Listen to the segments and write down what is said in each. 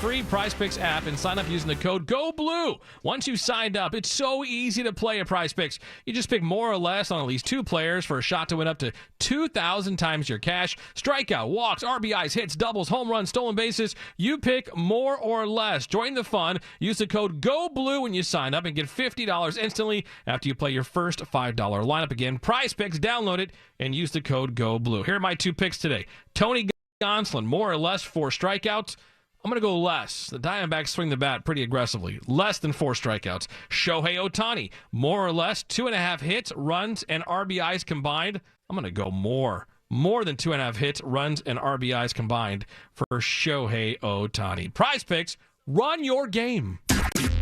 free PrizePicks app and sign up using the code GOBLUE. Once you've signed up, it's so easy to play at PrizePicks. You just pick more or less on at least 2 players for a shot to win up to 2,000 times your cash. Strikeout, walks, RBIs, hits, doubles, home runs, stolen bases. You pick more or less. Join the fun. Use the code GOBLUE when you sign up and get $50 instantly after you play your first $5 lineup. Again, PrizePicks, download it and use the code GOBLUE. Here are my 2 picks today. Tony Gonsolin, more or less 4 strikeouts. I'm going to go less. The Diamondbacks swing the bat pretty aggressively. Less than 4 strikeouts. Shohei Ohtani, more or less 2.5 hits, runs, and RBIs combined. I'm going to go more. More than 2.5 hits, runs, and RBIs combined for Shohei Ohtani. PrizePicks, run your game.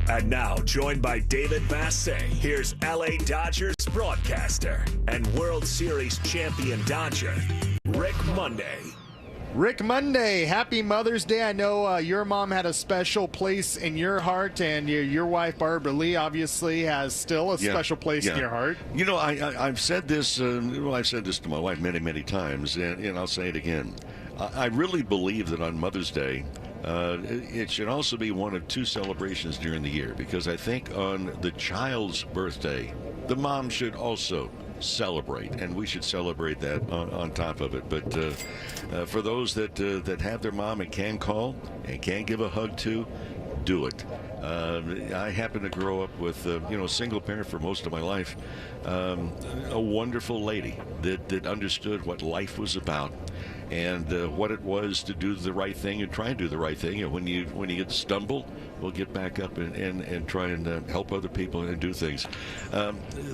And now, joined by David Massey, here's LA Dodgers broadcaster and World Series champion Dodger, Rick Monday. Rick Monday, happy Mother's Day. I know your mom had a special place in your heart, and your wife, Barbara Lee, obviously has still a special place in your heart. You know, I've said this, I've said this to my wife many, many times, and I'll say it again. I really believe that on Mother's Day, it should also be one of 2 celebrations during the year, because I think on the child's birthday, the mom should also celebrate, and we should celebrate that on top of it. But for those that have their mom and can call and can give a hug to, do it. I happen to grow up with single parent for most of my life, a wonderful lady that understood what life was about and what it was to do the right thing and try and do the right thing. And when you get stumble, we'll get back up and try and help other people and do things.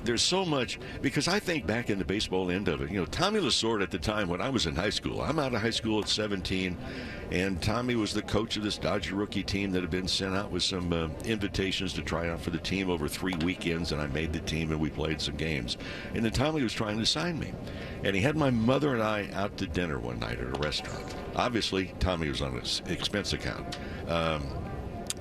There's so much, because I think back in the baseball end of it, Tommy Lasorda at the time when I was in high school, I'm out of high school at 17, and Tommy was the coach of this Dodger rookie team that had been sent out with some invitations to try out for the team over 3 weekends, and I made the team and we played some games. And then Tommy was trying to sign me, and he had my mother and I out to dinner one night at a restaurant. Obviously, Tommy was on his expense account.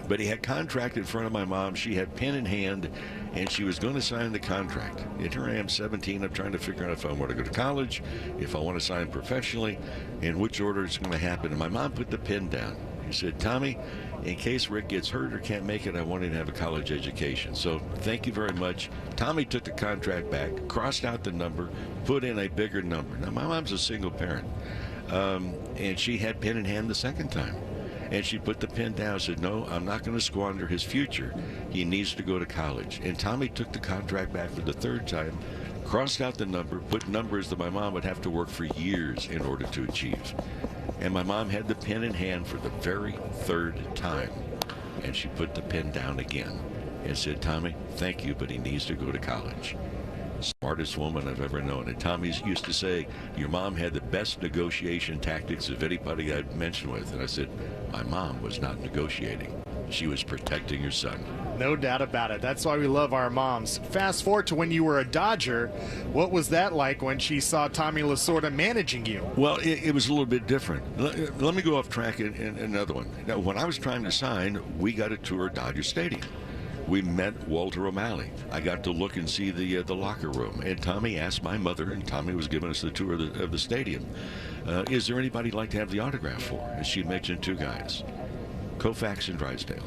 But he had contract in front of my mom. She had pen in hand, and she was going to sign the contract. And here I am, 17. I'm trying to figure out if I want to go to college, if I want to sign professionally, and which order it's going to happen. And my mom put the pen down. She said, Tommy, in case Rick gets hurt or can't make it, I want him to have a college education. So thank you very much. Tommy took the contract back, crossed out the number, put in a bigger number. Now, my mom's a single parent, and she had pen in hand the second time. And she put the pen down and said, no, I'm not going to squander his future. He needs to go to college. And Tommy took the contract back for the 3rd time, crossed out the number, put numbers that my mom would have to work for years in order to achieve. And my mom had the pen in hand for the very 3rd time. And she put the pen down again and said, Tommy, thank you, but he needs to go to college. Smartest woman I've ever known. And Tommy used to say, your mom had the best negotiation tactics of anybody I'd mentioned with. And I said, my mom was not negotiating. She was protecting her son. No doubt about it. That's why we love our moms. Fast forward to when you were a Dodger. What was that like when she saw Tommy Lasorda managing you? Well, it was a little bit different. Let me go off track in another one. Now, when I was trying to sign, we got to tour Dodger Stadium. We met Walter O'Malley. I got to look and see the locker room. And Tommy asked my mother, and Tommy was giving us the tour of the stadium, is there anybody you'd like to have the autograph for? And she mentioned 2 guys, Koufax and Drysdale.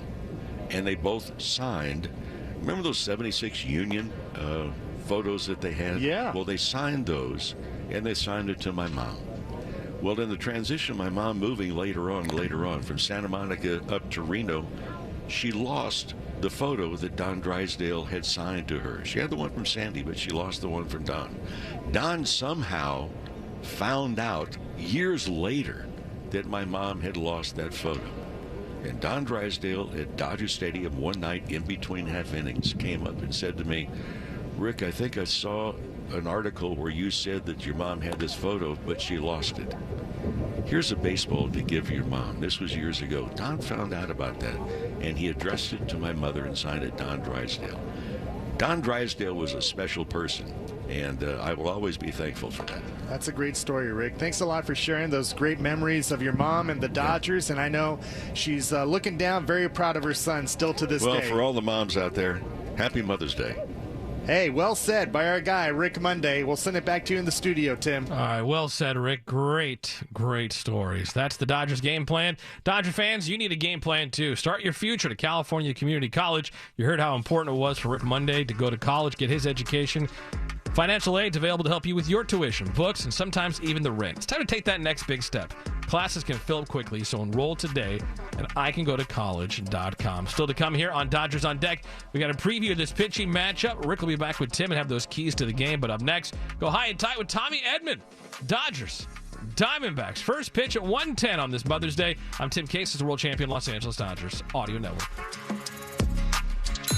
And they both signed. Remember those 76 Union photos that they had? Yeah. Well, they signed those, and they signed it to my mom. Well, in the transition, my mom moving later on from Santa Monica up to Reno, she lost the photo that Don Drysdale had signed to her. She had the one from Sandy, but she lost the one from Don. Don somehow found out years later that my mom had lost that photo. And Don Drysdale at Dodger Stadium one night in between half innings came up and said to me, Rick, I think I saw an article where you said that your mom had this photo, but she lost it. Here's a baseball to give your mom. This was years ago. Don found out about that, and he addressed it to my mother and signed it Don Drysdale. Don Drysdale was a special person, and I will always be thankful for that. That's a great story, Rick. Thanks a lot for sharing those great memories of your mom and the Dodgers, and I know she's looking down, very proud of her son still to this day. Well, for all the moms out there, happy Mother's Day. Hey, well said by our guy, Rick Monday. We'll send it back to you in the studio, Tim. All right, well said, Rick. Great stories. That's the Dodgers game plan. Dodger fans, you need a game plan too. Start your future to California Community College. You heard how important it was for Rick Monday to go to college, get his education. Financial aid's available to help you with your tuition, books, and sometimes even the rent. It's time to take that next big step. Classes can fill up quickly, so enroll today at icangotocollege.com. Still to come here on Dodgers on Deck, we got a preview of this pitching matchup. Rick will be back with Tim and have those keys to the game. But up next, go high and tight with Tommy Edman. Dodgers, Diamondbacks. First pitch at 1:10 on this Mother's Day. I'm Tim Case, the world champion Los Angeles Dodgers Audio Network.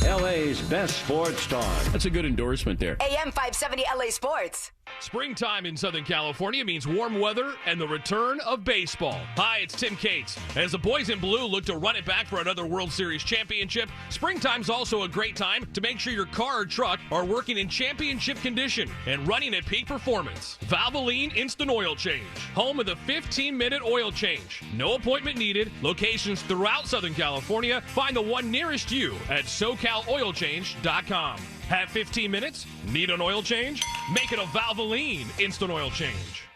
LA's best sports talk. That's a good endorsement there. AM 570 LA Sports. Springtime in Southern California means warm weather and the return of baseball. Hi, it's Tim Cates. As the boys in blue look to run it back for another World Series championship, springtime's also a great time to make sure your car or truck are working in championship condition and running at peak performance. Valvoline Instant Oil Change, home of the 15-minute oil change. No appointment needed. Locations throughout Southern California. Find the one nearest you at SoCalOilChange.com. Have 15 minutes? Need an oil change? Make it a Valvoline Instant Oil Change.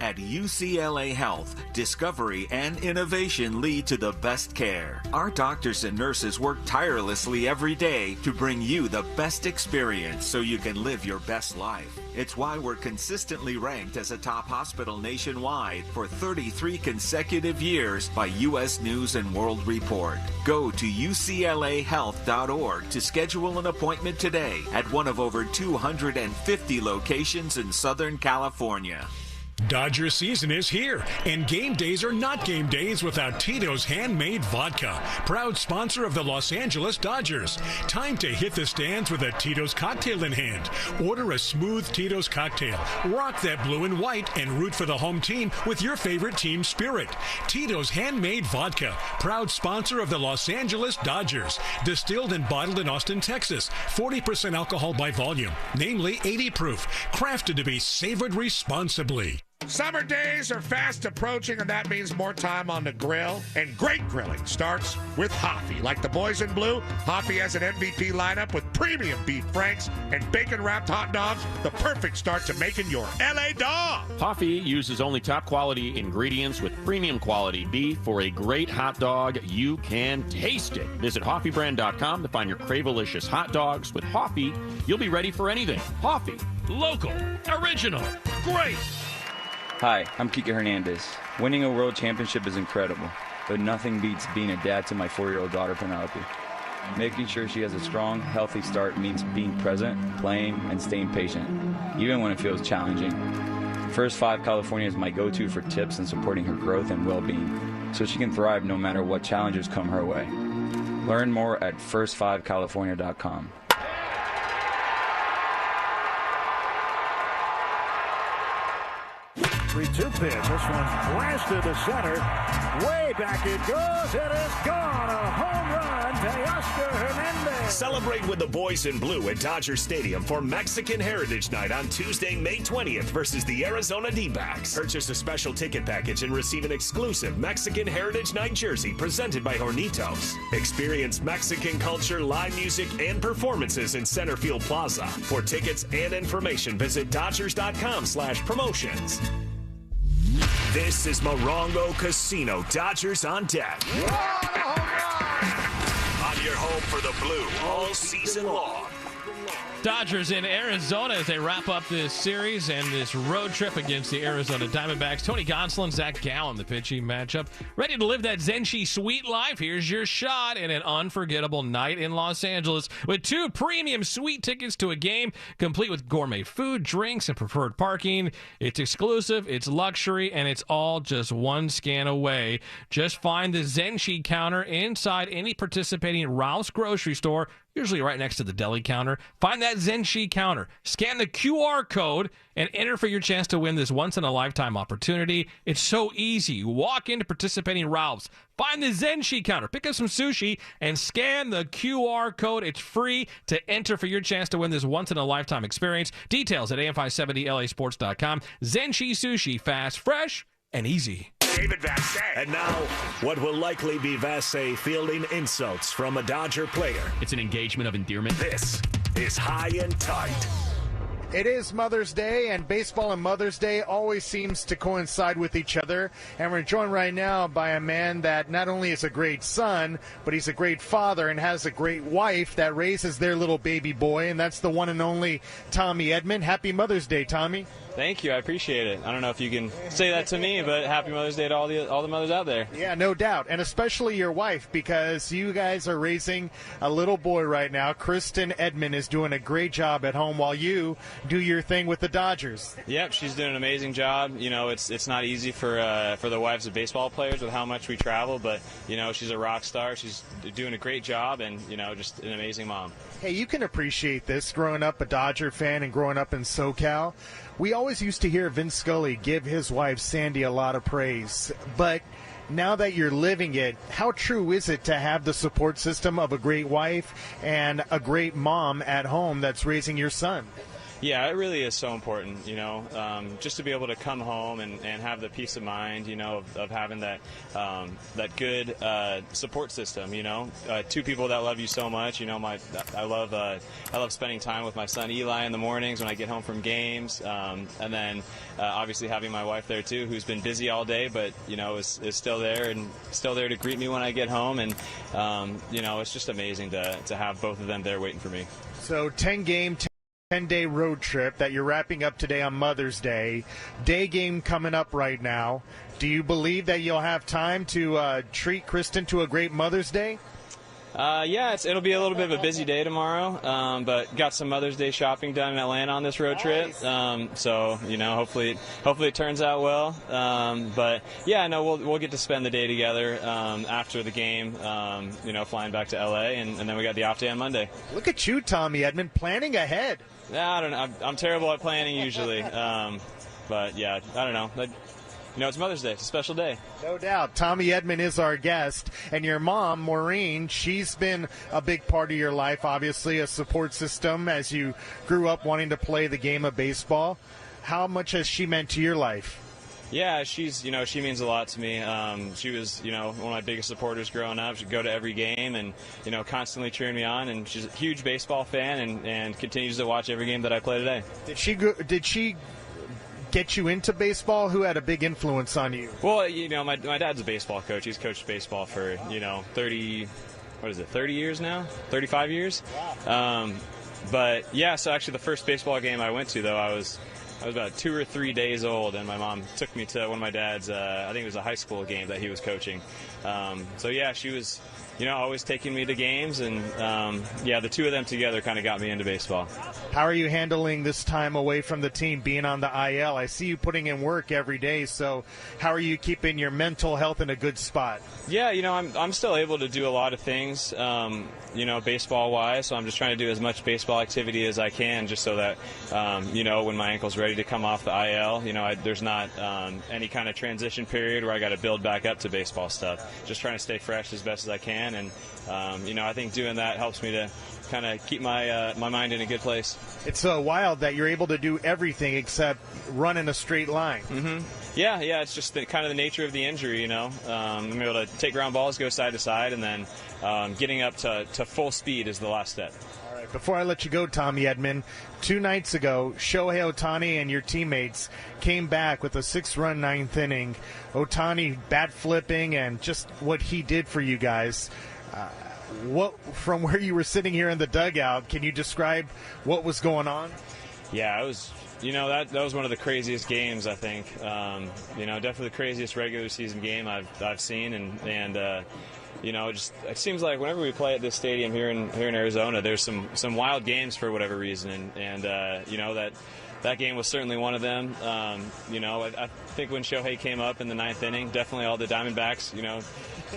At UCLA Health, discovery and innovation lead to the best care. Our doctors and nurses work tirelessly every day to bring you the best experience so you can live your best life. It's why we're consistently ranked as a top hospital nationwide for 33 consecutive years by U.S. News & World Report. Go to uclahealth.org to schedule an appointment today at one of over 250 locations in Southern California. Dodger season is here, and game days are not game days without Tito's Handmade Vodka, proud sponsor of the Los Angeles Dodgers. Time to hit the stands with a Tito's cocktail in hand. Order a smooth Tito's cocktail, rock that blue and white, and root for the home team with your favorite team spirit. Tito's Handmade Vodka, proud sponsor of the Los Angeles Dodgers. Distilled and bottled in Austin, Texas. 40% alcohol by volume, namely 80 proof. Crafted to be savored responsibly. Summer days are fast approaching, and that means more time on the grill. And great grilling starts with Hoffy. Like the boys in blue, Hoffy has an MVP lineup with premium beef franks and bacon-wrapped hot dogs, the perfect start to making your LA dog. Hoffy uses only top-quality ingredients with premium-quality beef for a great hot dog. You can taste it. Visit HoffyBrand.com to find your Cravelicious hot dogs. With Hoffy, you'll be ready for anything. Hoffy. Local. Original. Great. Hi, I'm Kike Hernandez. Winning a world championship is incredible, but nothing beats being a dad to my 4-year-old daughter, Penelope. Making sure she has a strong, healthy start means being present, playing, and staying patient, even when it feels challenging. First 5 California is my go-to for tips and supporting her growth and well-being, so she can thrive no matter what challenges come her way. Learn more at first5california.com. 3-2 pitch. This one's blasted to center. Way back it goes. It is gone. A home run to Oscar Hernandez. Celebrate with the boys in blue at Dodger Stadium for Mexican Heritage Night on Tuesday, May 20th versus the Arizona D-backs. Purchase a special ticket package and receive an exclusive Mexican Heritage Night jersey presented by Hornitos. Experience Mexican culture, live music, and performances in Centerfield Plaza. For tickets and information, visit Dodgers.com/promotions. This is Morongo Casino, Dodgers on Deck. On your home for the blue all season long. Dodgers in Arizona as they wrap up this series and this road trip against the Arizona Diamondbacks. Tony Gonsolin, Zach Gallen, the pitching matchup. Ready to live that Zenshi sweet life? Here's your shot at an unforgettable night in Los Angeles with 2 premium suite tickets to a game, complete with gourmet food, drinks, and preferred parking. It's exclusive, it's luxury, and it's all just one scan away. Just find the Zenshi counter inside any participating Ralph's grocery store, usually right next to the deli counter. Find that Zenshi counter, scan the QR code, and enter for your chance to win this once-in-a-lifetime opportunity. It's so easy. You walk into participating Ralph's, find the Zenshi counter, pick up some sushi, and scan the QR code. It's free to enter for your chance to win this once-in-a-lifetime experience. Details at am570lasports.com. Zenshi Sushi, fast, fresh, and easy. David Vassay. And now, what will likely be Vassay fielding insults from a Dodger player. It's an engagement of endearment. This is High and Tight. It is Mother's Day, and baseball and Mother's Day always seems to coincide with each other. And we're joined right now by a man that not only is a great son, but he's a great father and has a great wife that raises their little baby boy, and that's the one and only Tommy Edman. Happy Mother's Day, Tommy. Thank you. I appreciate it. I don't know if you can say that to me, but happy Mother's Day to all the mothers out there. Yeah, no doubt. And especially your wife, because you guys are raising a little boy right now. Kristen Edman is doing a great job at home while you do your thing with the Dodgers. Yep, she's doing an amazing job. You know, it's not easy for the wives of baseball players with how much we travel, but, you know, she's a rock star. She's doing a great job and, you know, just an amazing mom. Hey, you can appreciate this growing up a Dodger fan and growing up in SoCal. We always used to hear Vince Scully give his wife Sandy a lot of praise, but now that you're living it, how true is it to have the support system of a great wife and a great mom at home that's raising your son? Yeah, it really is so important, you know, just to be able to come home and have the peace of mind, you know, of having that good support system, you know, two people that love you so much. You know, I love spending time with my son Eli in the mornings when I get home from games, and then obviously having my wife there too, who's been busy all day, but you know is still there and still there to greet me when I get home, and you know, it's just amazing to have both of them there waiting for me. So 10-day road trip that you're wrapping up today on Mother's Day. Day game coming up right now. Do you believe that you'll have time to treat Kristen to a great Mother's Day? Yeah, it'll be a little bit of a busy day tomorrow, but got some Mother's Day shopping done in Atlanta on this road trip. So you know, hopefully it turns out well. But yeah, no, we'll get to spend the day together after the game. You know, flying back to LA, and then we got the off day on Monday. Look at you, Tommy Edman, planning ahead. Yeah, I don't know. I'm terrible at planning usually, but yeah, I don't know. You know, it's Mother's Day. It's a special day. No doubt. Tommy Edman is our guest. And your mom, Maureen, she's been a big part of your life, obviously, a support system as you grew up wanting to play the game of baseball. How much has she meant to your life? Yeah, she means a lot to me. She was, you know, one of my biggest supporters growing up. She'd go to every game and, you know, constantly cheering me on. And she's a huge baseball fan and continues to watch every game that I play today. Did she get you into baseball? Who had a big influence on you? Well, you know, my dad's a baseball coach. He's coached baseball for, you know, 30 years now? 35 years? Wow. But, yeah, so actually the first baseball game I went to, though, I was about 2 or 3 days old, and my mom took me to one of my dad's, I think it was a high school game that he was coaching. So, yeah, she was, you know, always taking me to games, and, yeah, the two of them together kind of got me into baseball. How are you handling this time away from the team, being on the IL? I see you putting in work every day, so how are you keeping your mental health in a good spot? Yeah, you know, I'm still able to do a lot of things, you know, baseball-wise, so I'm just trying to do as much baseball activity as I can just so that, you know, when my ankle's ready to come off the IL, you know, there's not any kind of transition period where I got to build back up to baseball stuff. Just trying to stay fresh as best as I can, and, you know, I think doing that helps me to kind of keep my mind in a good place. It's so wild that you're able to do everything except run in a straight line. Mm-hmm. Yeah, it's just kind of the nature of the injury, you know. I'm able to take ground balls, go side to side, and then getting up to full speed is the last step. All right, before I let you go, Tommy Edman, 2 nights ago, Shohei Ohtani and your teammates came back with a 6-run 9th inning. Ohtani bat flipping and just what he did for you guys. From where you were sitting here in the dugout, can you describe what was going on? Yeah, it was, you know, that was one of the craziest games, I think. You know, definitely the craziest regular season game I've seen, and you know, it seems like whenever we play at this stadium here in Arizona, there's some wild games for whatever reason, and you know, that game was certainly one of them. You know, I think when Shohei came up in the 9th inning, definitely all the Diamondbacks, you know,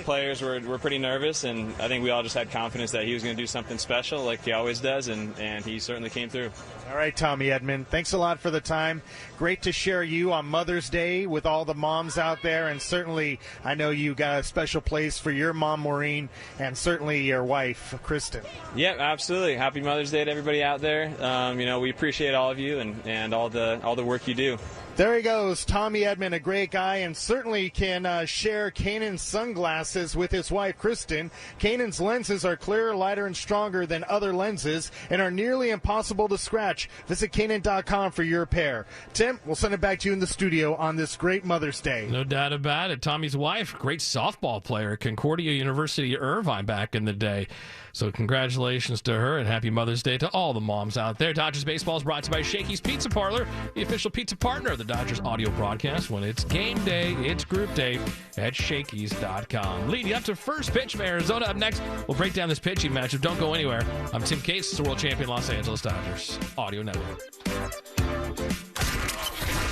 players were pretty nervous, and I think we all just had confidence that he was going to do something special like he always does, and he certainly came through. All right, Tommy Edman, thanks a lot for the time. Great to share you on Mother's Day with all the moms out there, and certainly I know you got a special place for your mom, Maureen, and certainly your wife, Kristen. Yeah, absolutely. Happy Mother's Day to everybody out there. You know, we appreciate all of you and all the work you do. There he goes, Tommy Edman, a great guy, and certainly can share Kanan's sunglasses with his wife, Kristen. Kanan's lenses are clearer, lighter, and stronger than other lenses and are nearly impossible to scratch. Visit Kanan.com for your pair. Tim, we'll send it back to you in the studio on this great Mother's Day. No doubt about it. Tommy's wife, great softball player at Concordia University, Irvine back in the day. So congratulations to her and happy Mother's Day to all the moms out there. Dodgers Baseball is brought to you by Shakey's Pizza Parlor, the official pizza partner of the Dodgers audio broadcast. When it's game day, it's group day at Shakey's.com. Leading up to first pitch from Arizona. Up next, we'll break down this pitching matchup. Don't go anywhere. I'm Tim Cates, the world champion Los Angeles Dodgers audio network.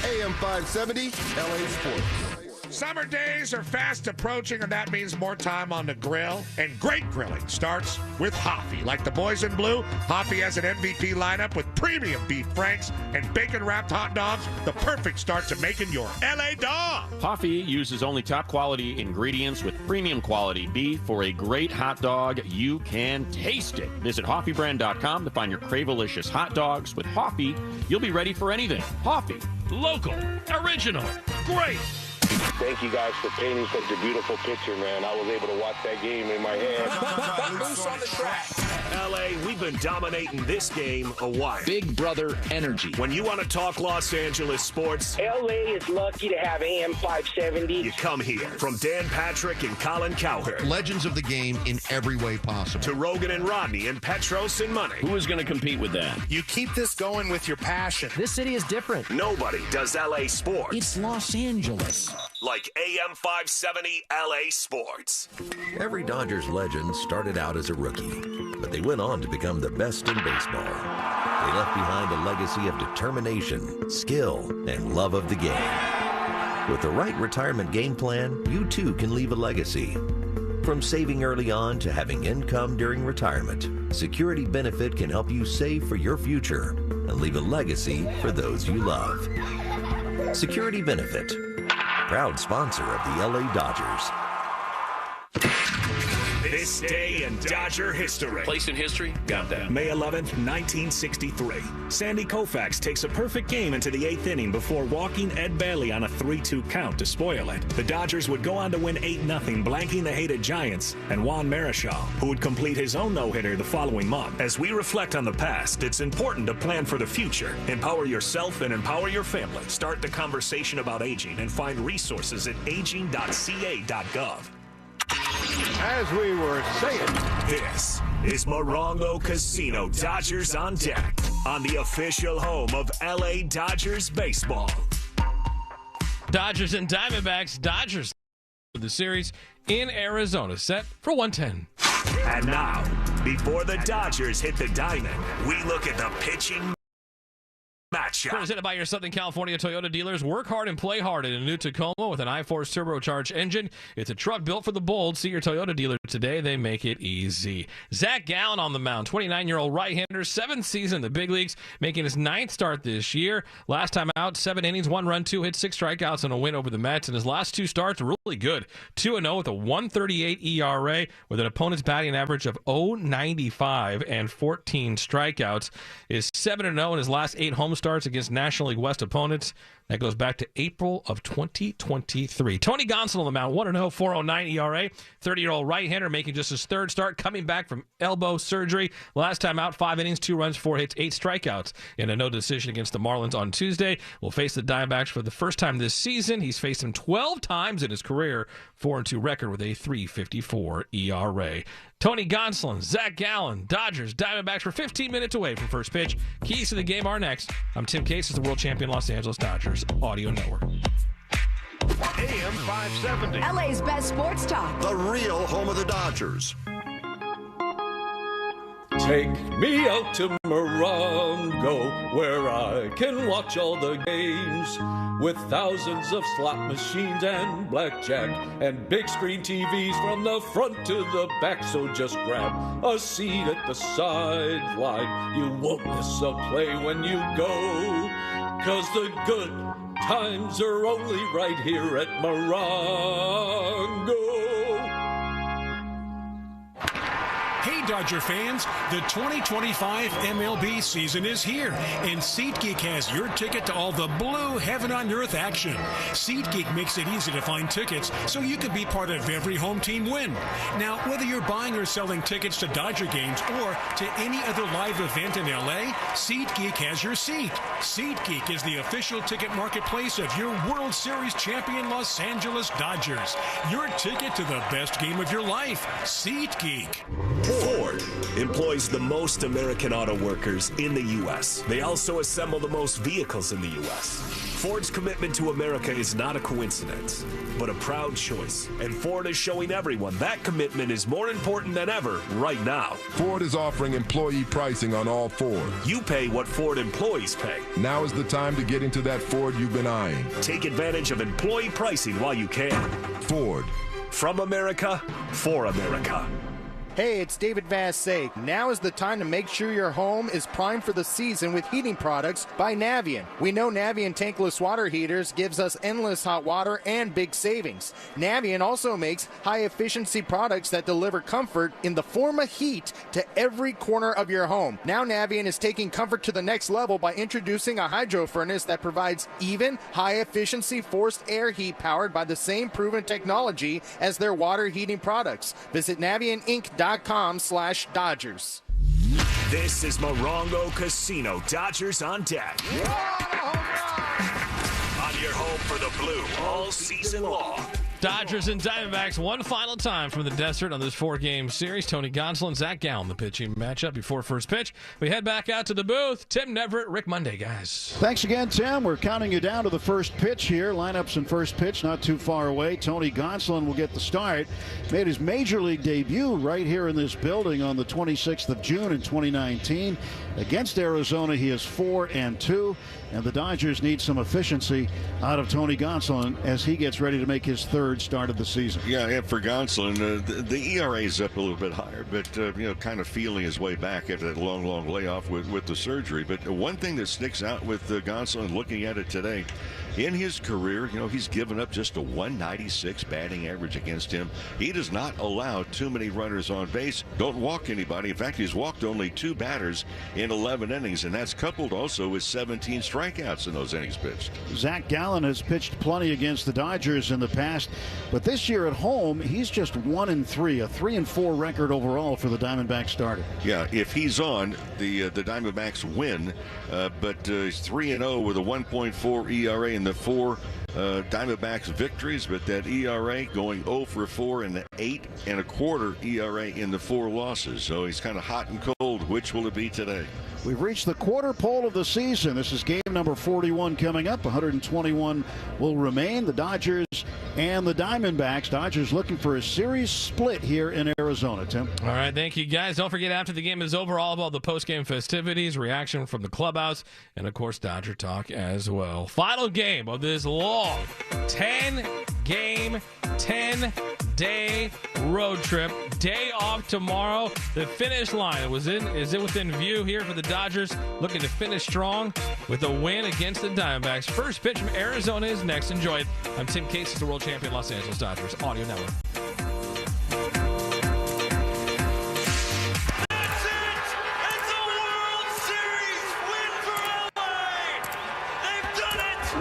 AM 570, LA Sports. Summer days are fast approaching, and that means more time on the grill. And great grilling starts with Hoffy. Like the boys in blue, Hoffy has an MVP lineup with premium beef franks and bacon-wrapped hot dogs. The perfect start to making your LA dog. Hoffy uses only top-quality ingredients with premium-quality beef for a great hot dog. You can taste it. Visit HoffyBrand.com to find your Cravelicious hot dogs. With Hoffy, you'll be ready for anything. Hoffy. Local. Original. Great. Thank you guys for painting such a beautiful picture, man. I was able to watch that game in my head. Loose on the track. LA, we've been dominating this game a while. Big brother energy. When you want to talk Los Angeles sports, LA is lucky to have AM 570. You come here. From Dan Patrick and Colin Cowherd. Legends of the game in every way possible. To Rogan and Rodney and Petros and Money. Who is going to compete with that? You keep this going with your passion. This city is different. Nobody does LA sports. It's Los Angeles. Like AM 570 LA Sports. Every Dodgers legend started out as a rookie, but they went on to become the best in baseball. They left behind a legacy of determination, skill, and love of the game. With the right retirement game plan, you too can leave a legacy. From saving early on to having income during retirement, Security Benefit can help you save for your future and leave a legacy for those you love. Security Benefit, proud sponsor of the LA Dodgers. This day in Dodger history. Place in history? Got that. May 11th, 1963. Sandy Koufax takes a perfect game into the 8th inning before walking Ed Bailey on a 3-2 count to spoil it. The Dodgers would go on to win 8-0, blanking the hated Giants and Juan Marichal, who would complete his own no-hitter the following month. As we reflect on the past, it's important to plan for the future. Empower yourself and empower your family. Start the conversation about aging and find resources at aging.ca.gov. As we were saying, this is Morongo Casino Dodgers on Deck on the official home of LA Dodgers baseball. Dodgers and Diamondbacks. Dodgers for the series in Arizona, set for 110. And now, before the Dodgers hit the diamond, we look at the pitching matchup. Presented by your Southern California Toyota dealers. Work hard and play hard in a new Tacoma with an I-Force turbocharged engine. It's a truck built for the bold. See your Toyota dealer today. They make it easy. Zach Gallen on the mound, 29-year-old right-hander, 7th season in the big leagues, making his 9th start this year. Last time out, 7 innings, 1 run, 2 hits, 6 strikeouts, and a win over the Mets. And his last 2 starts were really good. 2-0 with a 1.38 ERA with an opponent's batting average of .095 and 14 strikeouts. Is 7-0 in his last 8 home starts against National League West opponents. That goes back to April of 2023. Tony Gonsolin on the mound, 1-0, 4.09 ERA. 30-year-old right-hander making just his 3rd start, coming back from elbow surgery. Last time out, 5 innings, 2 runs, 4 hits, 8 strikeouts in a no decision against the Marlins on Tuesday. Will face the Diamondbacks for the first time this season. He's faced them 12 times in his career, 4-2 record with a 3.54 ERA. Tony Gonsolin, Zach Gallen, Dodgers, Diamondbacks. We're 15 minutes away from first pitch. Keys to the game are next. I'm Tim Cates, the world champion Los Angeles Dodgers audio network. AM 570. LA's best sports talk. The real home of the Dodgers. Take me out to Morongo, where I can watch all the games, with thousands of slot machines and blackjack and big screen TVs from the front to the back. So just grab a seat at the sideline. You won't miss a play when you go, 'cause the good times are only right here at Morongo. Hey, Hey, Dodger fans, the 2025 MLB season is here, and SeatGeek has your ticket to all the blue heaven-on-earth action. SeatGeek makes it easy to find tickets so you can be part of every home team win. Now, whether you're buying or selling tickets to Dodger games or to any other live event in LA, SeatGeek has your seat. SeatGeek is the official ticket marketplace of your World Series champion Los Angeles Dodgers. Your ticket to the best game of your life. SeatGeek. Ford employs the most American auto workers in the U.S. They also assemble the most vehicles in the U.S. Ford's commitment to America is not a coincidence, but a proud choice. And Ford is showing everyone that commitment is more important than ever right now. Ford is offering employee pricing on all Ford. You pay what Ford employees pay. Now is the time to get into that Ford you've been eyeing. Take advantage of employee pricing while you can. Ford. From America, for America. Hey, it's David Vassay. Now is the time to make sure your home is primed for the season with heating products by Navien. We know Navien tankless water heaters gives us endless hot water and big savings. Navien also makes high-efficiency products that deliver comfort in the form of heat to every corner of your home. Now Navien is taking comfort to the next level by introducing a hydro furnace that provides even high-efficiency forced air heat powered by the same proven technology as their water heating products. Visit NavienInc.com/Dodgers. This is Morongo Casino. Dodgers on deck. On your home for the blue all season long. Dodgers and Diamondbacks one final time from the desert on this 4-game series. Tony Gonsolin, Zach Gallen, the pitching matchup before first pitch. We head back out to the booth. Tim Neverett, Rick Monday, guys. Thanks again, Tim. We're counting you down to the first pitch here. Lineups and first pitch not too far away. Tony Gonsolin will get the start. Made his major league debut right here in this building on the 26th of June in 2019. Against Arizona, he is 4-2. And the Dodgers need some efficiency out of Tony Gonsolin as he gets ready to make his third start of the season. Yeah, and for Gonsolin, the ERA is up a little bit higher, but kind of feeling his way back after that long layoff with the surgery. But one thing that sticks out with Gonsolin, looking at it today, in his career, he's given up just a 196 batting average against him. He does not allow too many runners on base, don't walk anybody. In fact, he's walked only 2 batters in 11 innings, and that's coupled also with 17 strikeouts in those innings pitched. Zach Gallen has pitched plenty against the Dodgers in the past, but this year at home, he's just 1-3, a 3-4 record overall for the Diamondbacks starter. Yeah, if he's on, the Diamondbacks win, but he's 3-0 with a 1.4 ERA in the 4 Diamondbacks victories, but that ERA going 0 for 4 and the 8.25 ERA in the 4 losses. So he's kind of hot and cold. Which will it be today? We've reached the quarter pole of the season. This is game number 41 coming up. 121 will remain. The Dodgers and the Diamondbacks. Dodgers looking for a series split here in Arizona, Tim. All right, thank you, guys. Don't forget, after the game is over, all about the post-game festivities, reaction from the clubhouse, and, of course, Dodger talk as well. Final game of this long 10-game, 10-day road trip. Day off tomorrow. The finish line is it within view here for the Dodgers, looking to finish strong with a win against the Diamondbacks. First pitch from Arizona is next. Enjoy it. I'm Tim Case, the world champion Los Angeles Dodgers Audio Network.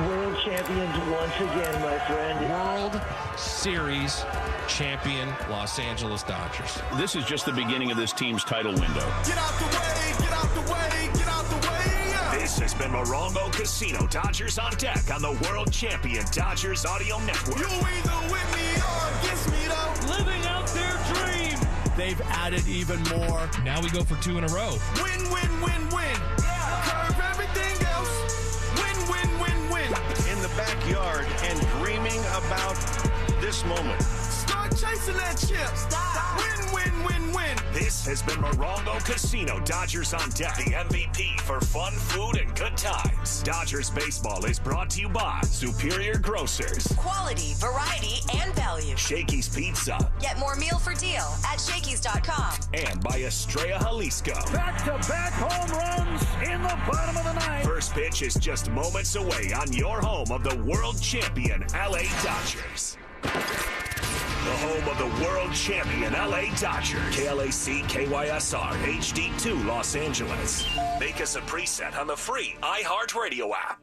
World champions once again, my friend. World Series champion Los Angeles Dodgers. This is just the beginning of this team's title window. Get out the way, get out the way, get out the way. This has been Morongo Casino. Dodgers on deck on the world champion Dodgers Audio Network. You either with me or against me, though. Living out their dream. They've added even more. Now we go for 2 in a row. Win, win, win, win. Curve everything else. Win, win, win, win. In the backyard and dreaming about this moment. Start chasing that chip. Stop. Win, win, win, win. This has been Morongo Casino. Dodgers on deck. The MVP for fun, food, and good times. Dodgers baseball is brought to you by Superior Grocers. Quality, variety, and value. Shakey's Pizza. Get more meal for deal at Shakey's.com. And by Estrella Jalisco. Back-to-back home runs in the bottom of the ninth. First pitch is just moments away on your home of the world champion LA Dodgers. the home of the world champion LA Dodgers. KLAC KYSR HD2 Los Angeles. Make us a preset on the free iHeartRadio app.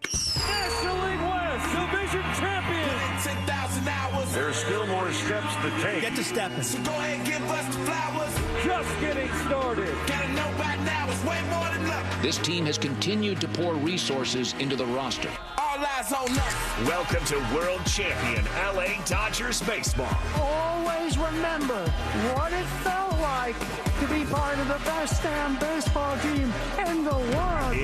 National League West Division champion. 10,000 hours. There's still more steps to take. Get to stepping. So go ahead and give us the flowers. Just getting started. Gotta know by now it's way more than luck. This team has continued to pour resources into the roster. All eyes on us. Welcome to world champion LA Dodgers baseball. Always remember what it felt like to be part of the best damn baseball team in the world.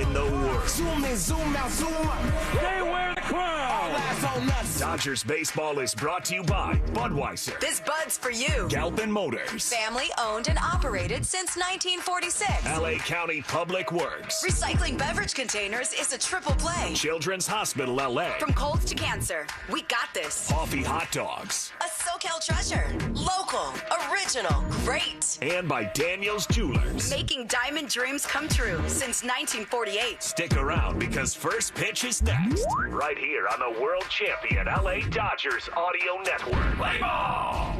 Zoom in, zoom out, zoom up. They wear the crown. All eyes on us. Dodgers baseball is brought to you by Budweiser. This Bud's for you. Galpin Motors. Family owned and operated since 1946. LA County Public Works. Recycling beverage containers is a triple play. Children's Hospital LA. From colds to cancer, we got this. Coffee Hot Dogs. A SoCal treasure. Local. Original. Great. And by Daniel's Jewelers. Making diamond dreams come true since 1948. Stick around because first pitch is next. Right here on the world champion LA Dodgers Audio Network. Play ball!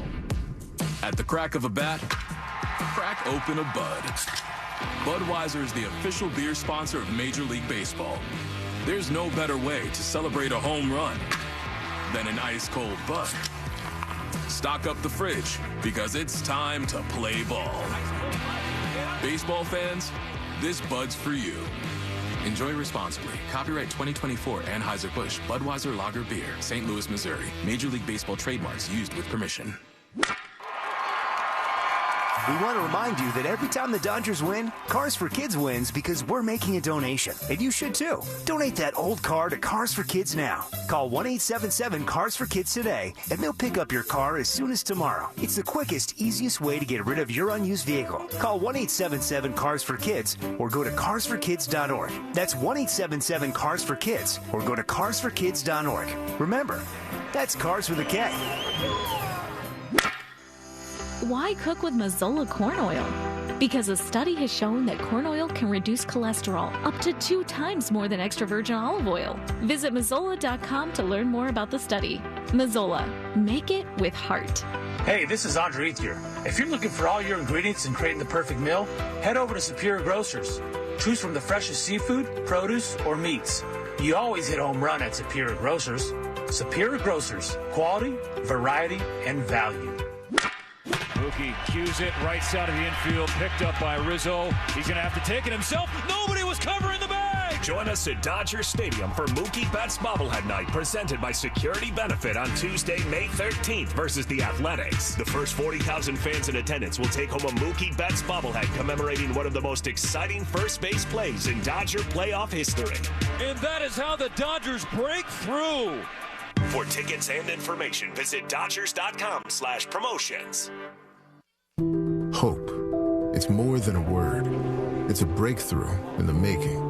At the crack of a bat, crack open a Bud. Budweiser is the official beer sponsor of Major League Baseball. There's no better way to celebrate a home run than an ice-cold Bud. Stock up the fridge because it's time to play ball. Baseball fans, this Bud's for you. Enjoy responsibly. Copyright 2024 Anheuser-Busch Budweiser Lager Beer, St. Louis, Missouri. Major League Baseball trademarks used with permission. We want to remind you that every time the Dodgers win, Cars for Kids wins because we're making a donation. And you should too. Donate that old car to Cars for Kids now. Call 1-877-CARS-FOR-KIDS today, and they'll pick up your car as soon as tomorrow. It's the quickest, easiest way to get rid of your unused vehicle. Call 1-877-CARS-FOR-KIDS or go to carsforkids.org. That's 1-877-CARS-FOR-KIDS or go to carsforkids.org. Remember, that's Cars with a K. Why cook with Mazola corn oil? Because a study has shown that corn oil can reduce cholesterol up to 2 times more than extra virgin olive oil. Visit Mazola.com to learn more about the study. Mazola, make it with heart. Hey, this is Andre Ethier. If you're looking for all your ingredients and creating the perfect meal, head over to Superior Grocers. Choose from the freshest seafood, produce, or meats. You always hit a home run at Superior Grocers. Superior Grocers, quality, variety, and value. Mookie cues it, right side of the infield, picked up by Rizzo. He's going to have to take it himself. Nobody was covering the bag. Join us at Dodger Stadium for Mookie Betts Bobblehead Night, presented by Security Benefit on Tuesday, May 13th versus the Athletics. The first 40,000 fans in attendance will take home a Mookie Betts bobblehead commemorating one of the most exciting first base plays in Dodger playoff history. And that is how the Dodgers break through. For tickets and information, visit Dodgers.com/promotions. Hope. It's more than a word. It's a breakthrough in the making.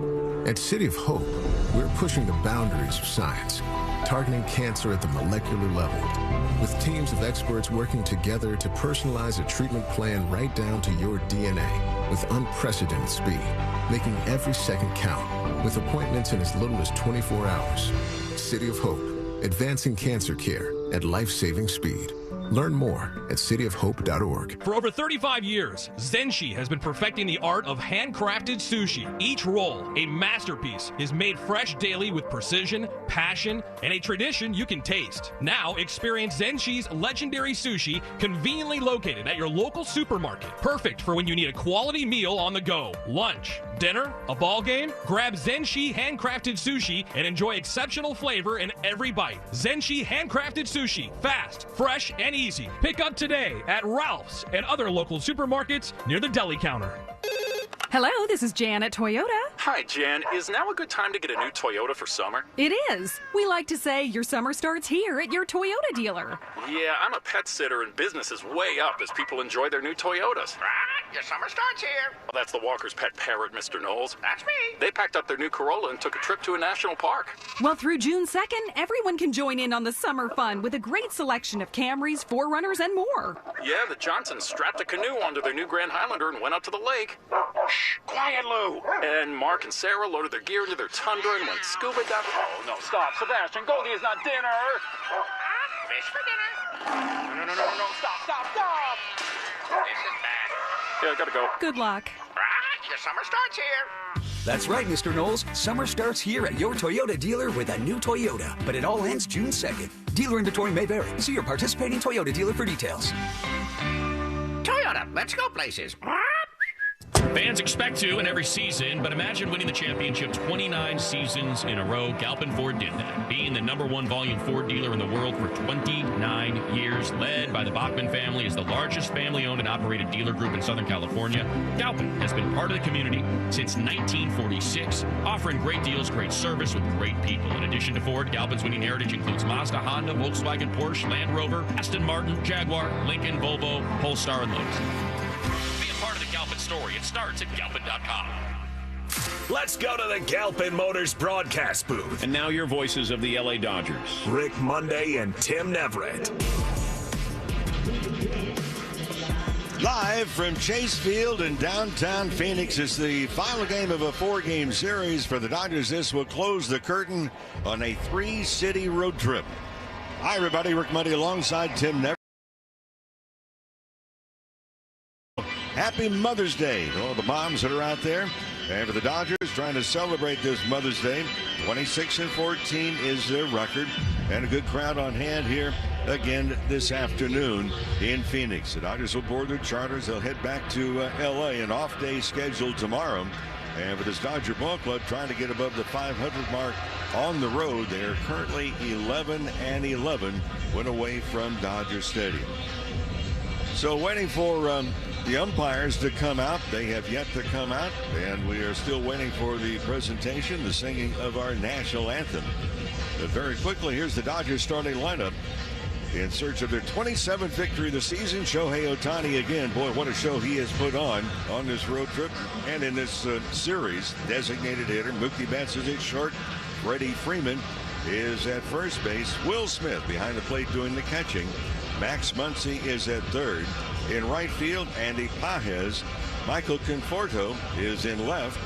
At City of Hope, we're pushing the boundaries of science, targeting cancer at the molecular level, with teams of experts working together to personalize a treatment plan right down to your DNA with unprecedented speed, making every second count, with appointments in as little as 24 hours. City of Hope, advancing cancer care at life-saving speed. Learn more at cityofhope.org. For over 35 years, Zenshi has been perfecting the art of handcrafted sushi. Each roll, a masterpiece, is made fresh daily with precision, passion, and a tradition you can taste. Now, experience Zenshi's legendary sushi conveniently located at your local supermarket. Perfect for when you need a quality meal on the go. Lunch, dinner, a ball game? Grab Zenshi handcrafted sushi and enjoy exceptional flavor in every bite. Zenshi handcrafted sushi. Fast, fresh, and easy. Pick up today at Ralph's and other local supermarkets near the deli counter. Hello, this is Jan at Toyota. Hi, Jan. Is now a good time to get a new Toyota for summer? It is. We like to say your summer starts here at your Toyota dealer. Yeah, I'm a pet sitter and business is way up as people enjoy their new Toyotas. Right, your summer starts here. Well, that's the Walker's pet parrot, Mr. Knowles. That's me. They packed up their new Corolla and took a trip to a national park. Well, through June 2nd, everyone can join in on the summer fun with a great selection of Camrys, 4Runners, and more. Yeah, the Johnsons strapped a canoe onto their new Grand Highlander and went out to the lake. Shh, quiet, Lou. And Mark and Sarah loaded their gear into their Tundra and went scuba diving. Oh, no, stop. Sebastian, Goldie is not dinner. Fish for dinner. No. Stop. This is bad. Yeah, I gotta go. Good luck. The summer starts here. That's right, Mr. Knowles. Summer starts here at your Toyota dealer with a new Toyota, but it all ends June 2nd. Dealer inventory may vary. See your participating Toyota dealer for details. Toyota, let's go places. Fans expect to in every season, but imagine winning the championship 29 seasons in a row. Galpin Ford did that, being the #1 volume Ford dealer in the world for 29 years. Led by the Bachman family as the largest family-owned and operated dealer group in Southern California, Galpin has been part of the community since 1946, offering great deals, great service with great people. In addition to Ford, Galpin's winning heritage includes Mazda, Honda, Volkswagen, Porsche, Land Rover, Aston Martin, Jaguar, Lincoln, Volvo, Polestar, and Lowe's. Part of the Galpin story. It starts at Galpin.com. Let's go to the Galpin Motors broadcast booth. And now your voices of the LA Dodgers. Rick Monday and Tim Neverett. Live from Chase Field in downtown Phoenix, it's the final game of a 4-game series for the Dodgers. This will close the curtain on a 3-city road trip. Hi, everybody. Rick Monday alongside Tim Neverett. Happy Mother's Day to all the moms that are out there. And for the Dodgers trying to celebrate this Mother's Day, 26-14 is their record. And a good crowd on hand here again this afternoon in Phoenix. The Dodgers will board their charters. They'll head back to L.A. An off day scheduled tomorrow. And for this Dodger ball club trying to get above the 500 mark on the road, they are currently 11-11 when away from Dodger Stadium. So waiting for the umpires to come out. They have yet to come out, and we are still waiting for the presentation, the singing of our national anthem. But very quickly, here's the Dodgers starting lineup in search of their 27th victory of the season. Shohei Ohtani again. Boy, what a show he has put on this road trip and in this series. Designated hitter Mookie Betts is at short. Freddie Freeman is at first base. Will Smith behind the plate doing the catching. Max Muncy is at third. In right field, Andy Pages. Michael Conforto is in left.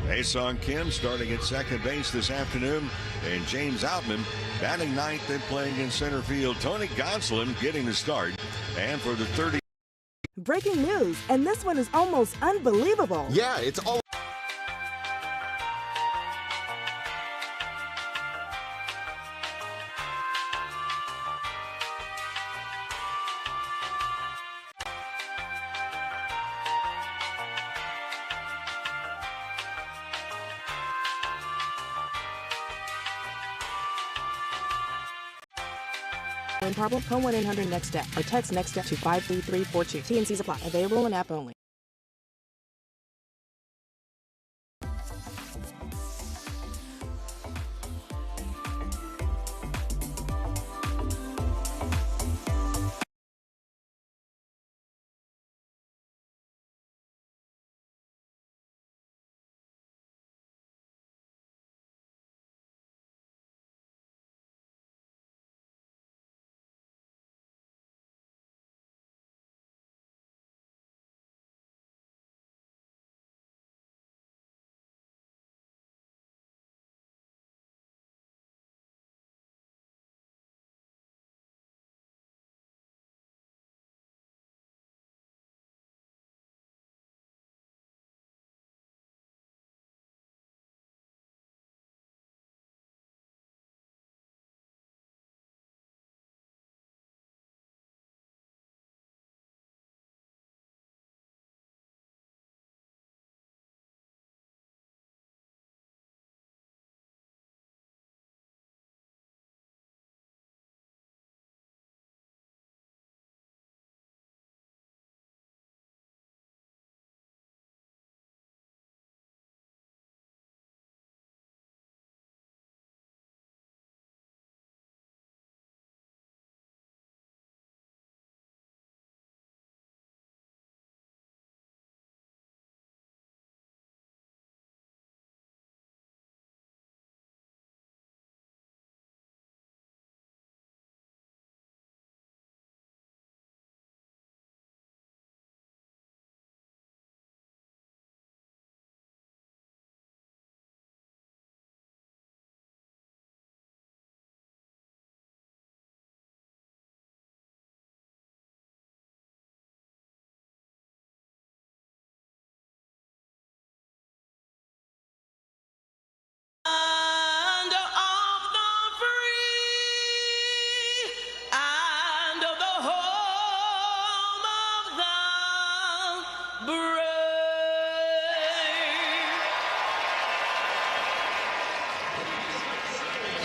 Aesong Kim starting at second base this afternoon. And James Outman batting ninth and playing in center field. Tony Gonsolin getting the start. And for the 30. Breaking news, and this one is almost unbelievable. Yeah, it's all. When problem, call 1-800-NEXT-STEP or text NEXT STEP to 53342. T&Cs apply. Available in app only.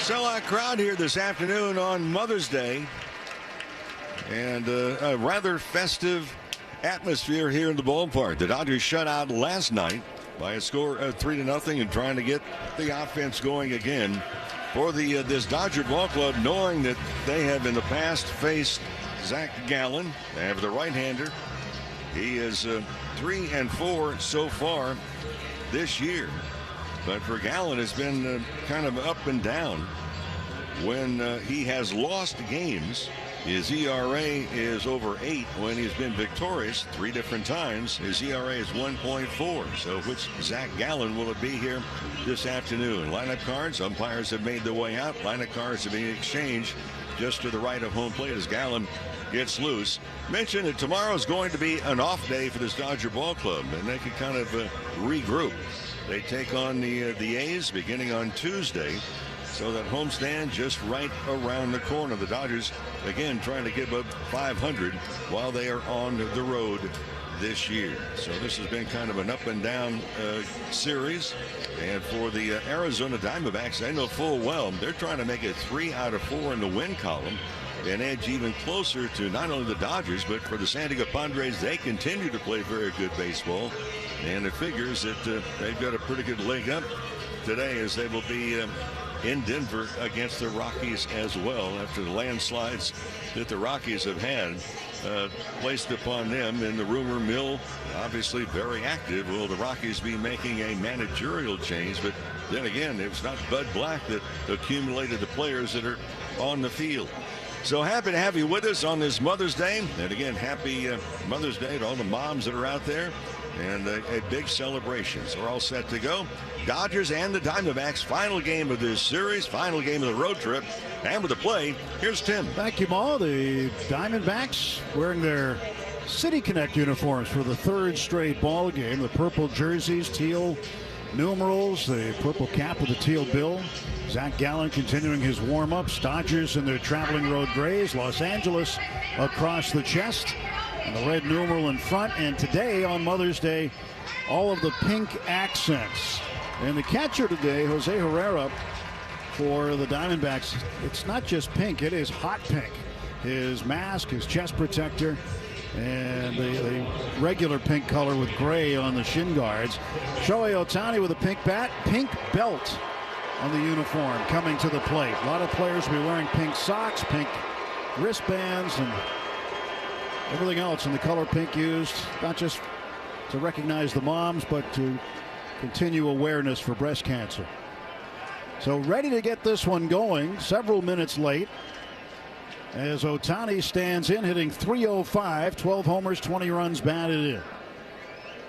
Sellout crowd here this afternoon on Mother's Day. And a rather festive atmosphere here in the ballpark. The Dodgers shut out last night by a score of 3-0 and trying to get the offense going again for this Dodger ball club, knowing that they have in the past faced Zach Gallen. They have the right-hander. He is 3-4 so far this year. But for Gallen, it's been kind of up and down. When he has lost games, his ERA is over 8. When he's been victorious 3 different times, his ERA is 1.4. So which Zach Gallen will it be here this afternoon? Lineup cards, umpires have made their way out. Lineup cards are being exchanged just to the right of home plate as Gallen gets loose. Mentioned that tomorrow's going to be an off day for this Dodger ball club, and they can kind of regroup. They take on the A's beginning on Tuesday. So that homestand just right around the corner. The Dodgers, again, trying to give up 500 while they are on the road this year. So this has been kind of an up and down series. And for the Arizona Diamondbacks, they know full well they're trying to make it 3 out of 4 in the win column and edge even closer to not only the Dodgers, but for the San Diego Padres, they continue to play very good baseball. And it figures that they've got a pretty good leg up today as they will be in Denver against the Rockies as well after the landslides that the Rockies have had placed upon them. In the rumor mill, obviously very active. Will the Rockies be making a managerial change? But then again, it was not Bud Black that accumulated the players that are on the field. So happy to have you with us on this Mother's Day. And again, happy Mother's Day to all the moms that are out there. And a big celebration. So we're all set to go. Dodgers and the Diamondbacks, final game of this series, final game of the road trip. And with the play, here's Tim. Thank you, Ma. The Diamondbacks wearing their City Connect uniforms for the 3rd straight ball game. The purple jerseys, teal numerals, the purple cap with the teal bill. Zach Gallen continuing his warm-ups. Dodgers in their traveling road grays. Los Angeles across the chest. And the red numeral in front. And today on Mother's Day, all of the pink accents. And the catcher today, Jose Herrera, for the Diamondbacks, it's not just pink, it is hot pink. His mask, his chest protector, and the regular pink color with gray on the shin guards. Shohei Ohtani with a pink bat, pink belt on the uniform coming to the plate. A lot of players will be wearing pink socks, pink wristbands, and everything else in the color pink used, not just to recognize the moms, but to continue awareness for breast cancer. So ready to get this one going, several minutes late, as Ohtani stands in, hitting .305, 12 homers, 20 runs batted in.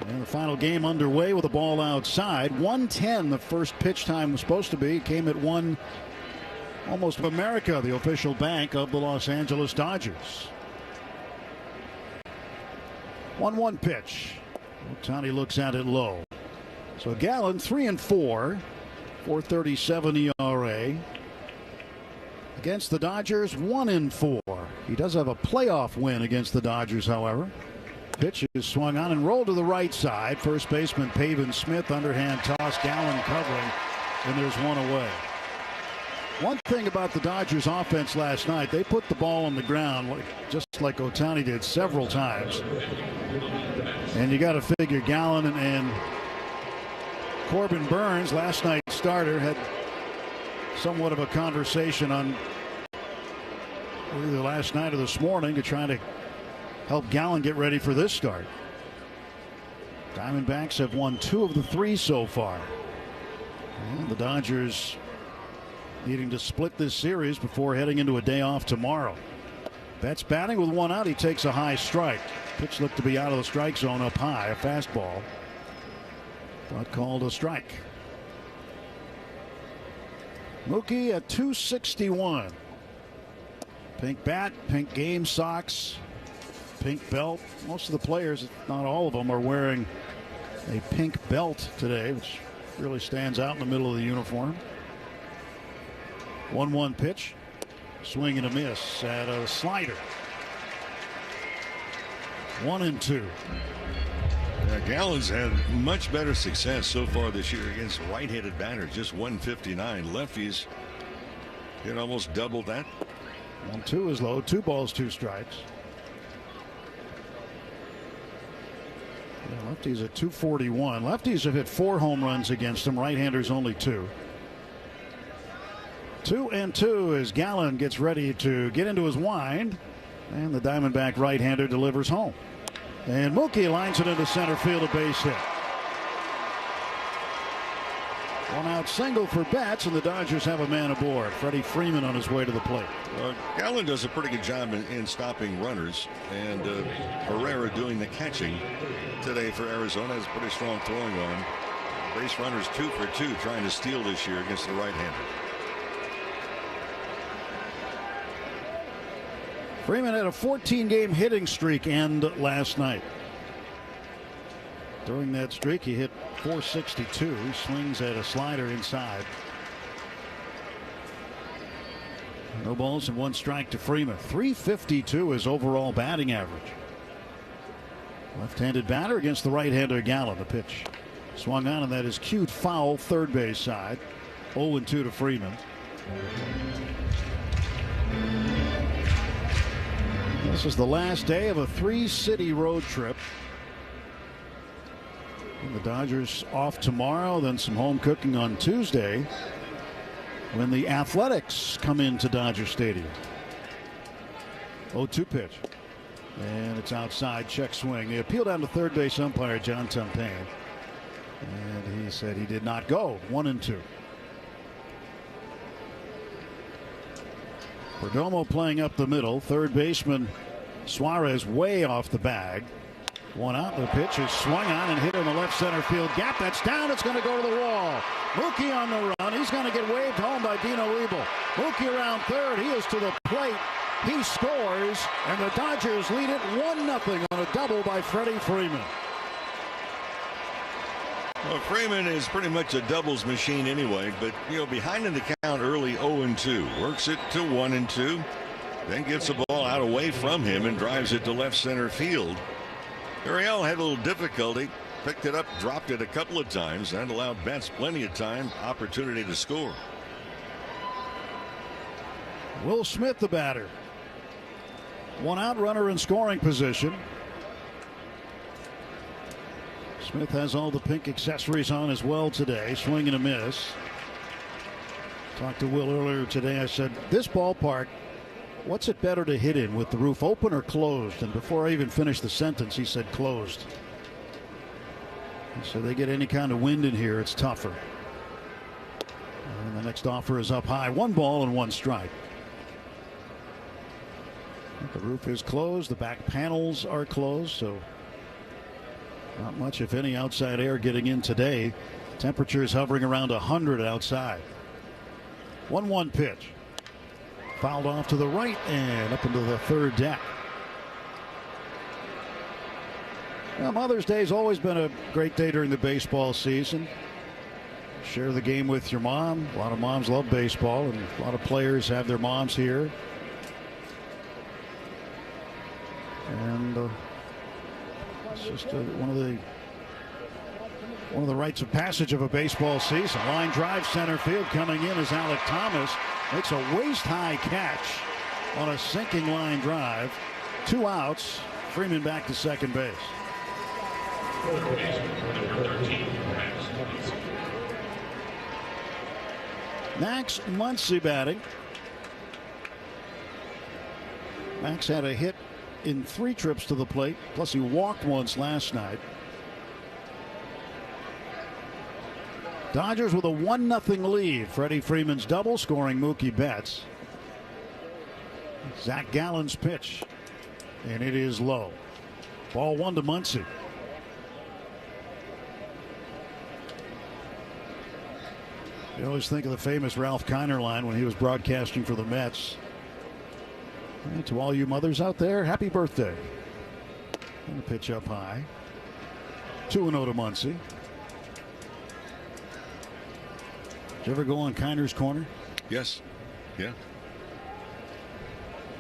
And the final game underway with the ball outside. 1:10 the first pitch time was supposed to be. It came at 1 almost of America, the official bank of the Los Angeles Dodgers. 1-1 pitch. Ohtani looks at it low. So Gallen 3-4, 4.37 ERA. Against the Dodgers, 1-4. He does have a playoff win against the Dodgers, however. Pitch is swung on and rolled to the right side. First baseman Pavin Smith, underhand toss, Gallen covering, and there's one away. One thing about the Dodgers offense last night, they put the ball on the ground just like Ohtani did several times. And you got to figure Gallen and Corbin Burns, last night's starter, had somewhat of a conversation on either last night or this morning to try to help Gallen get ready for this start. Diamondbacks have won 2 of the 3 so far. And the Dodgers needing to split this series before heading into a day off tomorrow. Betts batting with 1 out. He takes a high strike. Pitch looked to be out of the strike zone up high. A fastball, but called a strike. Mookie at 261. Pink bat, pink game socks, pink belt. Most of the players, if not all of them, are wearing a pink belt today, which really stands out in the middle of the uniform. 1-1 pitch. Swing and a miss at a slider. 1-2. Gallen's had much better success so far this year against right-handed batters, just 159. Lefties It almost doubled that. 1-2 is low. 2 balls, 2 strikes. Yeah, lefties at 241. Lefties have hit 4 home runs against him. Right-handers only 2. 2-2 as Gallen gets ready to get into his wind. And the Diamondback right-hander delivers home. And Mookie lines it into center field, a base hit. 1-out single for Betts, and the Dodgers have a man aboard. Freddie Freeman on his way to the plate. Gallen does a pretty good job in stopping runners, and Herrera doing the catching today for Arizona. Has a pretty strong throwing arm. Base runners 2 for 2 trying to steal this year against the right-hander. Freeman had a 14-game hitting streak end last night. During that streak, he hit .462. He swings at a slider inside. No balls and 1 strike to Freeman. .352 is overall batting average. Left-handed batter against the right-hander Gallen. The pitch swung on, and that is cued foul, third base side. 0-2 to Freeman. This is the last day of a 3-city road trip. And the Dodgers off tomorrow, then some home cooking on Tuesday when the Athletics come into Dodger Stadium. 0-2 pitch. And it's outside, check swing. They appealed down to third base umpire John Tumpain. And he said he did not go. 1-2. Perdomo playing up the middle. Third baseman Suarez way off the bag. 1 out. The pitch is swung on and hit in the left center field gap. That's down. It's going to go to the wall. Mookie on the run. He's going to get waved home by Dino Ebel. Mookie around third. He is to the plate. He scores, and the Dodgers lead it 1-0 on a double by Freddie Freeman. Well, Freeman is pretty much a doubles machine anyway, but behind in the count early 0-2. Works it to 1-2. Then gets the ball out away from him and drives it to left center field. Ariel had a little difficulty, picked it up, dropped it a couple of times, and allowed Betts plenty of time, opportunity to score. Will Smith, the batter. 1 out, runner in scoring position. Smith has all the pink accessories on as well today. Swing and a miss. Talked to Will earlier today. I said, this ballpark, what's it better to hit in, with the roof open or closed? And before I even finished the sentence, he said closed. So they get any kind of wind in here, it's tougher. And the next offer is up high. 1 ball and 1 strike. The roof is closed. The back panels are closed, so not much, if any, outside air getting in today. Temperature is hovering around 100 outside. 1-1 pitch. Fouled off to the right and up into the third deck. Well, Mother's Day has always been a great day during the baseball season. Share the game with your mom. A lot of moms love baseball, and a lot of players have their moms here. And it's just one of the rites of passage of a baseball season. Line drive center field. Coming in is Alec Thomas. Makes a waist-high catch on a sinking line drive. 2 outs. Freeman back to second base. Max Muncy batting. Max had a hit in 3 trips to the plate, plus he walked once last night. Dodgers with a 1-0 lead. Freddie Freeman's double, scoring Mookie Betts. Zach Gallen's pitch, and it is low. Ball 1 to Muncy. You always think of the famous Ralph Kiner line when he was broadcasting for the Mets. And to all you mothers out there, happy birthday. And the pitch up high. 2-0 to Muncy. Did you ever go on Kiner's corner? Yes. Yeah.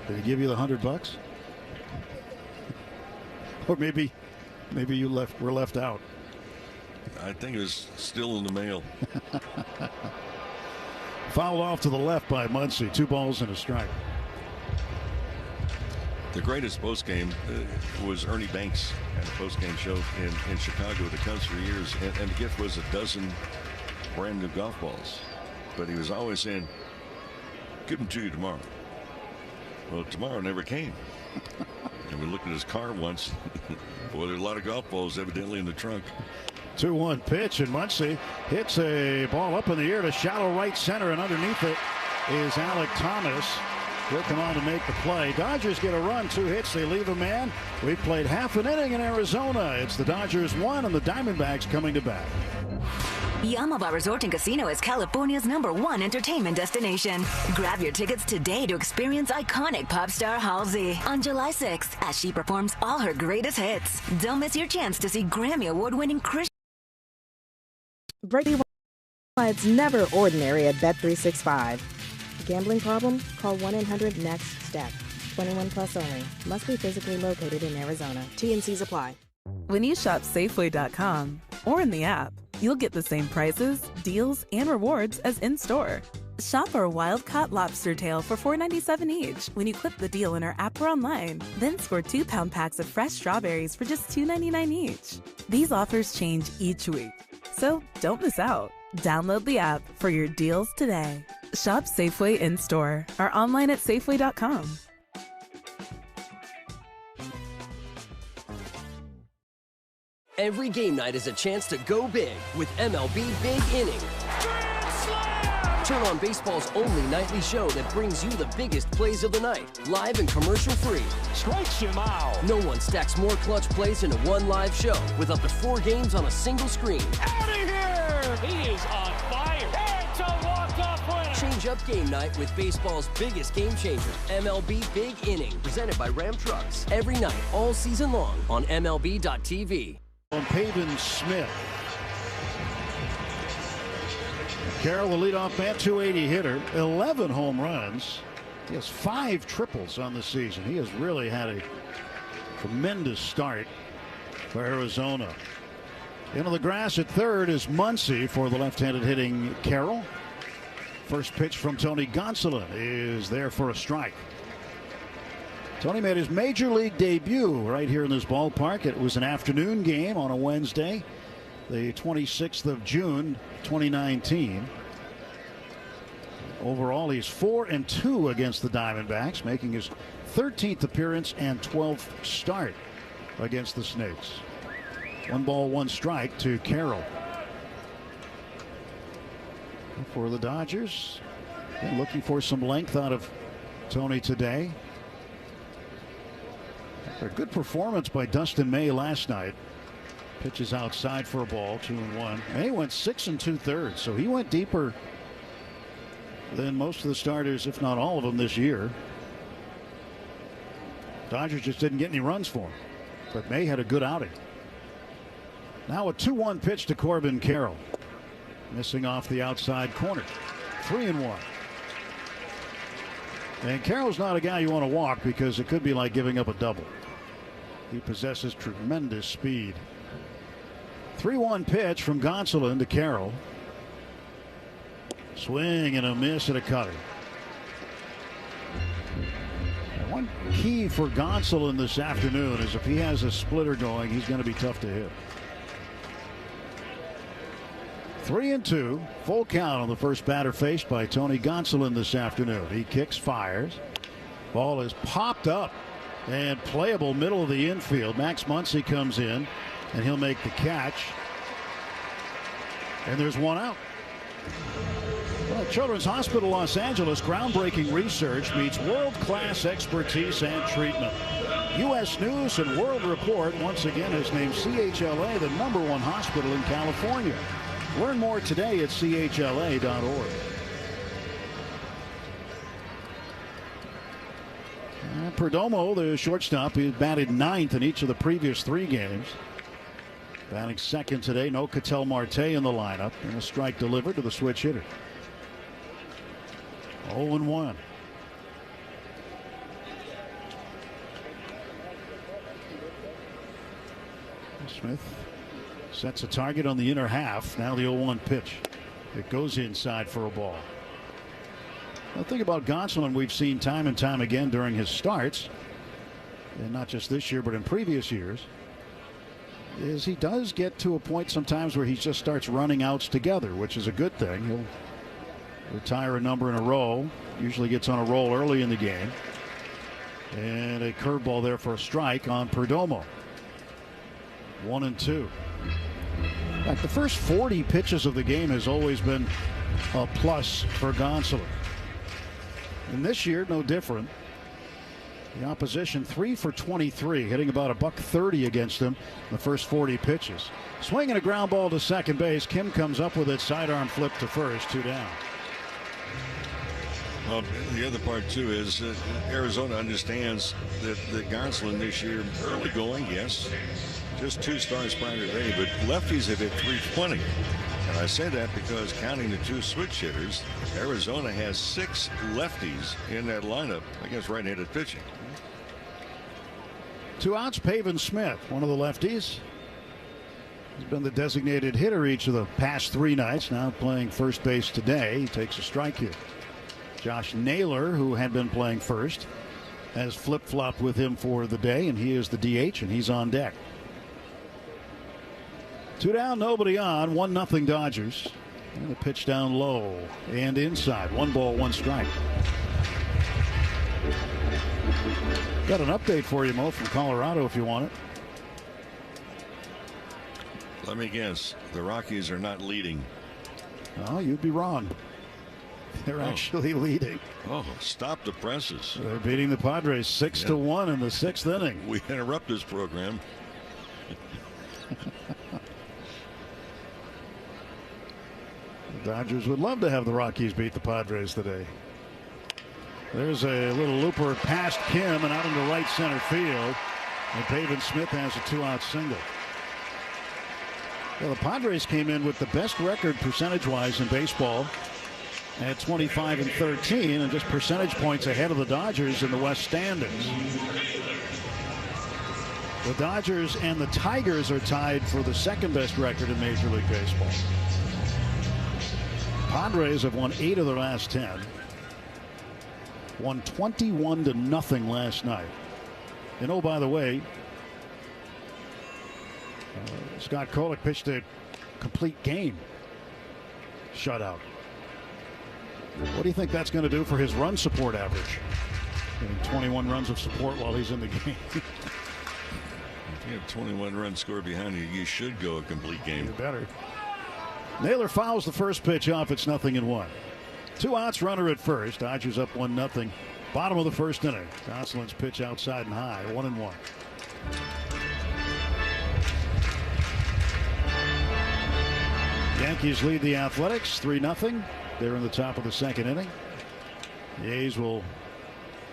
Did he give you the $100? Or maybe you were left out. I think it was still in the mail. Fouled off to the left by Muncy. 2 balls and a strike. The greatest postgame was Ernie Banks at a postgame show in Chicago with the Cubs for years. And the gift was a dozen brand new golf balls. But he was always saying, give them to you tomorrow. Well, tomorrow never came. And we looked at his car once. Boy, there are a lot of golf balls evidently in the trunk. 2-1 pitch, and Muncy hits a ball up in the air to shallow right center, and underneath it is Alec Thomas. He'll come on to make the play. Dodgers get a run, 2 hits, they leave a man. We've played half an inning in Arizona. It's the Dodgers 1 and the Diamondbacks coming to bat. Yamava Resort and Casino is California's #1 entertainment destination. Grab your tickets today to experience iconic pop star Halsey on July 6th as she performs all her greatest hits. Don't miss your chance to see Grammy Award-winning Chris. Brady, it's never ordinary at Bet365. Gambling problem? Call 1-800-NEXT-STEP. 21 plus only. Must be physically located in Arizona. T&Cs apply. When you shop Safeway.com or in the app, you'll get the same prices, deals, and rewards as in-store. Shop our wild-caught lobster tail for $4.97 each when you click the deal in our app or online. Then score 2-pound packs of fresh strawberries for just $2.99 each. These offers change each week, so don't miss out. Download the app for your deals today. Shop Safeway in-store or online at Safeway.com. Every game night is a chance to go big with MLB Big Inning. Turn on baseball's only nightly show that brings you the biggest plays of the night, live and commercial-free. Strikes him out. No one stacks more clutch plays into one live show with up to 4 games on a single screen. Out of here! He is on fire. It's a walk-off winner. Change up game night with baseball's biggest game changer, MLB Big Inning, presented by Ram Trucks. Every night, all season long on MLB.tv. On Pavin Smith. Carroll, the leadoff man, 280 hitter, 11 home runs. He has 5 triples on the season. He has really had a tremendous start for Arizona. Into the grass at third is Muncy for the left-handed hitting Carroll. First pitch from Tony Gonsolin is there for a strike. Tony made his major league debut right here in this ballpark. It was an afternoon game on a Wednesday, the 26th of June, 2019. Overall, he's 4-2 against the Diamondbacks, making his 13th appearance and 12th start against the Snakes. 1 ball, 1 strike to Carroll. For the Dodgers, looking for some length out of Tony today. A good performance by Dustin May last night. Pitches outside for a ball, 2-1. May went 6 2/3, so he went deeper than most of the starters, if not all of them, this year. Dodgers just didn't get any runs for him, but May had a good outing. Now a 2-1 pitch to Corbin Carroll, missing off the outside corner. 3-1. And Carroll's not a guy you want to walk because it could be like giving up a double. He possesses tremendous speed. 3-1 pitch from Gonsolin to Carroll. Swing and a miss and a cutter. And one key for Gonsolin this afternoon is if he has a splitter going, he's going to be tough to hit. 3-2, full count on the first batter faced by Tony Gonsolin this afternoon. He kicks, fires. Ball is popped up and playable middle of the infield. Max Muncy comes in and he'll make the catch. And there's 1 out. Well, Children's Hospital Los Angeles, groundbreaking research meets world-class expertise and treatment. U.S. News and World Report once again has named CHLA the #1 hospital in California. Learn more today at chla.org. Perdomo, the shortstop, he batted 9th in each of the previous 3 games. Batting second today, no Ketel Marte in the lineup, and a strike delivered to the switch hitter. 0-1. Smith sets a target on the inner half. Now the 0-1 pitch. It goes inside for a ball. The thing about Gonsolin we've seen time and time again during his starts, and not just this year but in previous years, is he does get to a point sometimes where he just starts running outs together, which is a good thing. He'll retire a number in a row, usually gets on a roll early in the game. And a curveball there for a strike on Perdomo. 1-2. In fact, the first 40 pitches of the game has always been a plus for Gonsolin. And this year, no different. The opposition 3 for 23, hitting about $130 against him in the first 40 pitches. Swinging a ground ball to second base. Kim comes up with it, sidearm flip to first, 2 down. Well, the other part, too, is Arizona understands that Gonsolin this year, early going, yes, just 2 starts prior today, but lefties have hit .320. And I say that because counting the 2 switch hitters, Arizona has 6 lefties in that lineup against right-handed pitching. 2 outs, Pavin Smith, one of the lefties. He's been the designated hitter each of the past 3 nights, now playing first base today. He takes a strike here. Josh Naylor, who had been playing first, has flip-flopped with him for the day, and he is the DH, and he's on deck. 2 down, nobody on, 1-0 Dodgers. And the pitch down low and inside. 1 ball, 1 strike. Got an update for you, Mo, from Colorado if you want it. Let me guess. The Rockies are not leading. Oh, you'd be wrong. They're actually leading. Oh, stop the presses. They're beating the Padres 6-1 in the 6th inning. We interrupt this program. The Dodgers would love to have the Rockies beat the Padres today. There's a little looper past Kim and out into right center field. And Pavin Smith has a 2-out single. Well, the Padres came in with the best record percentage-wise in baseball at 25-13, and just percentage points ahead of the Dodgers in the West standings. The Dodgers and the Tigers are tied for the 2nd best record in Major League Baseball. Padres have won 8 of their last 10. Won 21-0 last night. And oh, by the way, Scott Kolek pitched a complete game shutout. What do you think that's going to do for his run support average? Getting 21 runs of support while he's in the game. If you have 21 runs scored behind you, you should go a complete game. You better. Naylor fouls the first pitch off. It's 0-1. 2 outs, runner at first. Dodgers up 1-0. Bottom of the 1st inning. Gonsolin's pitch outside and high. 1-1. Yankees lead the Athletics 3-0. They're in the top of the 2nd inning. The A's will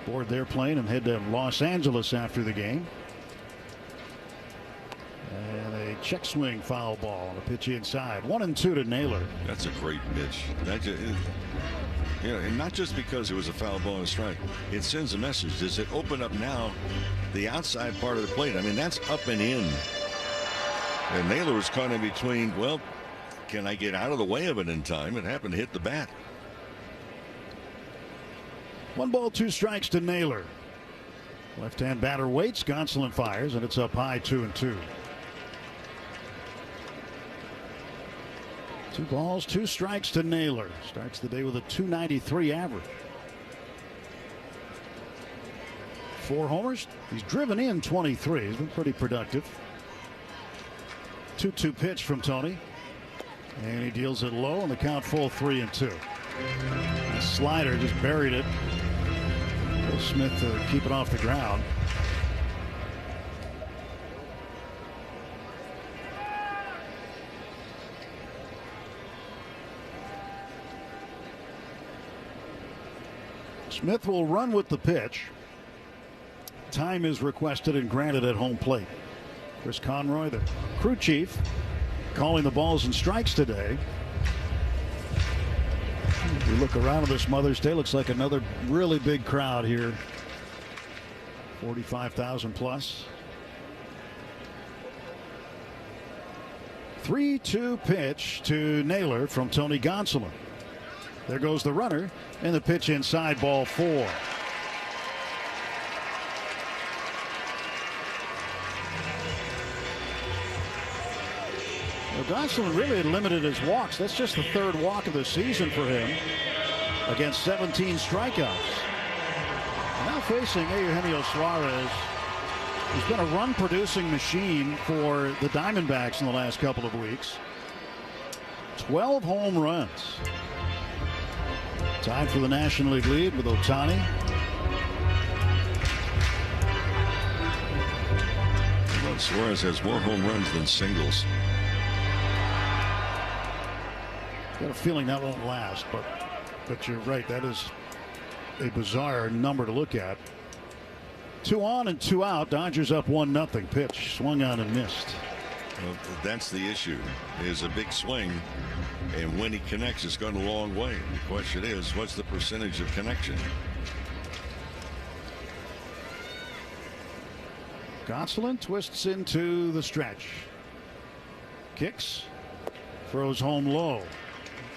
board their plane and head to Los Angeles after the game. And a check swing foul ball on a pitch inside. 1-2 to Naylor. That's a great pitch. And not just because it was a foul ball and a strike. It sends a message. Does it open up now the outside part of the plate? I mean, that's up and in. And Naylor was caught in between, well, can I get out of the way of it in time? It happened to hit the bat. 1 ball, 2 strikes to Naylor. Left-hand batter waits. Gonsolin fires, and it's up high, 2-2. 2 balls, 2 strikes to Naylor. Starts the day with a .293 average. 4 homers. He's driven in 23. He's been pretty productive. 2-2 pitch from Tony. And he deals it low, and the count full, 3-2. The slider just buried it. Will Smith to keep it off the ground. Smith will run with the pitch. Time is requested and granted at home plate. Chris Conroy, the crew chief, calling the balls and strikes today. If you look around on this Mother's Day, looks like another really big crowd here. 45,000 plus. 3-2 pitch to Naylor from Tony Gonsolin. There goes the runner, and the pitch inside, ball 4. Well, Gonsolin really had limited his walks. That's just the 3rd walk of the season for him against 17 strikeouts. Now facing Eugenio Suarez, who's been a run-producing machine for the Diamondbacks in the last couple of weeks. 12 home runs. Tied for the National League lead with Ohtani. Well, Suarez has more home runs than singles. Got a feeling that won't last, but you're right. That is a bizarre number to look at. 2 on and 2 out. Dodgers up 1-0. Pitch swung on and missed. Well, that's the issue. Is a big swing, and when he connects, it's gone a long way. The question is, what's the percentage of connection? Gonsolin twists into the stretch. Kicks. Throws home low.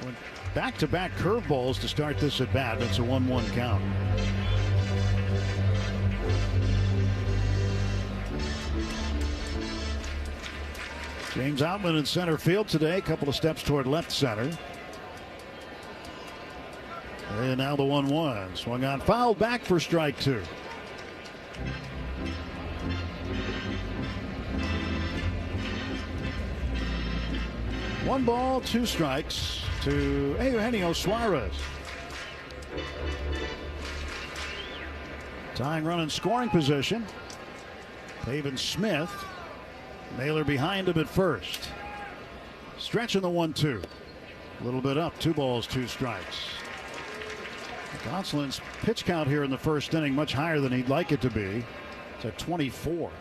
Went back-to-back curveballs to start this at bat. That's a 1-1 count. James Outman in center field today. A couple of steps toward left center. And now the 1-1. Swung on, fouled back for strike 2. One ball, 2 strikes to Eugenio Suarez. Tying run in scoring position. Pavin Smith. Naylor behind him at first. Stretching the 1-2. A little bit up. 2 balls, 2 strikes. Gonsolin's pitch count here in the first inning much higher than he'd like it to be. It's at 24.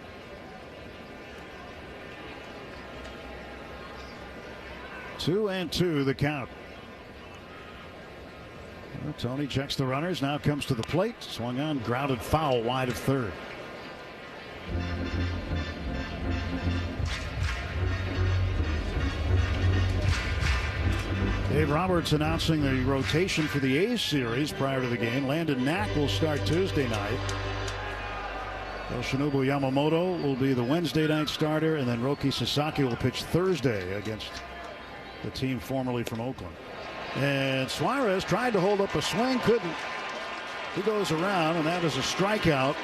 Two and 2 the count. Well, Tony checks the runners. Now comes to the plate. Swung on, grounded foul wide of third. Dave Roberts announcing the rotation for the A's series prior to the game. Landon Knack will start Tuesday night. Yoshinobu Yamamoto will be the Wednesday night starter, and then Roki Sasaki will pitch Thursday against the team formerly from Oakland. And Suarez tried to hold up a swing, couldn't. He goes around, and that is a strikeout.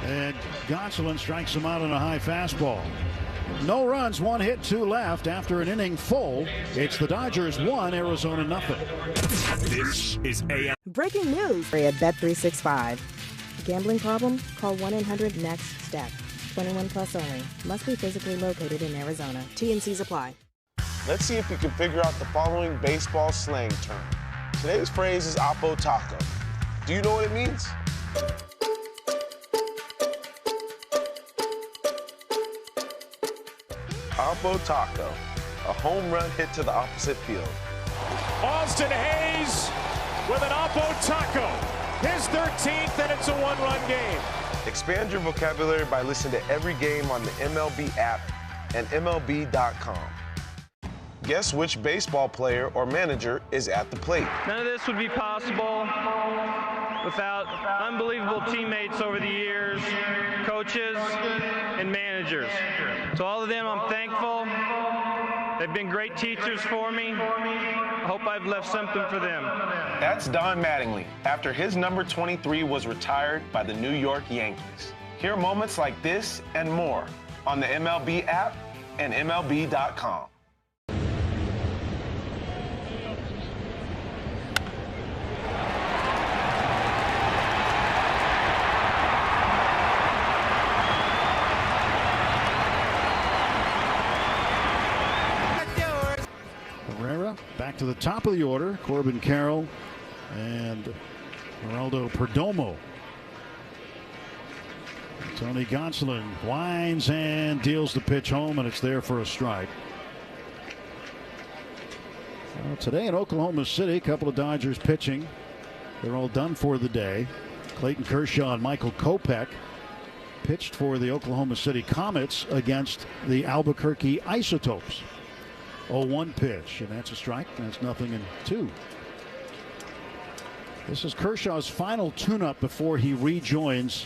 And Gonsolin strikes him out on a high fastball. No runs, 1 hit, 2 left after an inning full. It's the Dodgers 1, Arizona 0. This is AM. Breaking news at Bet365. Gambling problem? Call 1-800-NEXT-STEP. 21 plus only. Must be physically located in Arizona. T&Cs apply. Let's see if you can figure out the following baseball slang term. Today's phrase is Oppo Taco. Do you know what it means? Oppo Taco, a home run hit to the opposite field. Austin Hayes with an Oppo Taco. His 13th, and it's a 1-run game. Expand your vocabulary by listening to every game on the MLB app and MLB.com. Guess which baseball player or manager is at the plate? None of this would be possible without unbelievable teammates over the years, coaches, and managers. To all of them, I'm thankful. They've been great teachers for me. I hope I've left something for them. That's Don Mattingly, after his number 23 was retired by the New York Yankees. Hear moments like this and more on the MLB app and MLB.com. Back to the top of the order, Corbin Carroll and Geraldo Perdomo. Tony Gonsolin winds and deals the pitch home, and it's there for a strike. Well, today in Oklahoma City, a couple of Dodgers pitching. They're all done for the day. Clayton Kershaw and Michael Kopech pitched for the Oklahoma City Comets against the Albuquerque Isotopes. 0-1 pitch, and that's a strike. That's 0-2. This is Kershaw's final tune-up before he rejoins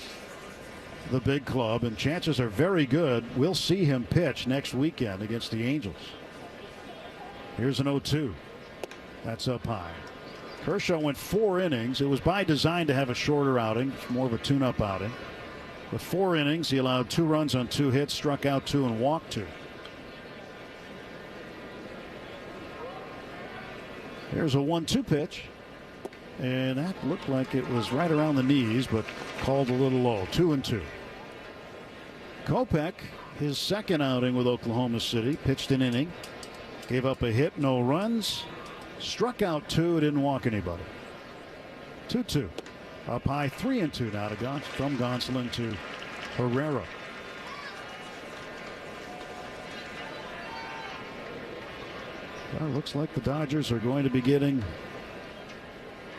the big club, and chances are very good we'll see him pitch next weekend against the Angels. Here's an 0-2. That's up high. Kershaw went 4 innings. It was by design to have a shorter outing, more of a tune-up outing. With 4 innings, he allowed 2 runs on 2 hits, struck out 2, and walked 2. Here's a 1-2 pitch. And that looked like it was right around the knees, but called a little low. 2-2. Kopech, his second outing with Oklahoma City, pitched an inning, gave up a hit, no runs, struck out 2, didn't walk anybody. 2-2. Up high, 3-2 now from Gonsolin to Herrera. Well, it looks like the Dodgers are going to be getting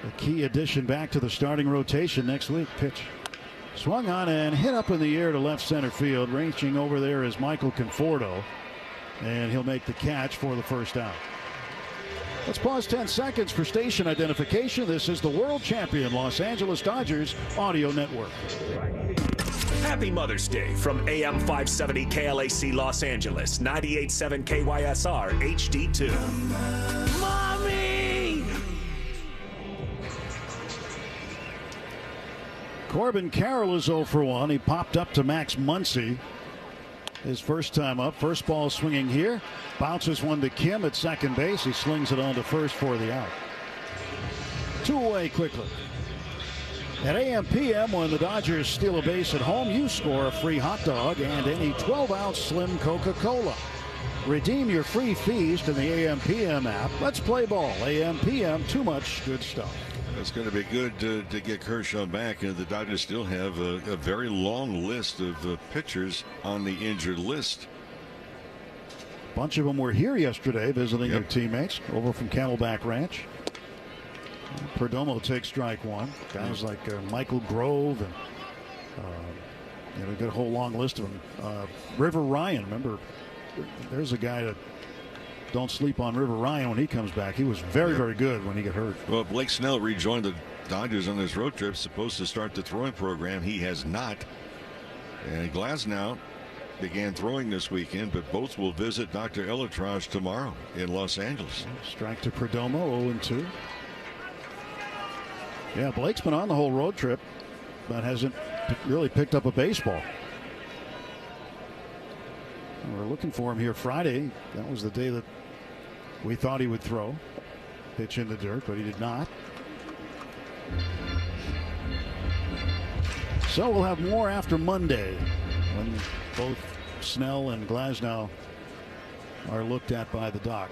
a key addition back to the starting rotation next week. Pitch swung on and hit up in the air to left center field. Ranging over there is Michael Conforto, and he'll make the catch for the first out. Let's pause 10 seconds for station identification. This is the world champion Los Angeles Dodgers audio network. Happy Mother's Day from AM 570 KLAC Los Angeles, 98.7 KYSR HD2. Mommy! Corbin Carroll is 0 for 1. He popped up to Max Muncy. His first time up. First ball swinging here. Bounces one to Kim at second base. He slings it on to first for the out. 2 away quickly. At AM/PM, when the Dodgers steal a base at home, you score a free hot dog and any 12-ounce slim Coca-Cola. Redeem your free feast in the AM/PM app. Let's play ball. AM/PM, too much good stuff. It's going to be good to get Kershaw back. The Dodgers still have a very long list of pitchers on the injured list. A bunch of them were here yesterday visiting their teammates over from Camelback Ranch. Perdomo takes strike 1. Guys like Michael Grove and we got a whole long list of them. River Ryan, remember, there's a guy that don't sleep on River Ryan when he comes back. He was very, very good when he got hurt. Well, Blake Snell rejoined the Dodgers on this road trip, supposed to start the throwing program. He has not. And Glasnow began throwing this weekend, but both will visit Dr. Elatraj tomorrow in Los Angeles. Strike to Perdomo, 0-2. Yeah, Blake's been on the whole road trip, but hasn't really picked up a baseball. We're looking for him here Friday. That was the day that we thought he would throw. Pitch in the dirt, but he did not. So we'll have more after Monday when both Snell and Glasnow are looked at by the doc.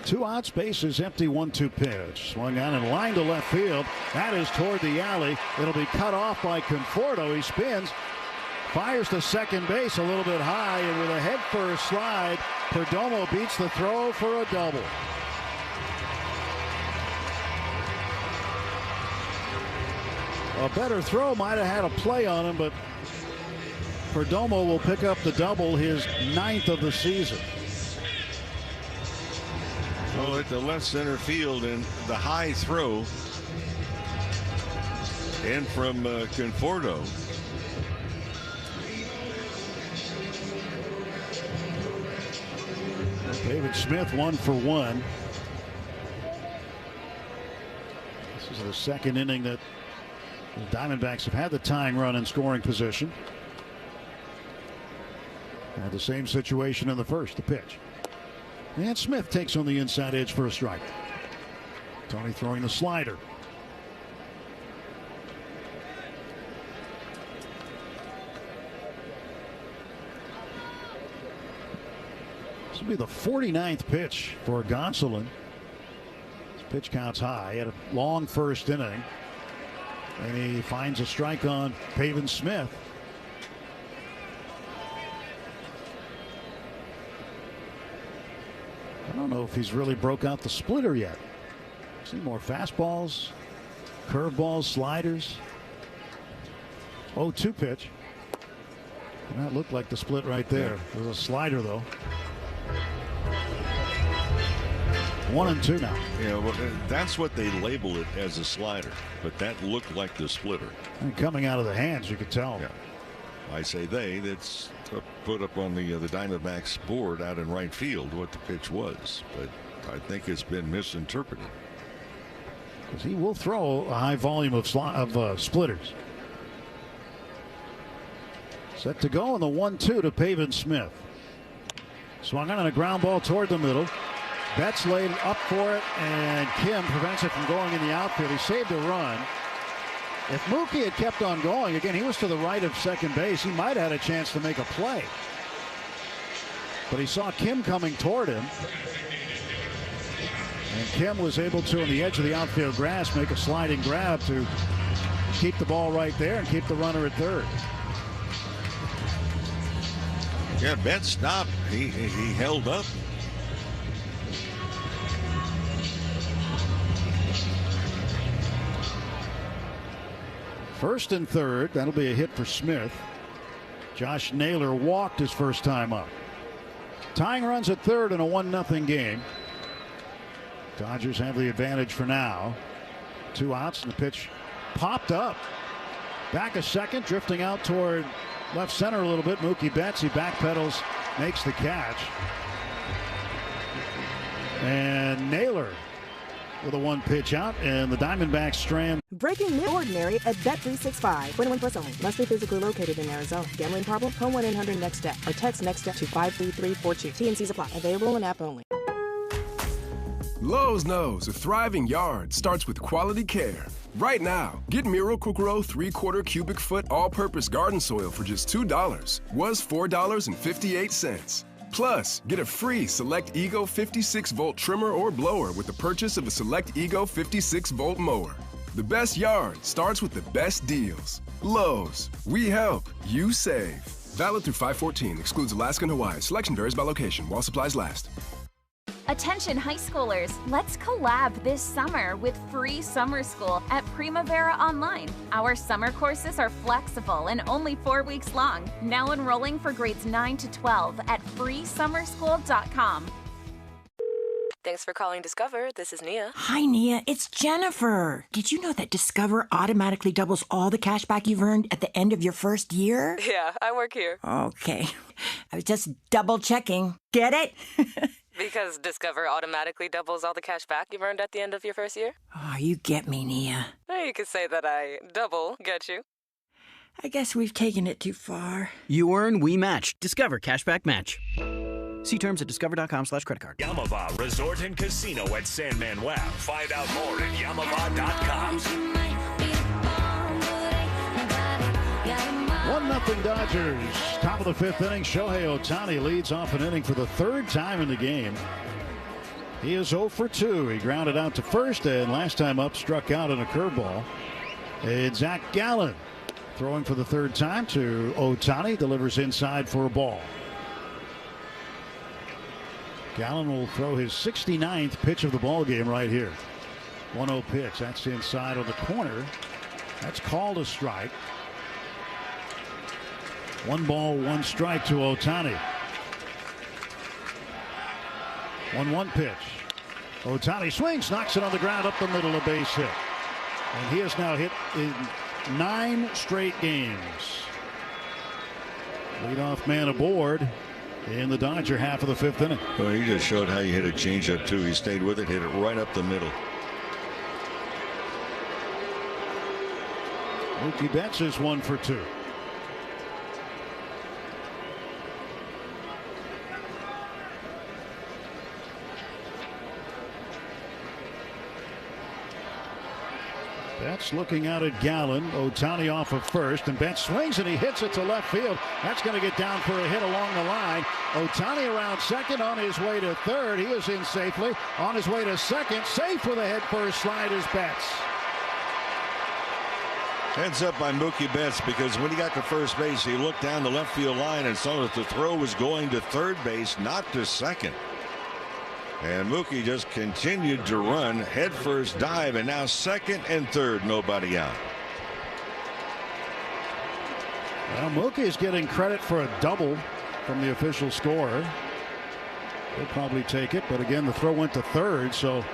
2 outs, bases empty, 1-2 pitch. Swung on and lined to left field. That is toward the alley. It'll be cut off by Conforto. He spins, fires to second base a little bit high, and with a head first slide, Perdomo beats the throw for a double. A better throw might have had a play on him, but Perdomo will pick up the double, his 9th of the season. Well, at the left center field, and the high throw and from Conforto. David Smith 1 for 1. This is the second inning that the Diamondbacks have had the tying run in scoring position. Had the same situation in the first. The pitch. And Smith takes on the inside edge for a strike. Tony throwing the slider. This will be the 49th pitch for Gonsolin. His pitch counts high. He had a long first inning. And he finds a strike on Pavin Smith. I don't know if he's really broke out the splitter yet. See more fastballs, curveballs, sliders. 0-2 pitch. And that looked like the split right there. It was a slider, though. 1-2 now. Yeah, well, that's what they label it, as a slider, but that looked like the splitter. And coming out of the hands, you could tell. Yeah. I say that's put up on the Diamondbacks board out in right field what the pitch was, but I think it's been misinterpreted. Because he will throw a high volume of splitters. Set to go on the 1-2 to Pavin Smith. Swung on a ground ball toward the middle. Betts laid up for it, and Kim prevents it from going in the outfield. He saved a run. If Mookie had kept on going, again, he was to the right of second base. He might have had a chance to make a play. But he saw Kim coming toward him. And Kim was able to, on the edge of the outfield grass, make a sliding grab to keep the ball right there and keep the runner at third. Yeah, Betts stopped. He held up. First and third. That'll be a hit for Smith. Josh Naylor walked his first time up. Tying runs at third in a 1-0 game. Dodgers have the advantage for now. 2 outs, and the pitch popped up. Back a second, drifting out toward left center a little bit. Mookie Betts, he backpedals, makes the catch. And Naylor with a 1-pitch out, and the Diamondbacks strand. Breaking the ordinary at Bet365. 21 plus only. Must be physically located in Arizona. Gambling problem? Call 1-800-NEXT-STEP or text NEXT-STEP to 53342. T&Cs apply. Available in app only. Lowe's knows a thriving yard starts with quality care. Right now, get Miracle-Gro 3/4 cubic foot all-purpose garden soil for just $2. Was $4.58. Plus, get a free Select Ego 56-volt trimmer or blower with the purchase of a Select Ego 56-volt mower. The best yard starts with the best deals. Lowe's, we help, you save. Valid through 5/14. Excludes Alaska and Hawaii. Selection varies by location while supplies last. Attention high schoolers, let's collab this summer with free summer school at Primavera Online. Our summer courses are flexible and only 4 weeks long. Now enrolling for grades 9 to 12 at freesummerschool.com. Thanks for calling Discover. This is Nia. Hi, Nia. It's Jennifer. Did you know that Discover automatically doubles all the cash back you've earned at the end of your first year? Yeah, I work here. Okay. I was just double checking. Get it? Because Discover automatically doubles all the cash back you've earned at the end of your first year? Oh, you get me, Nia. You could say that I double get you. I guess we've taken it too far. You earn, we match. Discover Cashback Match. See terms at discover.com/creditcard. Yamava Resort and Casino at San Manuel. Find out more at yamava.com. 1-0 Dodgers. Top of the 5th inning. Shohei Ohtani leads off an inning for the 3rd time in the game. He is 0 for 2. He grounded out to first, and last time up struck out on a curveball. And Zach Gallen throwing for the 3rd time to Ohtani. Delivers inside for a ball. Gallen will throw his 69th pitch of the ball game right here. 1-0 pitch. That's inside on the corner. That's called a strike. 1 ball, 1 strike to Ohtani. 1-1 pitch. Ohtani swings, knocks it on the ground up the middle, a base hit. And he has now hit in 9 straight games. Leadoff man aboard in the Dodger half of the 5th inning. Well, he just showed how you hit a changeup too. He stayed with it, hit it right up the middle. Mookie Betts is 1 for 2. Betts looking out at Gallen. Ohtani off of first, and Betts swings and he hits it to left field. That's going to get down for a hit along the line. Ohtani around second, on his way to third. He is in safely. On his way to second, safe with a head first slide is Betts. Heads up by Mookie Betts, because when he got to first base, he looked down the left field line and saw that the throw was going to third base, not to second. And Mookie just continued to run, head first dive, and now second and third, nobody out. Well, Mookie is getting credit for a double from the official scorer. He'll probably take it, but again, the throw went to third, so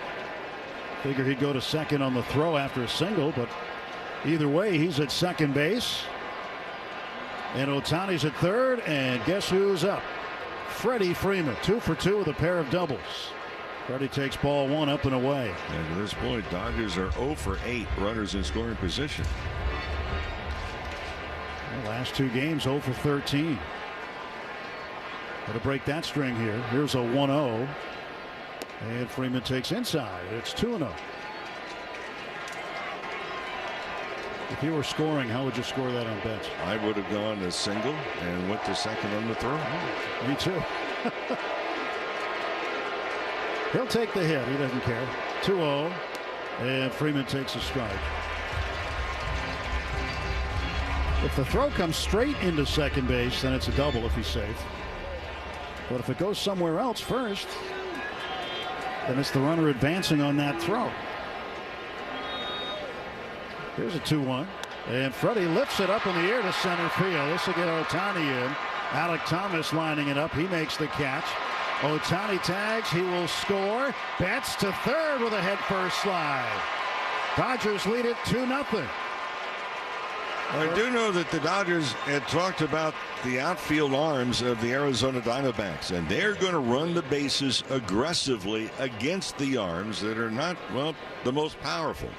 figure he'd go to second on the throw after a single, but either way, he's at second base. And Ohtani's at third, and guess who's up? Freddie Freeman, 2 for 2 with a pair of doubles. Freddie takes ball 1 up and away. And to this point, Dodgers are 0 for 8 runners in scoring position. The last 2 games 0 for 13. Got to break that string here. Here's a 1-0. And Freeman takes inside. It's 2-0. If you were scoring, how would you score that on bets? I would have gone a single and went to second on the throw. Oh, me too. He'll take the hit. He doesn't care. 2-0. And Freeman takes a strike. If the throw comes straight into second base, then it's a double if he's safe. But if it goes somewhere else first, then it's the runner advancing on that throw. Here's a 2-1. And Freddie lifts it up in the air to center field. This will get Ohtani in. Alek Thomas lining it up. He makes the catch. Ohtani tags. He will score. Bats to third with a head-first slide. Dodgers lead it 2-0. I do know that the Dodgers had talked about the outfield arms of the Arizona Diamondbacks, and they're going to run the bases aggressively against the arms that are not, well, the most powerful.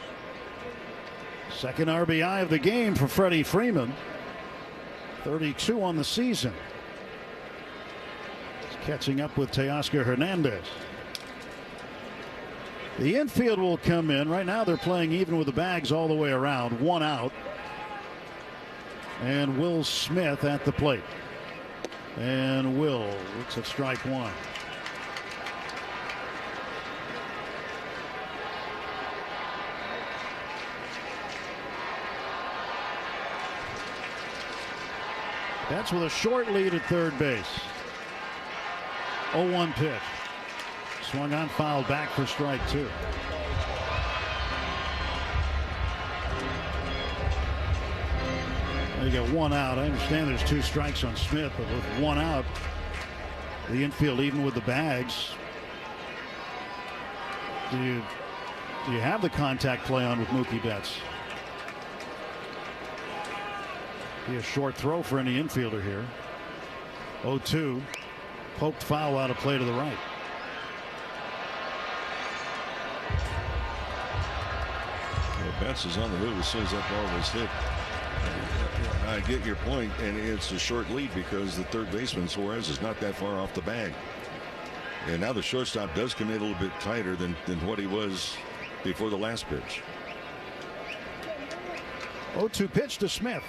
Second RBI of the game for Freddie Freeman. 32 on the season. He's catching up with Teoscar Hernandez. The infield will come in. Right now they're playing even with the bags all the way around. 1 out. And Will Smith at the plate. And Will looks at strike 1. That's with a short lead at third base. 0-1 pitch. Swung on, fouled back for strike 2. You got 1 out. I understand there's 2 strikes on Smith, but with 1 out, the infield even with the bags. Do you have the contact play on with Mookie Betts? Be a short throw for any infielder here. 0-2. Poked foul out of play to the right. Well, Betts is on the move as soon as that ball was hit. I get your point, and it's a short lead because the third baseman, Suarez, is not that far off the bag. And now the shortstop does come in a little bit tighter than what he was before the last pitch. 0-2 pitch to Smith.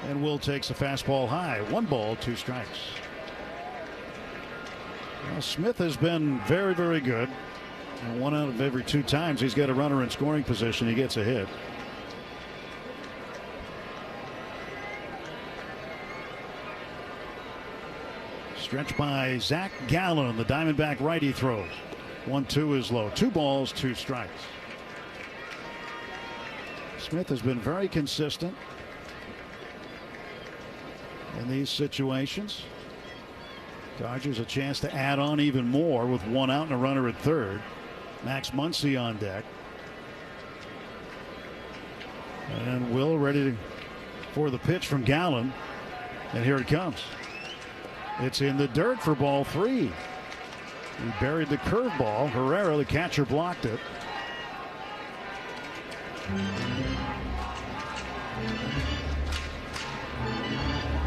And Will takes a fastball high. 1 ball, 2 strikes. Well, Smith has been very, very good. And 1 out of every 2 times he's got a runner in scoring position, he gets a hit. Stretch by Zach Gallen, the Diamondback righty throws. 1-2 is low. 2 balls, 2 strikes. Smith has been very consistent in these situations. Dodgers a chance to add on even more with 1 out and a runner at third. Max Muncy on deck. And Will ready for the pitch from Gallen. And here it comes. It's in the dirt for ball 3. He buried the curveball. Herrera, the catcher, blocked it.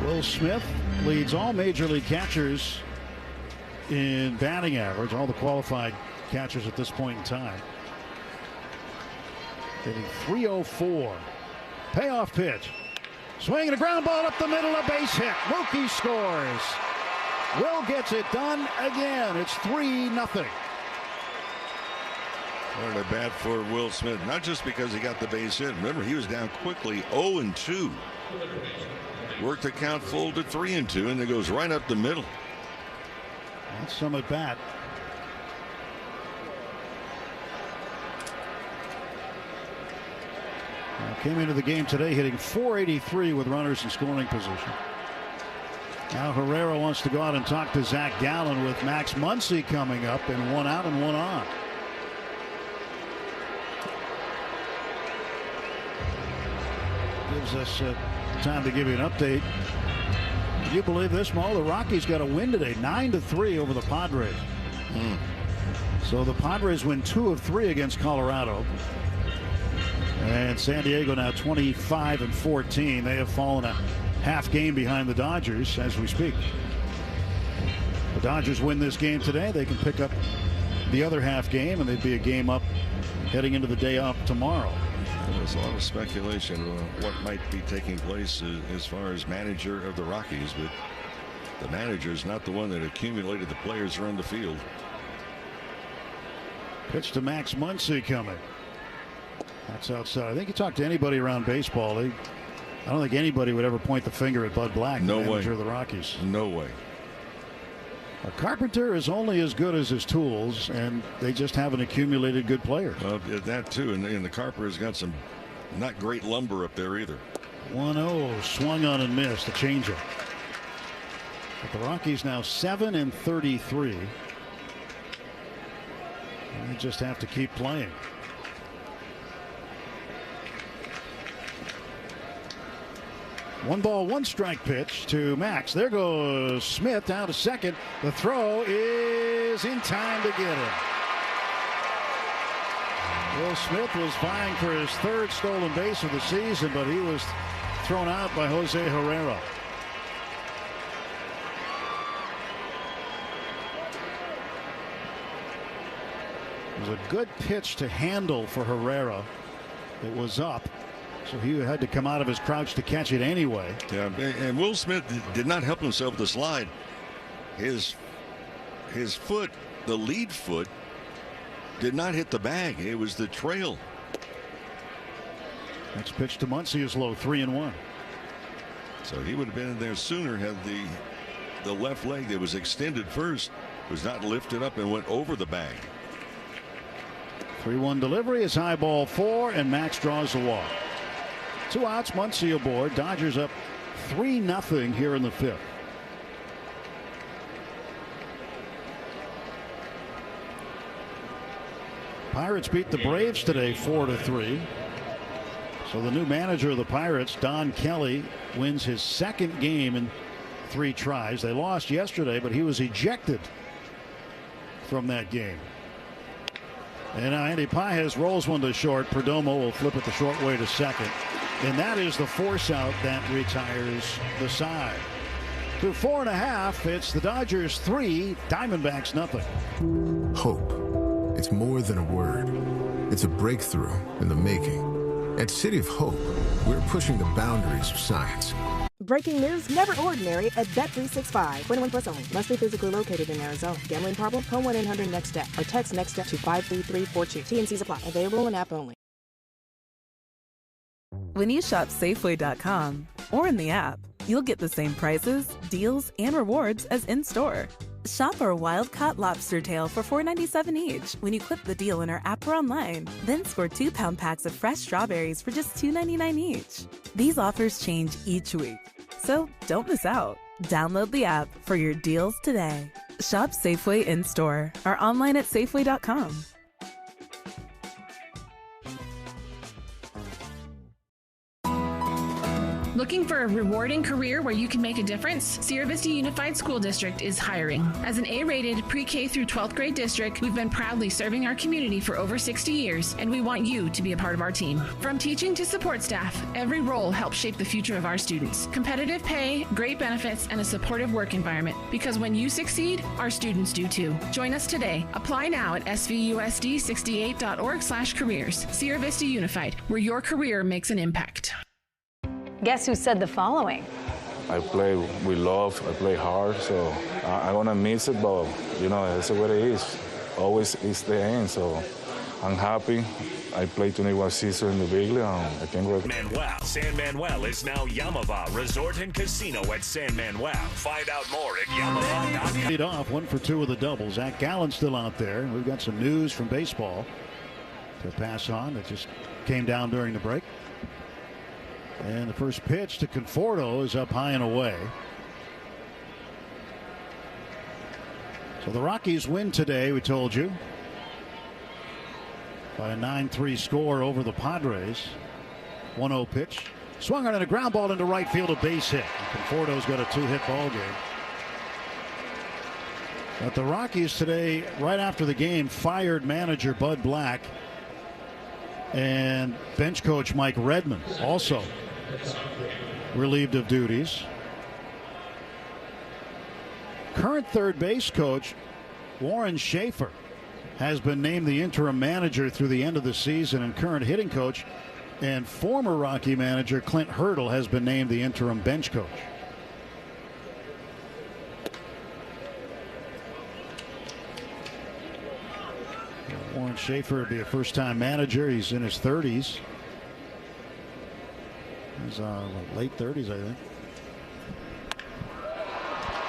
Will Smith leads all major league catchers in batting average, all the qualified catchers at this point in time. Hitting .304. Payoff pitch. Swinging a ground ball up the middle, a base hit. Mookie scores. Will gets it done again. It's 3-0. What a bat for Will Smith, not just because he got the base hit. Remember, he was down quickly 0-2. Worked the count full to 3-2, and it goes right up the middle. That's some at bat. Came into the game today hitting .483 with runners in scoring position. Now Herrera wants to go out and talk to Zach Gallen with Max Muncy coming up, and 1 out and 1 on. Gives us time to give you an update. Can you believe this, Mo? The Rockies got a win today, 9-3 over the Padres. So the Padres win 2 of 3 against Colorado. And San Diego now 25-14. They have fallen a half game behind the Dodgers as we speak. The Dodgers win this game today. They can pick up the other half game, and they'd be a game up heading into the day off tomorrow. There's a lot of speculation of what might be taking place as far as manager of the Rockies, but the manager is not the one that accumulated the players around the field. Pitch to Max Muncy coming. That's outside. I think you talk to anybody around baseball, I don't think anybody would ever point the finger at Bud Black, the manager of the Rockies. No way. A carpenter is only as good as his tools, and they just haven't accumulated good players. That too, and the Carpenter's got some not great lumber up there either. 1-0, swung on and missed, a changeup. But the Rockies now 7-33. They just have to keep playing. One ball, one strike pitch to Max. There goes Smith down to second. The throw is in time to get him. Will Smith was vying for his 3rd stolen base of the season, but he was thrown out by Jose Herrera. It was a good pitch to handle for Herrera. It was up. So he had to come out of his crouch to catch it anyway. Yeah, and Will Smith did not help himself with the slide. His foot, the lead foot, did not hit the bag. It was the trail. Next pitch to Muncy is low, 3-1. So he would have been in there sooner had the left leg that was extended first was not lifted up and went over the bag. 3-1 delivery is high ball 4, and Max draws the walk. 2 outs, Muncy aboard. Dodgers up 3-0 here in the 5th. Pirates beat the Braves today 4-3. So the new manager of the Pirates, Don Kelly, wins his 2nd game in 3 tries. They lost yesterday, but he was ejected from that game. And now Andy Pages rolls one to short. Perdomo will flip it the short way to second. And that is the force out that retires the side. Through 4.5, it's the Dodgers 3, Diamondbacks nothing. Hope. It's more than a word. It's a breakthrough in the making. At City of Hope, we're pushing the boundaries of science. Breaking news, never ordinary at Bet365. 21 plus only. Must be physically located in Arizona. Gambling problem? Call 1-800-NEXT-STEP or text NEXT STEP to 53342. T&Cs apply. Available in app only. When you shop Safeway.com or in the app, you'll get the same prices, deals, and rewards as in-store. Shop our wild-caught lobster tail for $4.97 each when you clip the deal in our app or online. Then score 2-pound packs of fresh strawberries for just $2.99 each. These offers change each week, so don't miss out. Download the app for your deals today. Shop Safeway in-store or online at Safeway.com. Looking for a rewarding career where you can make a difference? Sierra Vista Unified School District is hiring. As an A-rated pre-K through 12th grade district, we've been proudly serving our community for over 60 years, and we want you to be a part of our team. From teaching to support staff, every role helps shape the future of our students. Competitive pay, great benefits, and a supportive work environment. Because when you succeed, our students do too. Join us today. Apply now at svusd68.org/careers. Sierra Vista Unified, where your career makes an impact. Guess who said the following? I play with love, I play hard, so I'm gonna miss it, but you know, that's what it is. Always is the end, so I'm happy. I played 21 seasons in the big league, I think we're... San Manuel is now Yamava Resort and Casino at San Manuel. Find out more at Yamava.com. Lead off 1 for 2 with the double. Zach Gallen still out there. We've got some news from baseball to pass on that just came down during the break. And the first pitch to Conforto is up high and away. So the Rockies win today, we told you, by a 9-3 score over the Padres. 1-0 pitch. Swung on a ground ball into right field, a base hit. Conforto's got a 2-hit ball game. But the Rockies today, right after the game, fired manager Bud Black and bench coach Mike Redmond, also relieved of duties. Current third base coach Warren Schaefer has been named the interim manager through the end of the season, and current hitting coach and former Rocky manager Clint Hurdle has been named the interim bench coach. Warren Schaefer would be a first-time manager. He's in his 30s. He's late 30s, I think.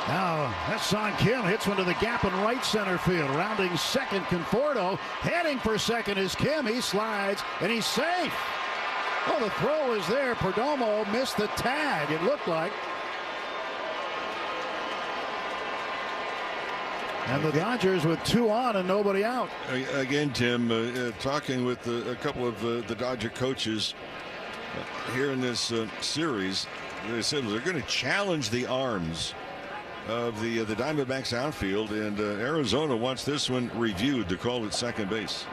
Now, that's Son Kim. Hits one to the gap in right center field. Rounding second, Conforto. Heading for second is Kim. He slides, and he's safe. Well, the throw is there. Perdomo missed the tag, it looked like. And the Dodgers with 2 on and nobody out. Again, Tim, talking with a couple of the Dodger coaches here in this series, they said they're going to challenge the arms of the Diamondbacks outfield, and Arizona wants this one reviewed to call at second base.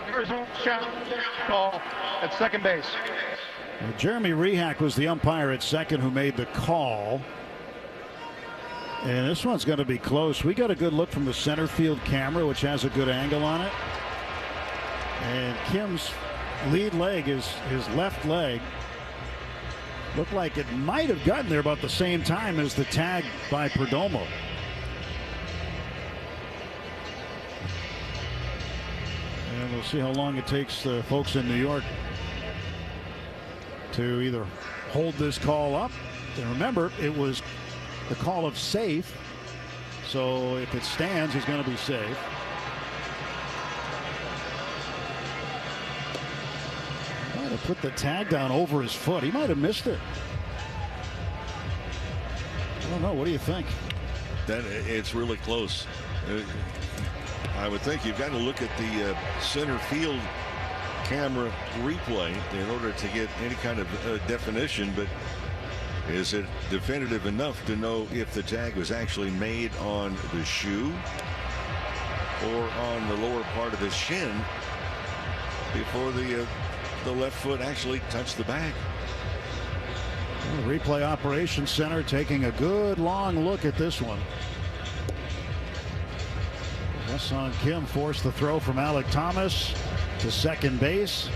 Arizona challenge call at second base. Jeremy Rehak was the umpire at second who made the call. And this one's going to be close. We got a good look from the center field camera, which has a good angle on it. And Kim's lead leg is his left leg. Looked like it might have gotten there about the same time as the tag by Perdomo. And we'll see how long it takes the folks in New York to either hold this call up. And remember, it was the call of safe. So if it stands, he's going to be safe. Might have put the tag down over his foot. He might have missed it. I don't know. What do you think? That it's really close. I would think you've got to look at the center field camera replay in order to get any kind of definition, but is it definitive enough to know if the tag was actually made on the shoe or on the lower part of the shin before the left foot actually touched the bag? The replay operations center taking a good long look at this one. Son Kim forced the throw from Alec Thomas to second base.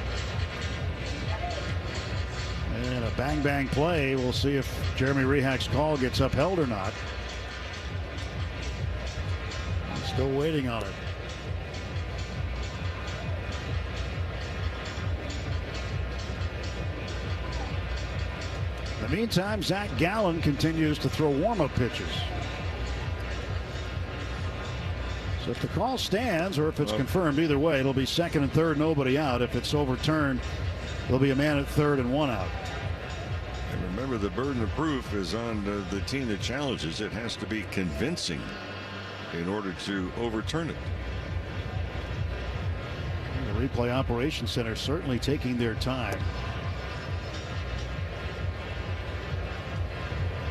And a bang play. We'll see if Jeremy Rehak's call gets upheld or not. I'm still waiting on it. In the meantime, Zach Gallen continues to throw warm-up pitches. So if the call stands or if it's confirmed, either way, it'll be second and third, nobody out. If it's overturned, there'll be a man at third and 1 out. And remember, the burden of proof is on the team that challenges. It has to be convincing in order to overturn it. The replay operations center certainly taking their time.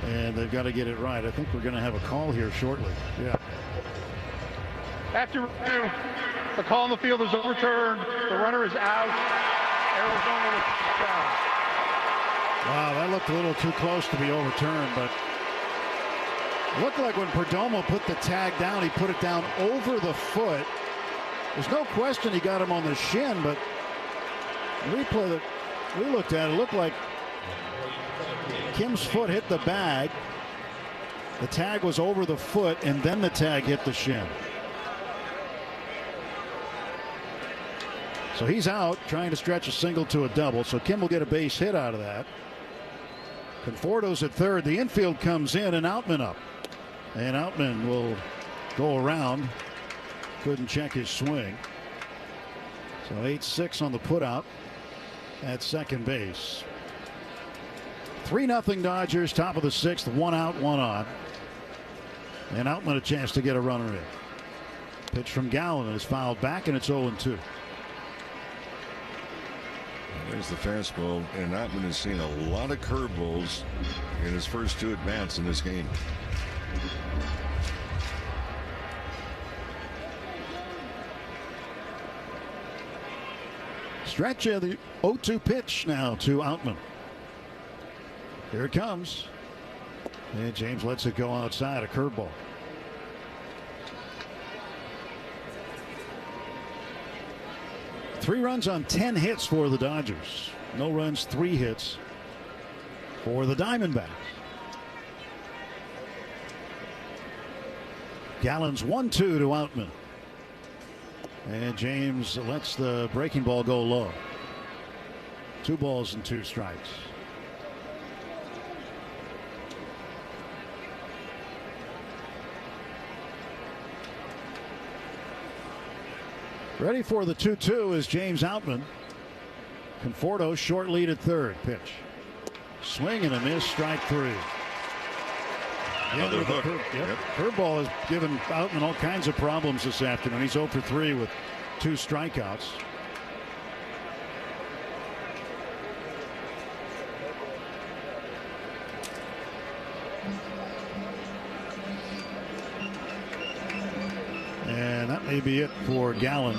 And they've got to get it right. I think we're going to have a call here shortly. Yeah. After review, the call on the field is overturned. The runner is out. Arizona was down. Wow, that looked a little too close to be overturned, but it looked like when Perdomo put the tag down, he put it down over the foot. There's no question he got him on the shin, but the replay that we looked at, it looked like Kim's foot hit the bag. The tag was over the foot, and then the tag hit the shin. So he's out, trying to stretch a single to a double. So Kim will get a base hit out of that. Conforto's at third. The infield comes in, and Outman up. And Outman will go around. Couldn't check his swing. So 8-6 on the putout at second base. 3-0 Dodgers, top of the 6th, 1 out, 1 on. And Outman a chance to get a runner in. Pitch from Gallen is fouled back, and it's 0-2. There's the fastball, and Outman has seen a lot of curveballs in his first 2 at-bats in this game. Stretch of the 0-2 pitch now to Outman. Here it comes. And James lets it go outside, a curveball. Three runs on 10 hits for the Dodgers. No runs, 3 hits for the Diamondbacks. Gallen's 1-2 to Outman. And James lets the breaking ball go low. 2 balls and 2 strikes. Ready for the 2-2 is James Outman. Conforto short lead at third. Pitch. Swing and a miss. Strike 3. Another hook. Curveball has given Outman all kinds of problems this afternoon. He's 0 for 3 with 2 strikeouts. And that may be it for Gallen.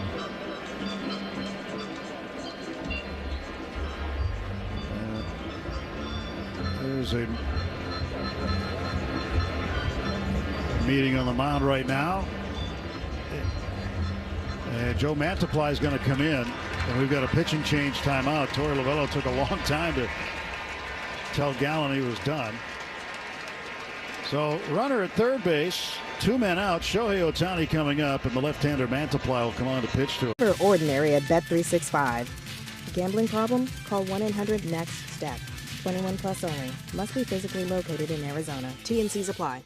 There's a meeting on the mound right now. And Joe Mantiply is going to come in, and we've got a pitching change timeout. Torey Lovullo took a long time to tell Gallen he was done. So runner at third base, 2 men out. Shohei Ohtani coming up, and the left-hander Mantiply will come on to pitch to him. For ordinary at Bet365. Gambling problem? Call 1-800-NEXT-STEP. 21 plus only. Must be physically located in Arizona. T&Cs apply.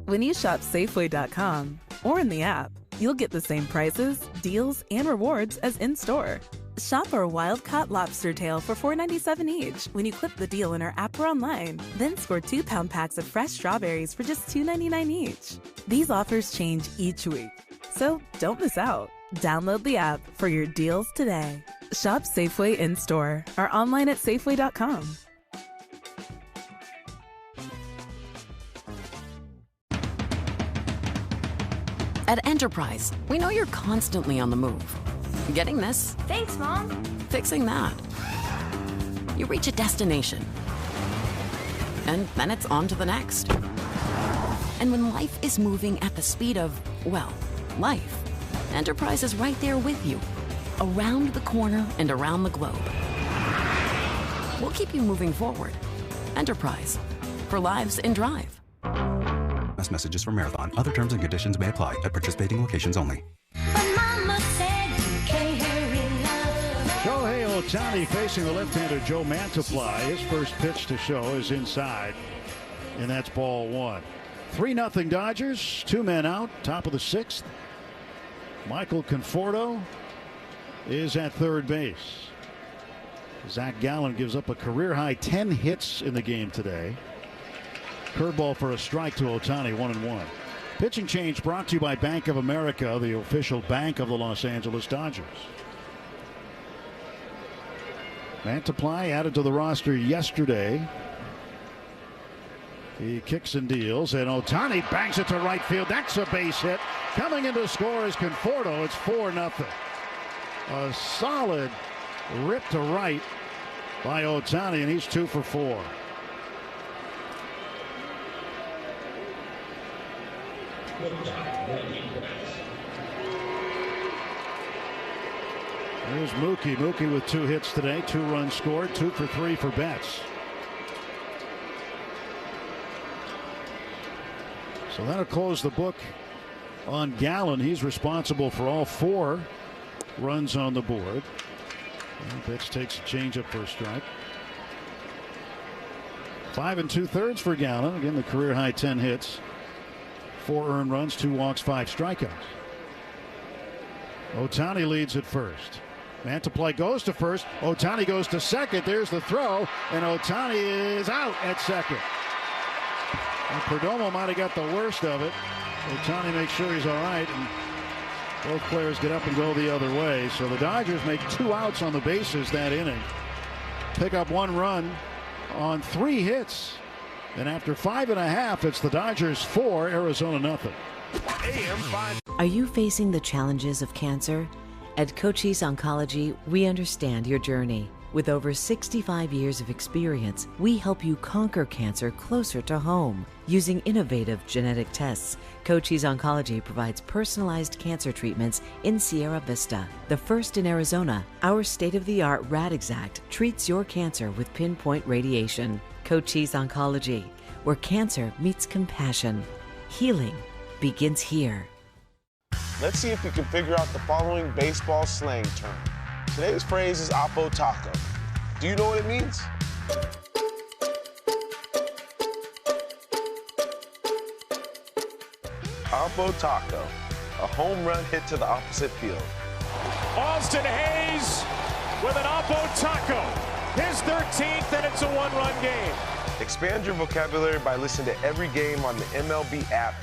When you shop Safeway.com or in the app, you'll get the same prices, deals, and rewards as in-store. Shop our wild-caught lobster tail for $4.97 each when you clip the deal in our app or online. Then score 2-pound packs of fresh strawberries for just $2.99 each. These offers change each week, so don't miss out. Download the app for your deals today. Shop Safeway in-store or online at Safeway.com. At Enterprise, we know you're constantly on the move. Getting this? Thanks, Mom. Fixing that. You reach a destination, and then it's on to the next. And when life is moving at the speed of, well, life, Enterprise is right there with you, around the corner and around the globe. We'll keep you moving forward. Enterprise, for lives in drive. Messages from Marathon. Other terms and conditions may apply at participating locations only. Shohei Ohtani facing the left-hander Joe Mantiply. His first pitch to show is inside, and that's ball 1. 3-0 Dodgers. 2 men out. Top of the 6th. Michael Conforto is at third base. Zach Gallen gives up a career-high 10 hits in the game today. Curveball for a strike to Ohtani, 1-1. Pitching change brought to you by Bank of America, the official bank of the Los Angeles Dodgers. Mantiply added to the roster yesterday. He kicks and deals, and Ohtani bangs it to right field. That's a base hit. Coming in to score is Conforto. It's 4-0. A solid rip to right by Ohtani, and he's 2 for 4. There's Mookie. Mookie with 2 hits today, 2 runs scored, 2 for 3 for Betts. So that'll close the book on Gallen. He's responsible for all 4 runs on the board. And Betts takes a changeup for a strike. 5 2/3 for Gallen. Again, the career high 10 hits. 4 earned runs, 2 walks, 5 strikeouts. Ohtani leads at first. Mantiply goes to first. Ohtani goes to second. There's the throw, and Ohtani is out at second. And Perdomo might have got the worst of it. Ohtani makes sure he's all right, and both players get up and go the other way. So the Dodgers make 2 outs on the bases that inning. Pick up 1 run on 3 hits. And after 5.5, it's the Dodgers 4, Arizona nothing. Are you facing the challenges of cancer? At Cochise Oncology, we understand your journey. With over 65 years of experience, we help you conquer cancer closer to home. Using innovative genetic tests, Cochise Oncology provides personalized cancer treatments in Sierra Vista. The first in Arizona, our state-of-the-art Radixact treats your cancer with pinpoint radiation. Cochise Oncology, where cancer meets compassion. Healing begins here. Let's see if you can figure out the following baseball slang term. Today's phrase is Oppo Taco. Do you know what it means? Oppo Taco, a home run hit to the opposite field. Austin Hayes with an Oppo Taco. His 13th, and it's a 1-run game. Expand your vocabulary by listening to every game on the MLB app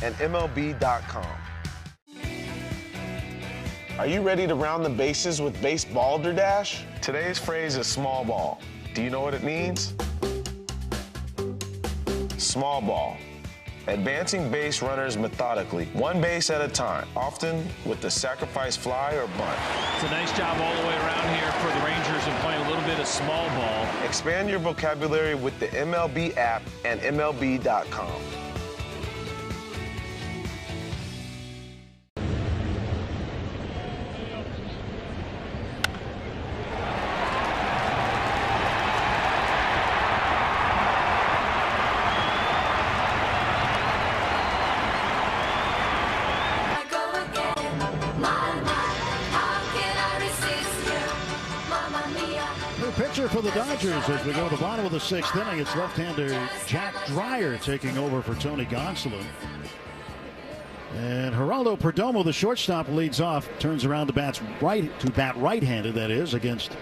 and MLB.com. Are you ready to round the bases with Base Balderdash? Today's phrase is small ball. Do you know what it means? Small ball. Advancing base runners methodically, 1 base at a time, often with the sacrifice fly or bunt. It's a nice job all the way around here for the Rangers and playing a little bit of small ball. Expand your vocabulary with the MLB app and MLB.com. For the Dodgers as we go to the bottom of the 6th inning, it's left-hander Jack Dreyer taking over for Tony Gonsolin. And Geraldo Perdomo, the shortstop, leads off, turns around to bat right-handed, that is, against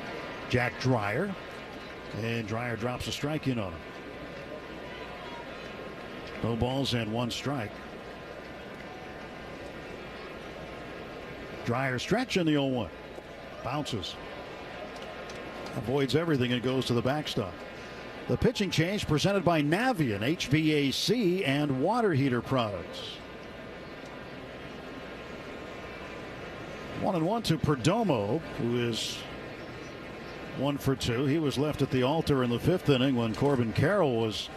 Jack Dreyer. And Dreyer drops a strike in on him. No balls and 1 strike. Dreyer stretching the 0-1. Bounces. Avoids everything and goes to the backstop. The pitching change presented by Navien, HVAC, and water heater products. 1-1 to Perdomo, who is 1 for 2. He was left at the altar in the 5th inning when Corbin Carroll was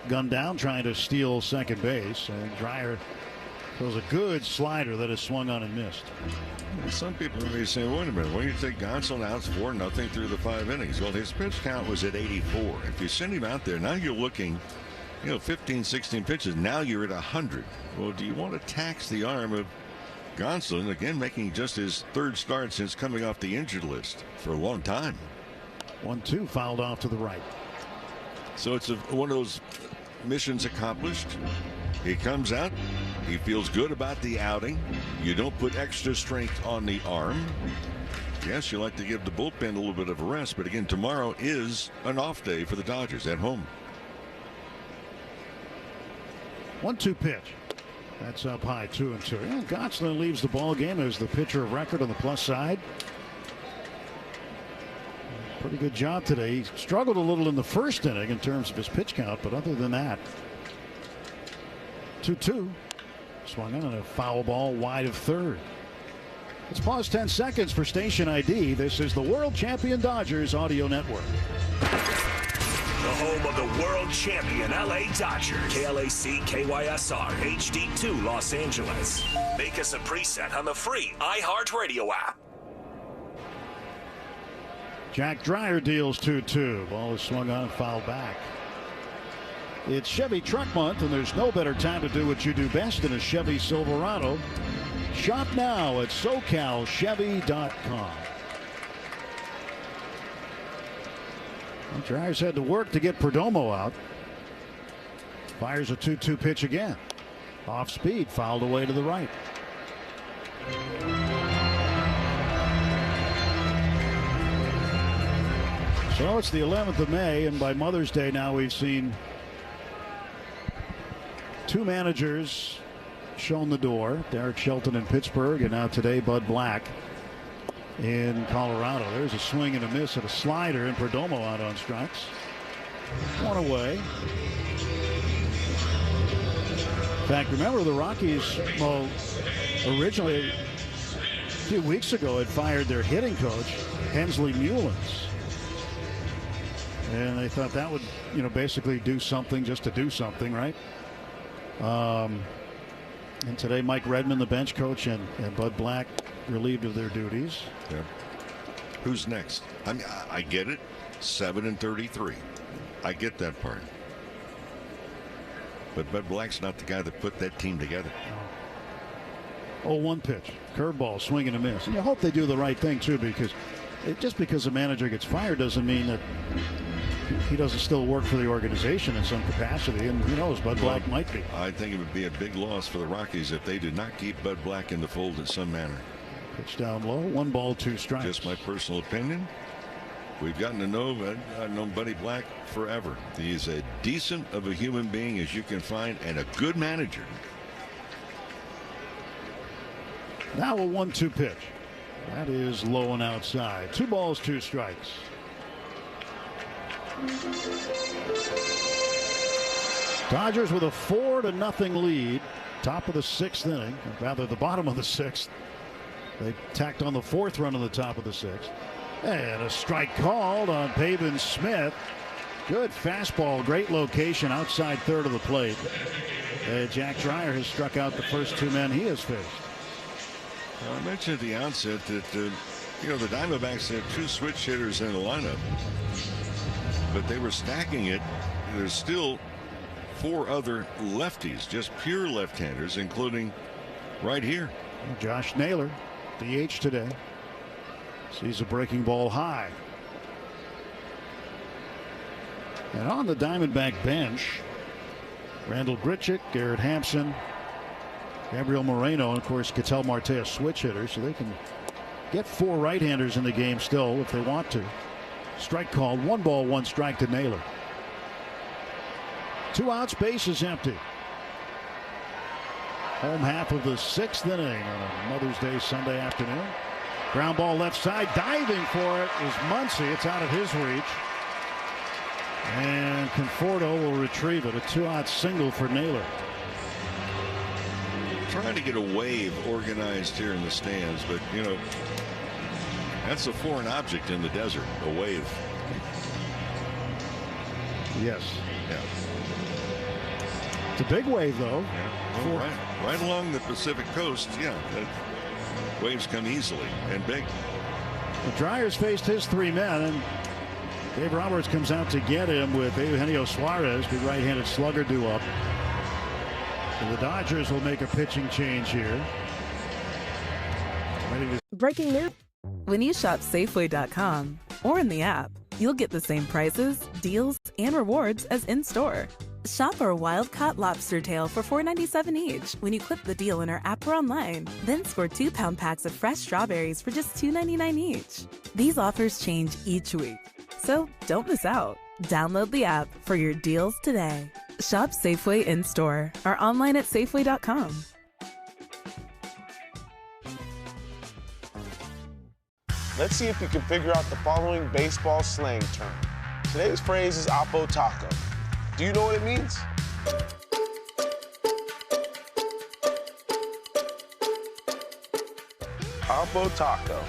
gunned down trying to steal second base. And Dreyer throws a good slider that is swung on and missed. Some people may say, wait a minute, what do you think? Gonsolin out's 4-0 through the 5 innings. Well, his pitch count was at 84. If you send him out there, now you're looking, 15, 16 pitches. Now you're at 100. Well, do you want to tax the arm of Gonsolin, again, making just his 3rd start since coming off the injured list for a long time? 1-2 fouled off to the right. So it's one of those missions accomplished. He comes out. He feels good about the outing. You don't put extra strength on the arm. Yes, you like to give the bullpen a little bit of a rest, but again, tomorrow is an off day for the Dodgers at home. 1-2 pitch. That's up high, 2-2. Yeah, Gonsolin leaves the ball game as the pitcher of record on the plus side. Pretty good job today. He struggled a little in the 1st inning in terms of his pitch count, but other than that, 2-2. Swung on a foul ball wide of 3rd. Let's pause 10 seconds for station ID. This is the World Champion Dodgers Audio Network. The home of the world champion LA Dodgers. KLAC KYSR HD2 Los Angeles. Make us a preset on the free iHeartRadio app. Jack Dreyer deals 2-2. Ball is swung on and fouled back. It's Chevy Truck Month, and there's no better time to do what you do best than a Chevy Silverado. Shop now at SoCalChevy.com. Dreyer's had to work to get Perdomo out. Fires a 2-2 pitch again. Off speed, fouled away to the right. So it's the 11th of May, and by Mother's Day now we've seen two managers shown the door. Derek Shelton in Pittsburgh, and now today Bud Black in Colorado. There's a swing and a miss at a slider, and Perdomo out on strikes. One away. In fact, remember the Rockies, well, originally a few weeks ago had fired their hitting coach, Hensley Mullins. And they thought that would, basically do something just to do something, right? And today, Mike Redmond, the bench coach, and Bud Black relieved of their duties. Yeah. Who's next? I mean, I get it. 7-33. I get that part. But Bud Black's not the guy that put that team together. Oh, one pitch. Curveball, swing and a miss. And you hope they do the right thing, too, because just because a manager gets fired doesn't mean that he doesn't still work for the organization in some capacity, and who knows, Bud Black might be. I think it would be a big loss for the Rockies if they did not keep Bud Black in the fold in some manner. Pitch down low, 1 ball, 2 strikes. Just my personal opinion. We've gotten to know, I've known Buddy Black forever. He's as decent of a human being as you can find, and a good manager. Now a 1-2 pitch. That is low and outside. 2 balls, 2 strikes. Dodgers with a 4-0 lead. Top of the 6th inning, rather the bottom of the 6th. They tacked on the 4th run on the top of the 6th. And a strike called on Pavin Smith. Good fastball, great location outside third of the plate. Jack Dreyer has struck out the first 2 men he has faced. Well, I mentioned at the outset that the Diamondbacks have 2 switch hitters in the lineup, but they were stacking it. There's still 4 other lefties, just pure left-handers, including right here. Josh Naylor, DH today. Sees a breaking ball high. And on the Diamondback bench, Randall Grichuk, Garrett Hampson, Gabriel Moreno, and of course Ketel Marte, a switch hitter, so they can get 4 right-handers in the game still if they want to. Strike called, 1 ball, 1 strike to Naylor. 2 outs, base is empty. Home half of the 6th inning on a Mother's Day Sunday afternoon. Ground ball left side, diving for it is Muncy. It's out of his reach. And Conforto will retrieve it. A 2-out single for Naylor. Trying to get a wave organized here in the stands, but that's a foreign object in the desert, a wave. Yes. Yeah. It's a big wave, though. Yeah. Well, right along the Pacific coast, waves come easily and big. The Dryers faced his 3 men, and Dave Roberts comes out to get him with Eugenio Suarez, the right-handed slugger, due up. So the Dodgers will make a pitching change here. Breaking news. When you shop Safeway.com or in the app, you'll get the same prices, deals, and rewards as in-store. Shop our wild-caught lobster tail for $4.97 each when you clip the deal in our app or online. Then score 2-pound packs of fresh strawberries for just $2.99 each. These offers change each week, so don't miss out. Download the app for your deals today. Shop Safeway in-store or online at Safeway.com. Let's see if you can figure out the following baseball slang term. Today's phrase is Oppo Taco. Do you know what it means? Oppo Taco,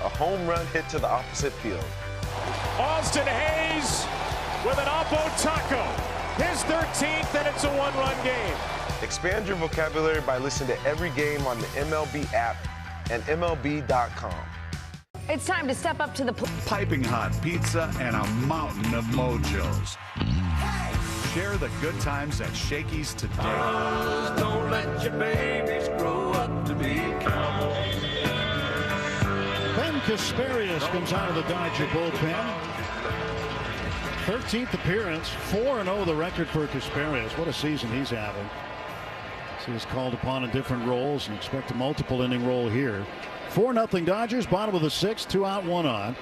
a home run hit to the opposite field. Austin Hayes with an Oppo Taco. His 13th, and it's a 1-run game. Expand your vocabulary by listening to every game on the MLB app and MLB.com. It's time to step up to the piping hot pizza and a mountain of mojos. Share the good times at Shakey's today. Don't let your babies grow up to be cowboys. Ben Kasparius comes out of the Dodger bullpen. 13th appearance, 4-0 the record for Kasparius. What a season he's having. So he's called upon in different roles and expect a multiple inning role here. 4-0 Dodgers, bottom of the 6th, 2 out, 1 on.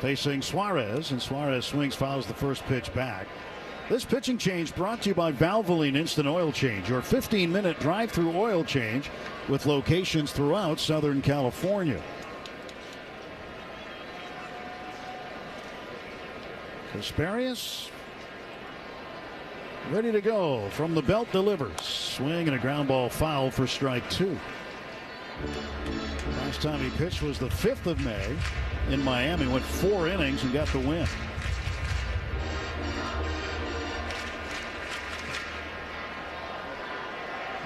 facing Suarez, and Suarez swings, fouls the first pitch back. This pitching change brought to you by Valvoline Instant Oil Change, your 15-minute drive-through oil change with locations throughout Southern California. Kasparius ready to go from the belt, delivers. Swing and a ground ball foul for strike 2. Last time he pitched was the 5th of May in Miami. Went 4 innings and got the win.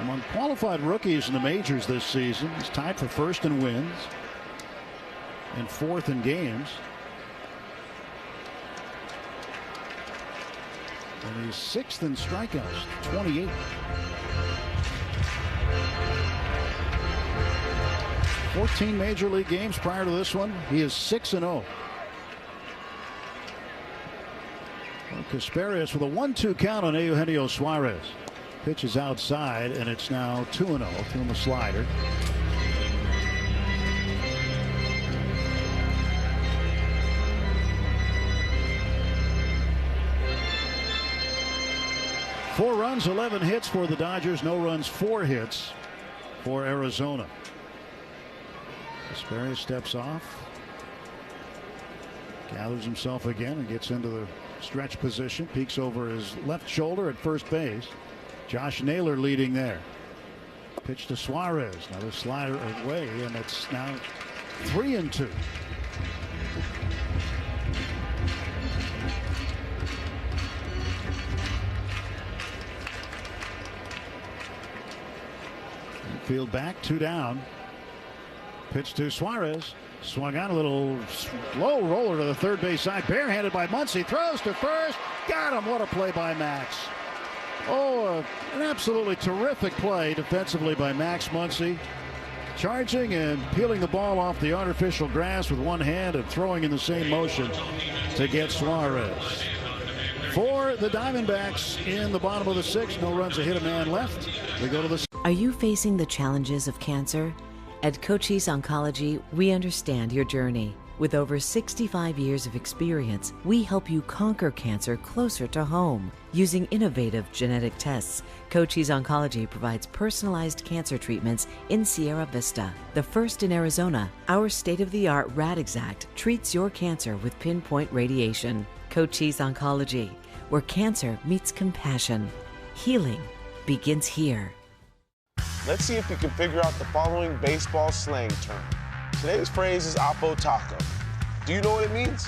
Among qualified rookies in the majors this season, he's tied for 1st in wins and 4th in games. And he's 6th in strikeouts, 28. "14 major league games prior to this one. He is 6-0. Kasparius with a 1-2 count on Eugenio Suarez. Pitch is outside, and it's now 2-0 from the slider. Four runs, 11 hits for the Dodgers. No runs, 4 hits for Arizona. Kasparius steps off, gathers himself again, and gets into the stretch position. Peeks over his left shoulder at first base. Josh Naylor leading there. Pitch to Suarez. Another slider away, and it's now 3-2. Field back, 2 down. Pitch to Suarez. Swung out a little low roller to the third base side. Barehanded by Muncy. Throws to first. Got him. What a play by Max. Oh, an absolutely terrific play defensively by Max Muncy. Charging and peeling the ball off the artificial grass with one hand and throwing in the same motion to get Suarez. For the Diamondbacks in the bottom of the 6th. No runs, a hit, a man left. They go to the... Are you facing the challenges of cancer? At Cochise Oncology, we understand your journey. With over 65 years of experience, we help you conquer cancer closer to home. Using innovative genetic tests, Cochise Oncology provides personalized cancer treatments in Sierra Vista. The first in Arizona, our state-of-the-art Radixact treats your cancer with pinpoint radiation. Cochise Oncology, where cancer meets compassion. Healing begins here. Let's see if you can figure out the following baseball slang term. Today's phrase is Oppo Taco. Do you know what it means?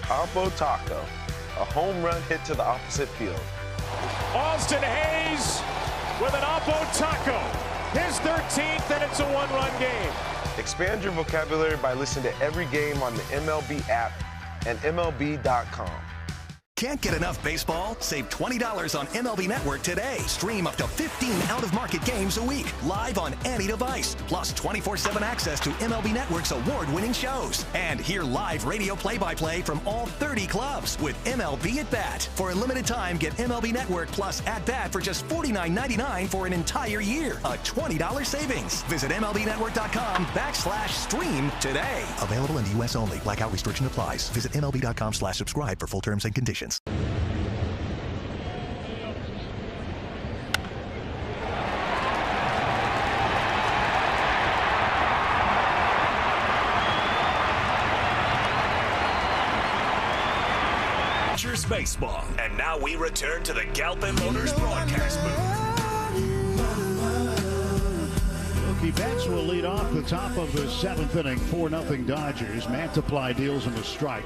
Oppo Taco, a home run hit to the opposite field. Austin Hayes with an Oppo Taco. His 13th, and it's a 1-run game. Expand your vocabulary by listening to every game on the MLB app and MLB.com. Can't get enough baseball? Save $20 on MLB Network today. Stream up to 15 out-of-market games a week, live on any device. Plus 24/7 access to MLB Network's award-winning shows. And hear live radio play-by-play from all 30 clubs with MLB at Bat. For a limited time, get MLB Network plus At Bat for just $49.99 for an entire year. A $20 savings. Visit MLBNetwork.com/stream today. Available in the U.S. only. Blackout restriction applies. Visit MLB.com/subscribe for full terms and conditions. Baseball. And now we return to the Galpin Motors broadcast booth. Mookie Betts will lead off the top of the 7th inning. 4-0 Dodgers. Mantiply deals him a strike.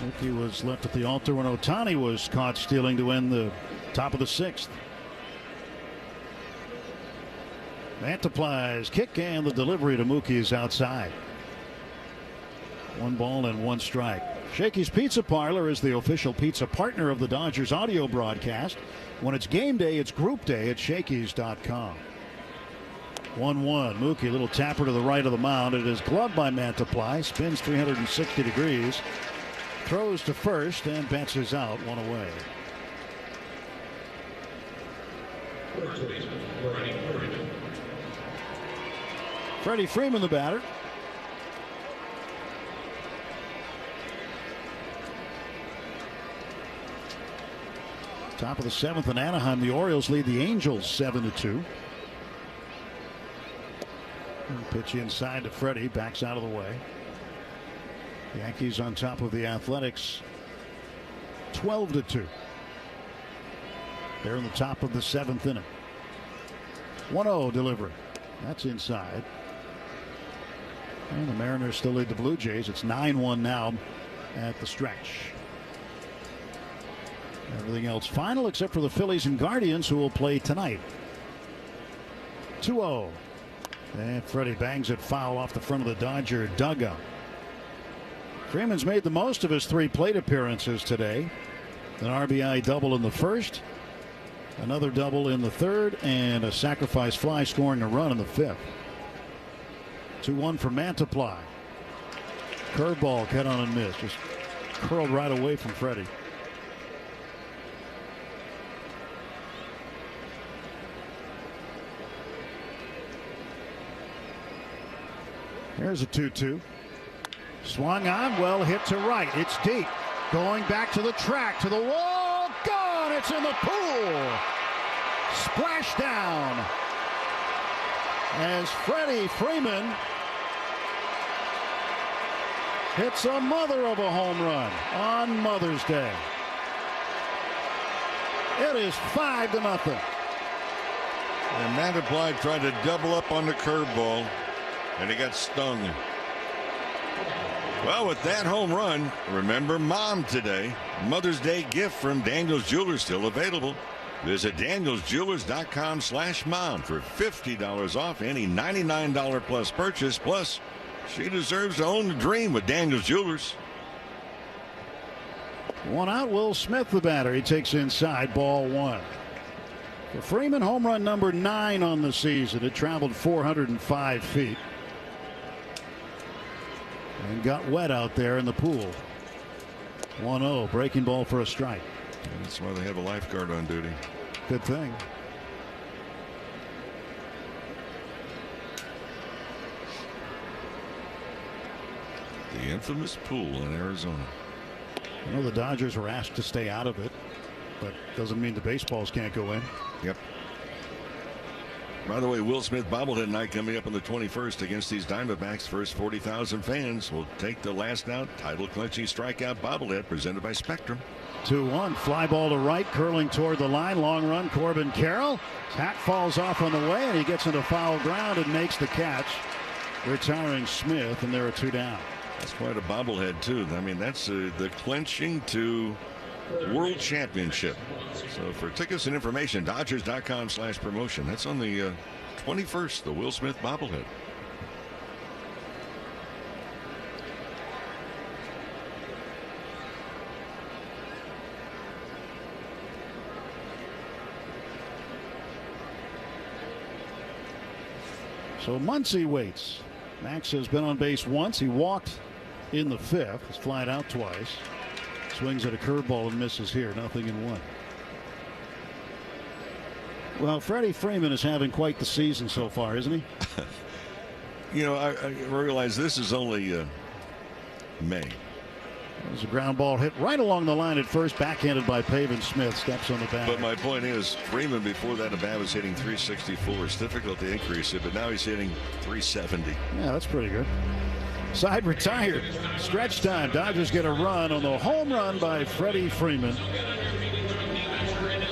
Mookie was left at the altar when Ohtani was caught stealing to end the top of the 6th. Mantiply's kick and the delivery to Mookie is outside. 1 ball and 1 strike. Shakey's Pizza Parlor is the official pizza partner of the Dodgers audio broadcast. When it's game day, it's group day at Shakey's.com. 1-1. Mookie, a little tapper to the right of the mound. It is gloved by Mantiply. Spins 360 degrees. Throws to first, and Betts is out. 1 away. Freddie Freeman, the batter. Top of the 7th in Anaheim. The Orioles lead the Angels 7-2. Pitch inside to Freddie. Backs out of the way. Yankees on top of the Athletics 12-2. They're in the top of the 7th inning. 1-0 delivery. That's inside. And the Mariners still lead the Blue Jays. It's 9-1 now at the stretch. Everything else final except for the Phillies and Guardians, who will play tonight. 2-0. And Freddie bangs it foul off the front of the Dodger dugout. Freeman's made the most of his 3 plate appearances today. An RBI double in the first, another double in the third, and a sacrifice fly scoring a run in the 5th. 2-1 for Mantiply. Curveball cut on and missed. Just curled right away from Freddie. Here's a 2-2. Swung on, well hit to right. It's deep. Going back to the track, to the wall. Gone! It's in the pool. Splash down. As Freddie Freeman hits a mother of a home run on Mother's Day. It is 5-0. And Mantiply tried to double up on the curveball, and he got stung. Well, with that home run, remember Mom today. Mother's Day gift from Daniel's Jewelers still available. Visit danielsjewelers.com/mom for $50 off any $99 plus purchase. Plus, she deserves to own the dream with Daniel's Jewelers. 1 out. Will Smith, the batter. He takes inside, ball 1. For Freeman, home run number 9 on the season. It traveled 405 feet. And got wet out there in the pool. 1-0. Breaking ball for a strike. That's why they have a lifeguard on duty. Good thing. The infamous pool in Arizona. I know the Dodgers were asked to stay out of it, but doesn't mean the baseballs can't go in. Yep. By the way, Will Smith bobblehead night coming up on the 21st against these Diamondbacks. First 40,000 fans will take the last out title clinching strikeout bobblehead presented by Spectrum. 2-1. Fly ball to right, curling toward the line. Long run, Corbin Carroll. His hat falls off on the way, and he gets into foul ground and makes the catch, retiring Smith, and there are 2 down. That's quite a bobblehead, too. I mean, that's the clinching to World Championship. So for tickets and information, Dodgers.com/promotion. That's on the 21st, the Will Smith bobblehead. So Muncy waits. Max has been on base once. He walked in the 5th. He's flied out twice. Swings at a curveball and misses here. 0-1. Well, Freddie Freeman is having quite the season so far, isn't he? You know, I realize this is only May. There's a ground ball hit right along the line at first, backhanded by Pavin Smith. Steps on the bat. But my point is, Freeman before that at bat was hitting 364. It's difficult to increase it, but now he's hitting 370. Yeah, that's pretty good. Side retired. Stretch time. Dodgers get a run on the home run by Freddie Freeman.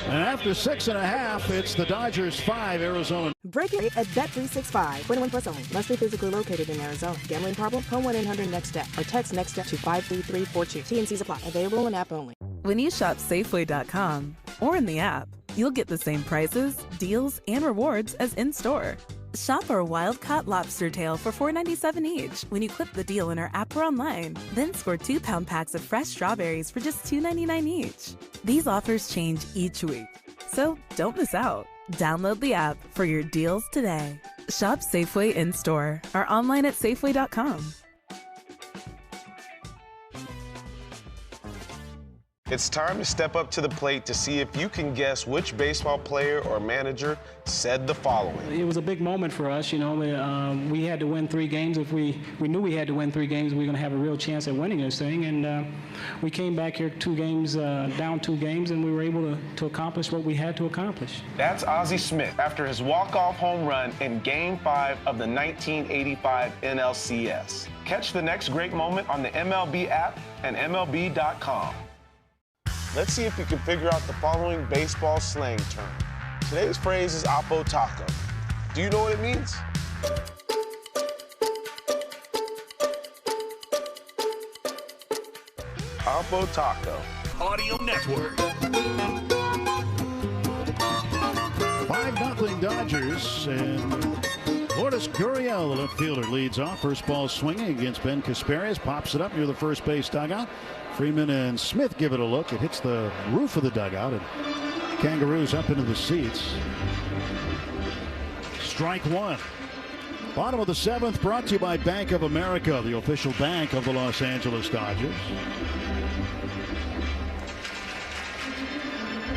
And after 6.5, it's the Dodgers 5, Arizona. Breaking at Bet365. 21 plus only. Must be physically located in Arizona. Gambling problem? Call 1-800-NEXT-STEP or text NEXT-STEP to 53342. T&Cs apply. Available in app only. When you shop Safeway.com or in the app, you'll get the same prices, deals, and rewards as in-store. Shop our wild-caught lobster tail for $4.97 each when you clip the deal in our app or online. Then score 2-pound packs of fresh strawberries for just $2.99 each. These offers change each week, so don't miss out. Download the app for your deals today. Shop Safeway in-store or online at Safeway.com. It's time to step up to the plate to see if you can guess which baseball player or manager said the following. It was a big moment for us. We had to win 3 games. If we knew we had to win 3 games, we were going to have a real chance at winning this thing. And we came back here 2 games, down 2 games, and we were able to accomplish what we had to accomplish. That's Ozzie Smith after his walk-off home run in Game 5 of the 1985 NLCS. Catch the next great moment on the MLB app and MLB.com. Let's see if you can figure out the following baseball slang term. Today's phrase is Oppo Taco. Do you know what it means? Oppo Taco. Audio Network. 5-0 Dodgers, and Lourdes Gurriel, the left fielder, leads off. First ball swinging against Ben Kasparias, pops it up near the first base dugout. Freeman and Smith give it a look. It hits the roof of the dugout, and Kangaroos up into the seats. Strike 1. Bottom of the 7th, brought to you by Bank of America, the official bank of the Los Angeles Dodgers.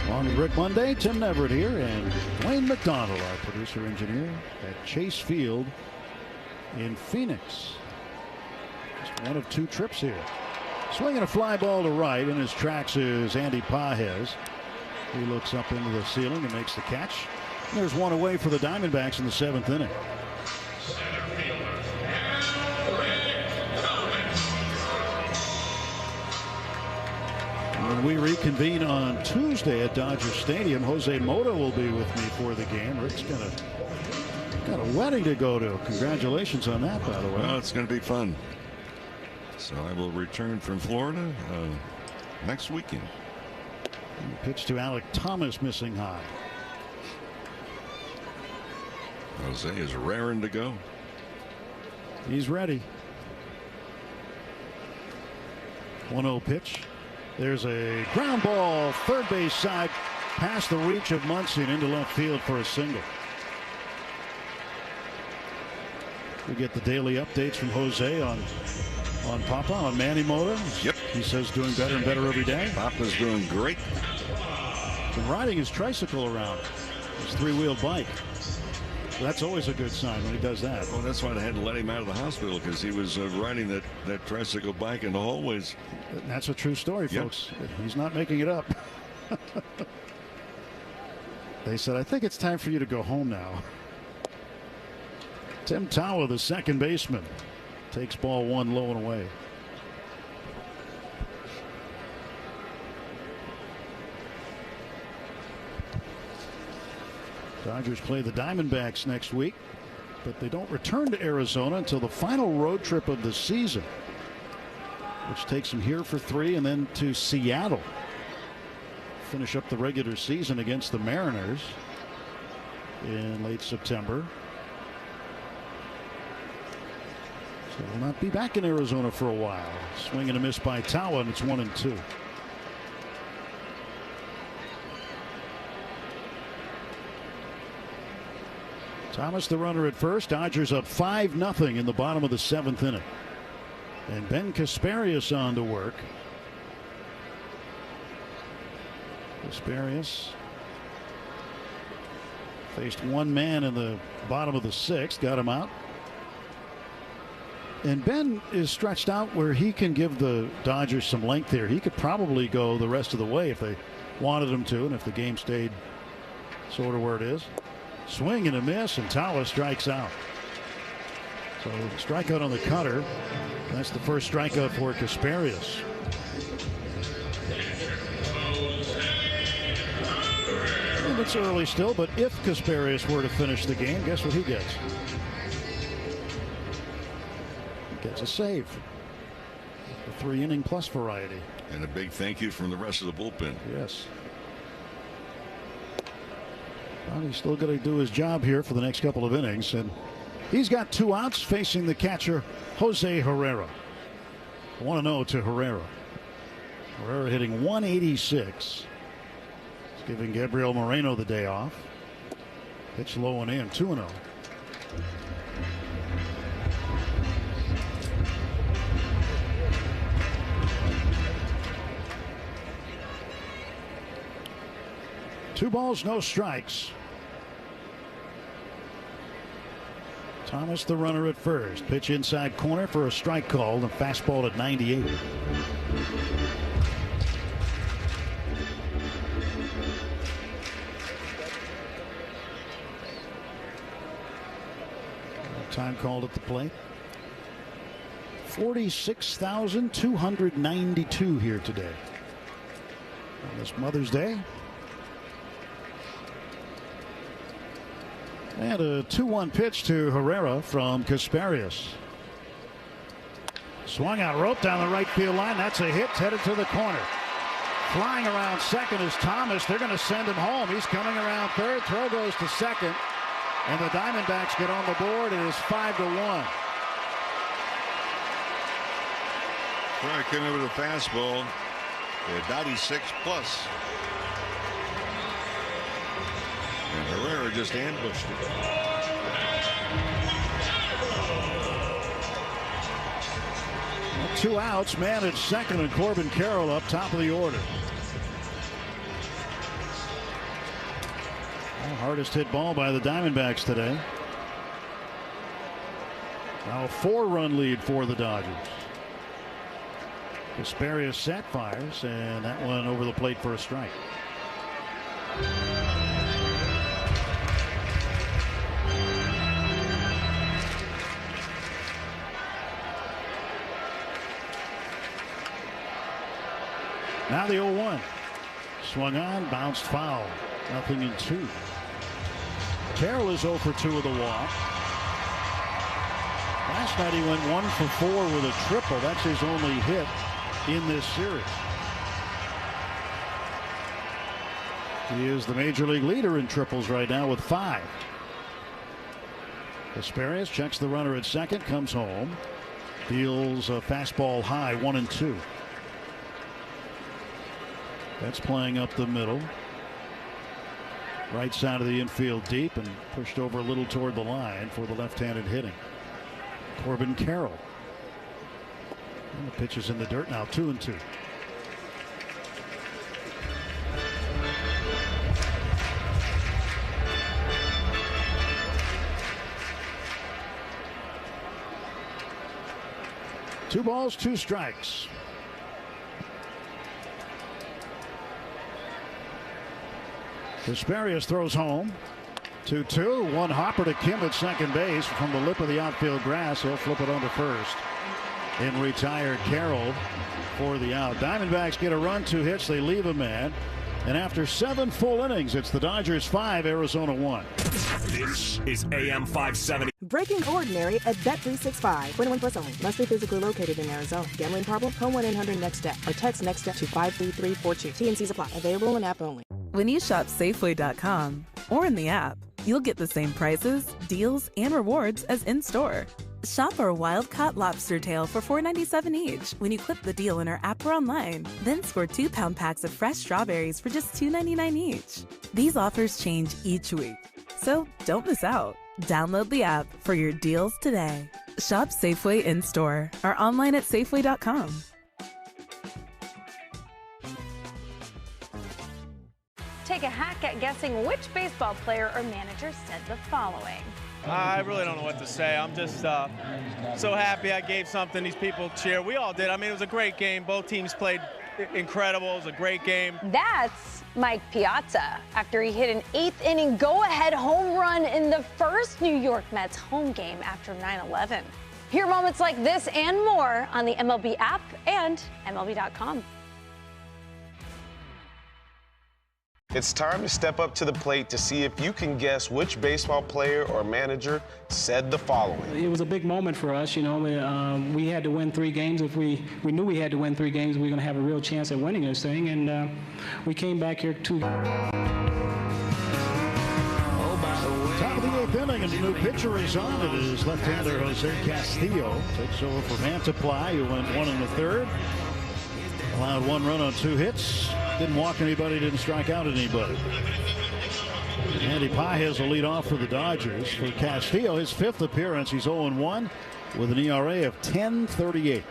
On with Rick Monday, Tim Neverett here, and Dwayne McDonald, our producer-engineer at Chase Field in Phoenix. Just one of 2 trips here. Swinging a fly ball to right, in his tracks is Andy Pages. He looks up into the ceiling and makes the catch. And there's one away for the Diamondbacks in the 7th inning. When we reconvene on Tuesday at Dodger Stadium, Jose Mota will be with me for the game. Rick's got a wedding to go to. Congratulations on that, by the way. Well, it's going to be fun. So I will return from Florida next weekend. Pitch to Alec Thomas, missing high. Jose is raring to go. He's ready. 1-0 pitch. There's a ground ball, third base side, past the reach of Muncy and into left field for a single. We get the daily updates from Jose on Papa, on Manny Mota. Yep. He says doing better and better every day. Papa's doing great. Been riding his tricycle around, his 3-wheel bike. So that's always a good sign when he does that. Well, that's why they had to let him out of the hospital, because he was riding that tricycle bike in the hallways. That's a true story, folks. Yep. He's not making it up. They said, I think it's time for you to go home now. Tim Tawa, the second baseman, takes ball 1 low and away. Dodgers play the Diamondbacks next week, but they don't return to Arizona until the final road trip of the season, which takes them here for 3 and then to Seattle. Finish up the regular season against the Mariners in late September. So they'll not be back in Arizona for a while. Swing and a miss by Tawa, and it's 1-2. Thomas the runner at first. Dodgers up 5-0 in the bottom of the 7th inning. And Ben Kasparias on to work. Kasparias faced one man in the bottom of the 6th. Got him out. And Ben is stretched out where he can give the Dodgers some length here. He could probably go the rest of the way if they wanted him to, and if the game stayed sort of where it is. Swing and a miss, and Tawa strikes out. So strikeout on the cutter. That's the first strikeout for Kasparias. And it's early still, but if Kasparias were to finish the game, guess what he gets? He gets a save. The 3-inning plus variety. And a big thank you from the rest of the bullpen. Yes. Well, he's still going to do his job here for the next couple of innings, and he's got 2 outs facing the catcher Jose Herrera. 1-0 to Herrera. Herrera hitting .186. He's giving Gabriel Moreno the day off. Pitch low and in, 2-0. 2 balls, no strikes. Thomas, the runner at first. Pitch inside corner for a strike call. The fastball at 98. Time called at the plate. 46,292 here today on this Mother's Day. And a 2-1 pitch to Herrera from Casparius. Swung out, rope down the right field line. That's a hit, headed to the corner. Flying around second is Thomas. They're going to send him home. He's coming around third. Throw goes to second. And the Diamondbacks get on the board. It is 5-1. Right, came over the fastball at 96 plus. And Herrera just ambushed it. Well, 2 outs, man at second, and Corbin Carroll up top of the order. Well, hardest hit ball by the Diamondbacks today. Now a 4-run lead for the Dodgers. Casparius set, fires, and that one over the plate for a strike. Now the 0-1. Swung on, bounced foul. 0-2. Carroll is 0 for 2 with a walk. Last night he went 1 for 4 with a triple. That's his only hit in this series. He is the major league leader in triples right now with 5. Casparius checks the runner at second, comes home, deals a fastball high, 1-2. That's playing up the middle. Right side of the infield deep and pushed over a little toward the line for the left-handed hitting. Corbin Carroll. And the pitch is in the dirt now, 2-2. Two balls, 2 strikes. Casparius throws home. 2-2. One hopper to Kim at second base from the lip of the outfield grass. He'll flip it onto first and retire Carroll for the out. Diamondbacks get a run, 2 hits. They leave a man. And after 7 full innings, it's the Dodgers 5, Arizona 1. This is AM 570. Breaking ordinary at Bet365. 21 plus only. Must be physically located in Arizona. Gambling problem? Call 1-800-NEXT-STEP or text NEXT-STEP to 53342. T&Cs apply. Available in app only. When you shop Safeway.com or in the app, you'll get the same prices, deals, and rewards as in-store. Shop our wild-caught lobster tail for $4.97 each when you clip the deal in our app or online. Then score 2-pound packs of fresh strawberries for just $2.99 each. These offers change each week, so don't miss out. Download the app for your deals today. Shop Safeway in-store or online at Safeway.com. Take a hack at guessing which baseball player or manager said the following. I really don't know what to say. I'm just so happy I gave something these people cheer. We all did. I mean, it was a great game. Both teams played incredible. It was a great game. That's Mike Piazza after he hit an 8th-inning go-ahead home run in the first New York Mets home game after 9/11. Hear moments like this and more on the MLB app and MLB.com. It's time to step up to the plate to see if you can guess which baseball player or manager said the following. It was a big moment for us. You know, we had to win 3 games. If we knew we had to win 3 games, we were going to have a real chance at winning this thing. And we came back here to... Top of the 8th inning, and the new pitcher is on. It is left-hander Jose Castillo. Takes over for Mantiply, who went 1 1/3. Allowed 1 run on 2 hits. Didn't walk anybody, didn't strike out anybody. Andy Pages will lead off for the Dodgers. For Castillo, his 5th appearance, he's 0-1 with an ERA of 10.38.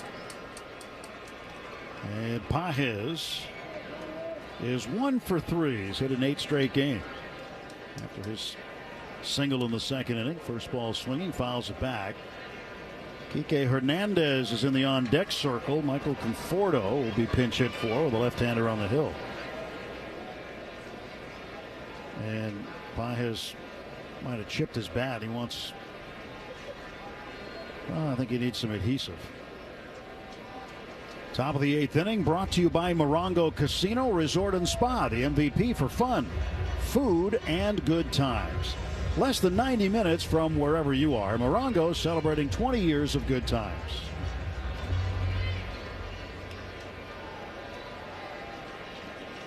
And Pages is 1 for 3. He's hit an 8 straight game after his single in the second inning. First ball swinging, fouls it back. Kike Hernandez is in the on-deck circle. Michael Conforto will be pinch hit for with a left-hander on the hill. And Pages might have chipped his bat. He wants, well, I think he needs some adhesive. Top of the 8th inning, brought to you by Morongo Casino Resort and Spa, the MVP for fun, food, and good times. Less than 90 minutes from wherever you are. Morongo celebrating 20 years of good times.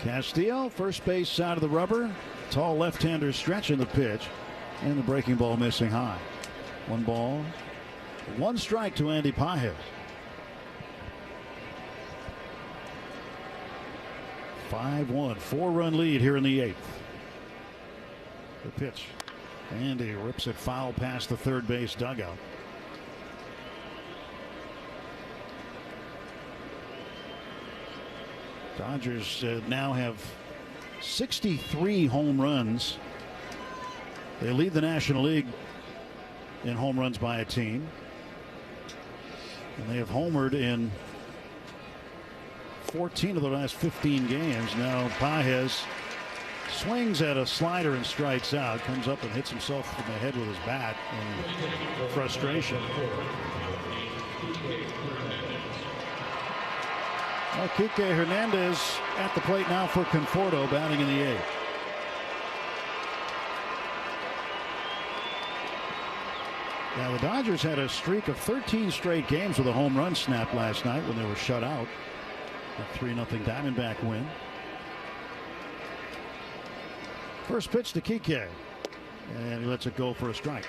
Castillo, first base side of the rubber. Tall left-hander stretching the pitch. And the breaking ball missing high. 1 ball, 1 strike to Andy Pages. 5-1, 4-run lead here in the 8th. The pitch. Andy rips it foul past the third base dugout. Dodgers now have 63 home runs. They lead the National League in home runs by a team. And they have homered in 14 of the last 15 games. Now Pages swings at a slider and strikes out. Comes up and hits himself in the head with his bat in frustration. Well, Kike Hernandez at the plate now for Conforto, batting in the 8th. Now the Dodgers had a streak of 13 straight games with a home run snap last night when they were shut out. A 3-0 Diamondback win. First pitch to Kike, and he lets it go for a strike.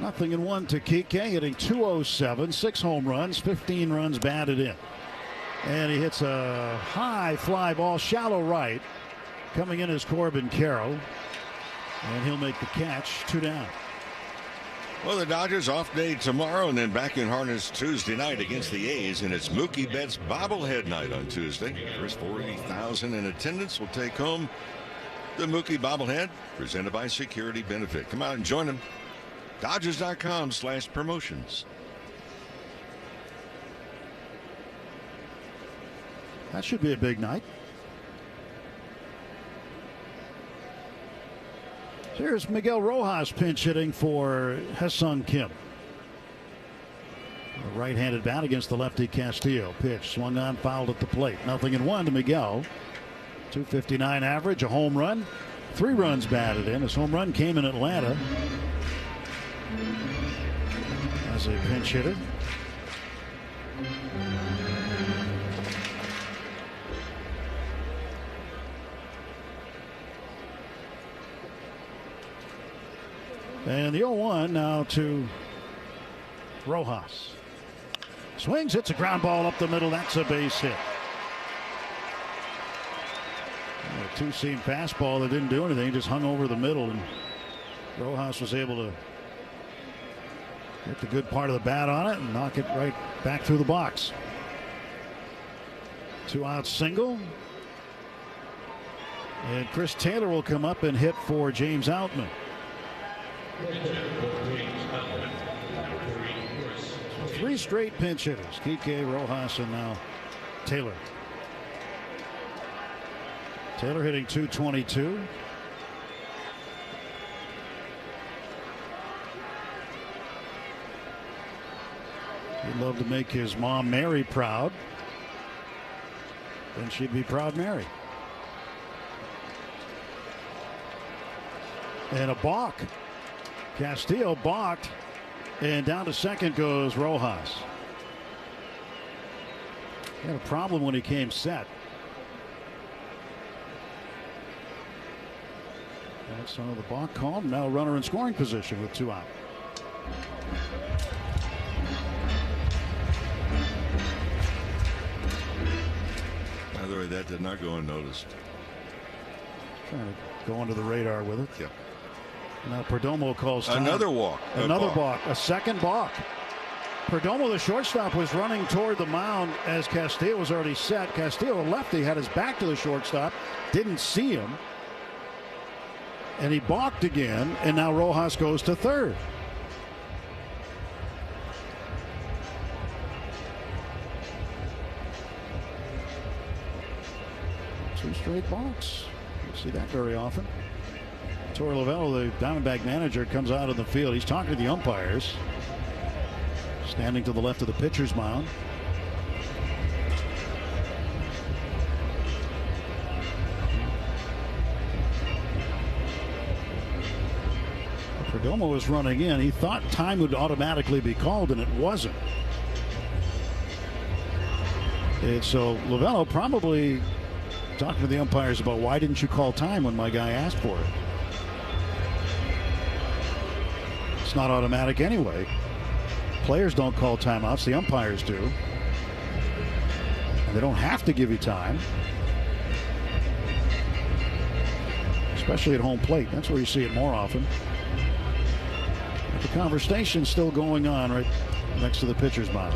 Nothing in 1 to Kike, hitting .207, 6 home runs, 15 runs batted in. And he hits a high fly ball, shallow right. Coming in is Corbin Carroll. And he'll make the catch. 2 down. Well, the Dodgers off day tomorrow and then back in harness Tuesday night against the A's. And it's Mookie Betts bobblehead night on Tuesday. First 40,000 in attendance will take home the Mookie bobblehead presented by Security Benefit. Come out and join them. Dodgers.com/promotions. That should be a big night. Here's Miguel Rojas pinch hitting for Ha-Seong Kim. A right-handed bat against the lefty Castillo. Pitch swung on, fouled at the plate. Nothing in 1 to Miguel. .259 average, a home run. 3 runs batted in. His home run came in Atlanta as a pinch hitter. And the 0-1 now to Rojas. Swings, hits a ground ball up the middle. That's a base hit. A 2-seam fastball that didn't do anything, just hung over the middle, and Rojas was able to get the good part of the bat on it and knock it right back through the box. 2-out single. And Chris Taylor will come up and hit for James Outman. 3 straight pinch hitters. Kike, Rojas, and now Taylor. Taylor hitting .222. He'd love to make his mom Mary proud. Then she'd be proud Mary. And a balk. Castillo balked, and down to second goes Rojas. He had a problem when he came set. That's the balk called. Now runner in scoring position with 2 out. By the way, that did not go unnoticed. Trying to go under the radar with it. Yep. Now Perdomo calls time. Another walk. Another balk. A second balk. Perdomo, the shortstop, was running toward the mound as Castillo was already set. Castillo, a lefty, had his back to the shortstop, didn't see him, and he balked again, and now Rojas goes to third. Two straight balks. You don't see that very often. Torey Lovullo, the Diamondback manager, comes out of the field. He's talking to the umpires. Standing to the left of the pitcher's mound. Perdomo was running in. He thought time would automatically be called, and it wasn't. And so Lovullo probably talking to the umpires about, why didn't you call time when my guy asked for it? It's not automatic anyway. Players don't call timeouts, the umpires do. And they don't have to give you time. Especially at home plate. That's where you see it more often. But the conversation's still going on right next to the pitcher's mound.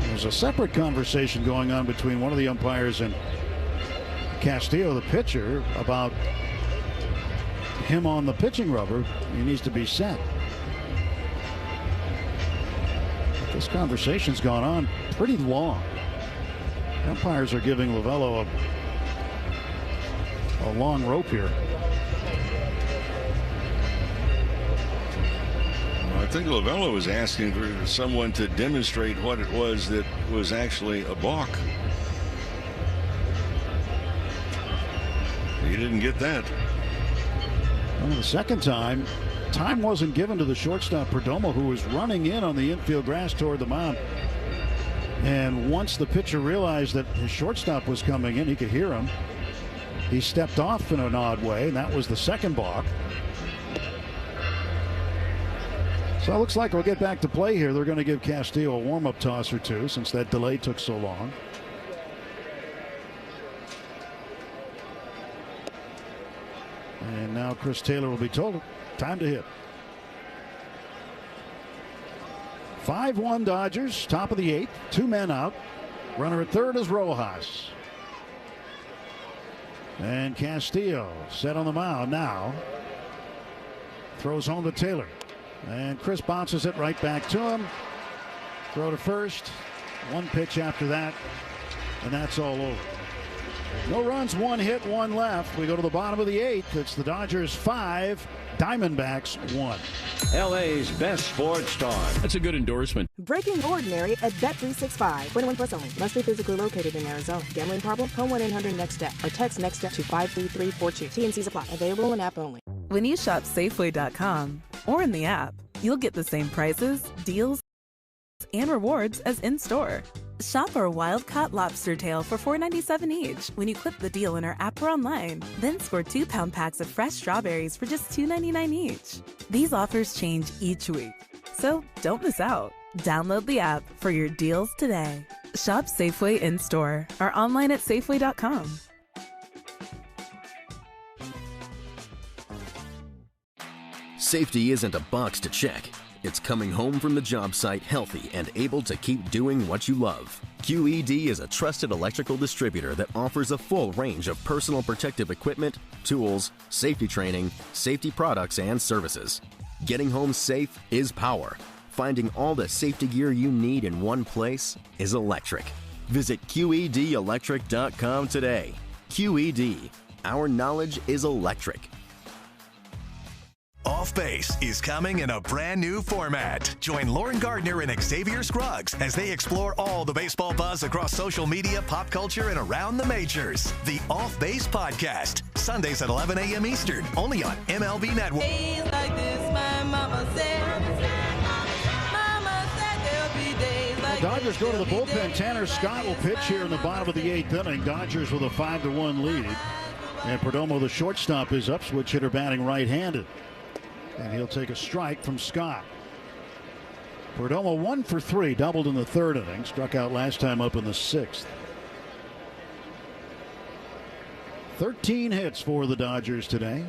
There's a separate conversation going on between one of the umpires and Castillo, the pitcher, about him on the pitching rubber. He needs to be set. This conversation's gone on pretty long. Umpires are giving Lovullo a long rope here. I think Lovullo was asking for someone to demonstrate what it was that was actually a balk. He didn't get that. Well, the second time wasn't given to the shortstop Perdomo, who was running in on the infield grass toward the mound. And once the pitcher realized that his shortstop was coming in, he could hear him. He stepped off in an odd way, and that was the second balk. So it looks like we'll get back to play here. They're going to give Castillo a warm-up toss or two since that delay took so long. And now Chris Taylor will be told time to hit. 5-1 Dodgers, top of the 8th, 2 men out. Runner at third is Rojas. And Castillo set on the mound now. Throws home to Taylor. And Chris bounces it right back to him. Throw to first. One pitch after that. And that's all over. No runs, 1 hit, 1 left. We go to the bottom of the 8th. It's the Dodgers 5, Diamondbacks 1. LA's best sports talk. That's a good endorsement. Breaking ordinary at Bet365. 21 plus only. Must be physically located in Arizona. Gambling problem? Call 1-800-NEXT-STEP or text NEXT-STEP to 53342. T&Cs apply. Available in app only. When you shop Safeway.com or in the app, you'll get the same prices, deals, and rewards as in-store. Shop our wild-caught lobster tail for $4.97 each when you clip the deal in our app or online. Then score 2-pound packs of fresh strawberries for just $2.99 each. These offers change each week, so don't miss out. Download the app for your deals today. Shop Safeway in-store or online at Safeway.com. Safety isn't a box to check. It's coming home from the job site healthy and able to keep doing what you love. QED is a trusted electrical distributor that offers a full range of personal protective equipment, tools, safety training, safety products, and services. Getting home safe is power. Finding all the safety gear you need in one place is electric. Visit QEDelectric.com today. QED. Our knowledge is electric. Off Base is coming in a brand new format. Join Lauren Gardner and Xavier Scruggs as they explore all the baseball buzz across social media, pop culture, and around the majors. The Off Base Podcast, Sundays at 11 a.m. Eastern, only on MLB Network. Days like this, my mama said. Mama said there'll be days like Dodgers go to the bullpen. Tanner Scott will pitch here in the bottom of the 8th inning. Dodgers with a 5-1 lead. And Perdomo, the shortstop, is up. Switch hitter batting right-handed. And he'll take a strike from Scott. Perdomo 1 for 3, doubled in the 3rd inning. Struck out last time up in the 6th. 13 hits for the Dodgers today.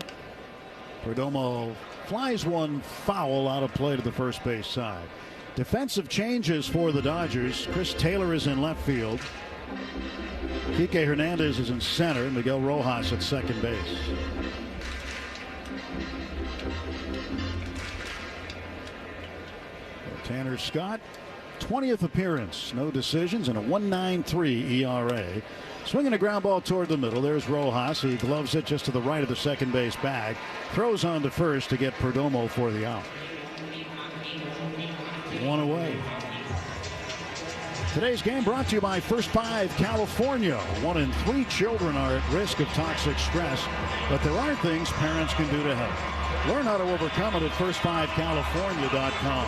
Perdomo flies one foul out of play to the first base side. Defensive changes for the Dodgers. Chris Taylor is in left field. Kike Hernandez is in center. Miguel Rojas at second base. Tanner Scott, 20th appearance, no decisions, and a 1.93 ERA. Swinging a ground ball toward the middle. There's Rojas. He gloves it just to the right of the second base bag. Throws on to first to get Perdomo for the out. One away. Today's game brought to you by First 5 California. 1 in 3 children are at risk of toxic stress, but there are things parents can do to help. Learn how to overcome it at first5california.com.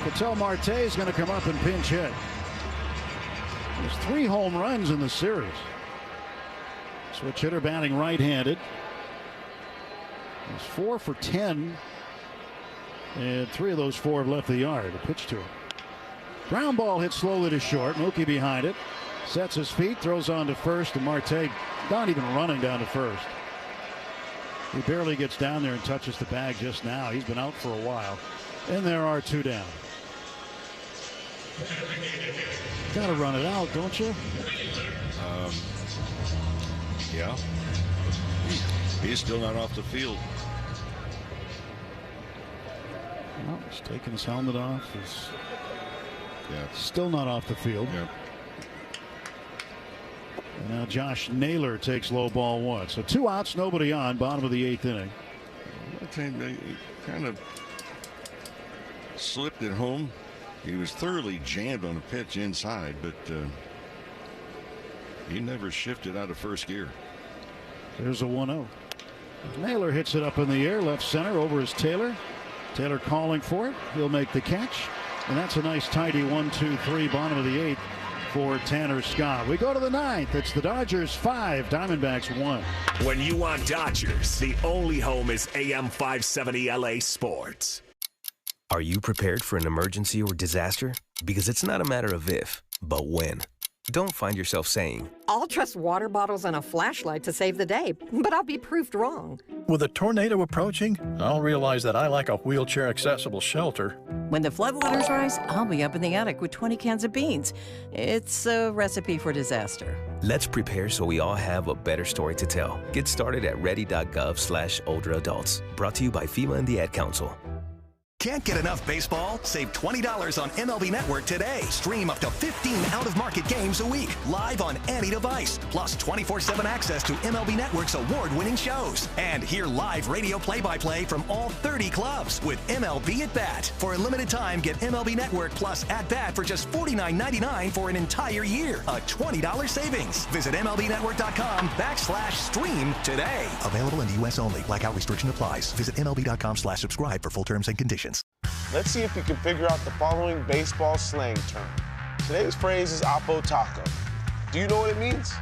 Ketel Marte is going to come up and pinch hit. There's 3 home runs in the series. Switch hitter batting right-handed. He's 4 for 10. And 3 of those 4 have left the yard. A pitch to him. Ground ball hit slowly to short. Mookie behind it. Sets his feet, throws on to first, and Marte not even running down to first. He barely gets down there and touches the bag just now. He's been out for a while. And there are 2 down. Got to run it out, don't you? Yeah. He's still not off the field. Well, he's taking his helmet off. He's still not off the field. Yeah. And now Josh Naylor takes low ball 1. So 2 outs, nobody on, bottom of the 8th inning. I think they kind of slipped at home. He was thoroughly jammed on a pitch inside, but he never shifted out of first gear. There's a 1-0. Naylor hits it up in the air, left center, over is Taylor. Taylor calling for it. He'll make the catch. And that's a nice tidy 1-2-3, bottom of the 8th for Tanner Scott. We go to the 9th. It's the Dodgers 5, Diamondbacks 1. When you want Dodgers, the only home is AM 570 LA Sports. Are you prepared for an emergency or disaster? Because it's not a matter of if, but when. Don't find yourself saying, I'll trust water bottles and a flashlight to save the day, but I'll be proved wrong. With a tornado approaching, I'll realize that I lack a wheelchair-accessible shelter. When the floodwaters rise, I'll be up in the attic with 20 cans of beans. It's a recipe for disaster. let's prepare so we all have a better story to tell. Get started at ready.gov/older adults. Brought to you by FEMA and the Ad Council. Can't get enough baseball? Save $20 on MLB Network today. Stream up to 15 out-of-market games a week, live on any device. Plus 24/7 access to MLB Network's award-winning shows. And hear live radio play-by-play from all 30 clubs with MLB at Bat. For a limited time, get MLB Network plus at Bat for just $49.99 for an entire year. A $20 savings. Visit MLBNetwork.com/stream today. Available in the U.S. only. Blackout restriction applies. Visit MLB.com/subscribe for full terms and conditions. Let's see if you can figure out the following baseball slang term. Today's phrase is Oppo Taco. Do you know what it means?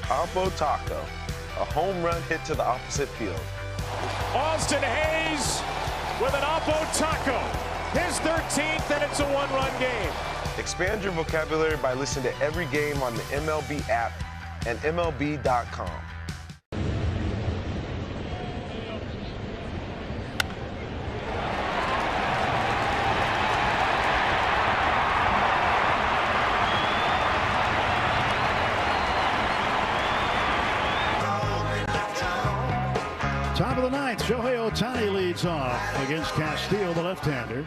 Oppo Taco, a home run hit to the opposite field. Austin Hayes with an Oppo Taco. His 13th, and it's a one-run game. Expand your vocabulary by listening to every game on the MLB app and MLB.com. Top of the ninth, Shohei Ohtani leads off against Castillo, the left-hander.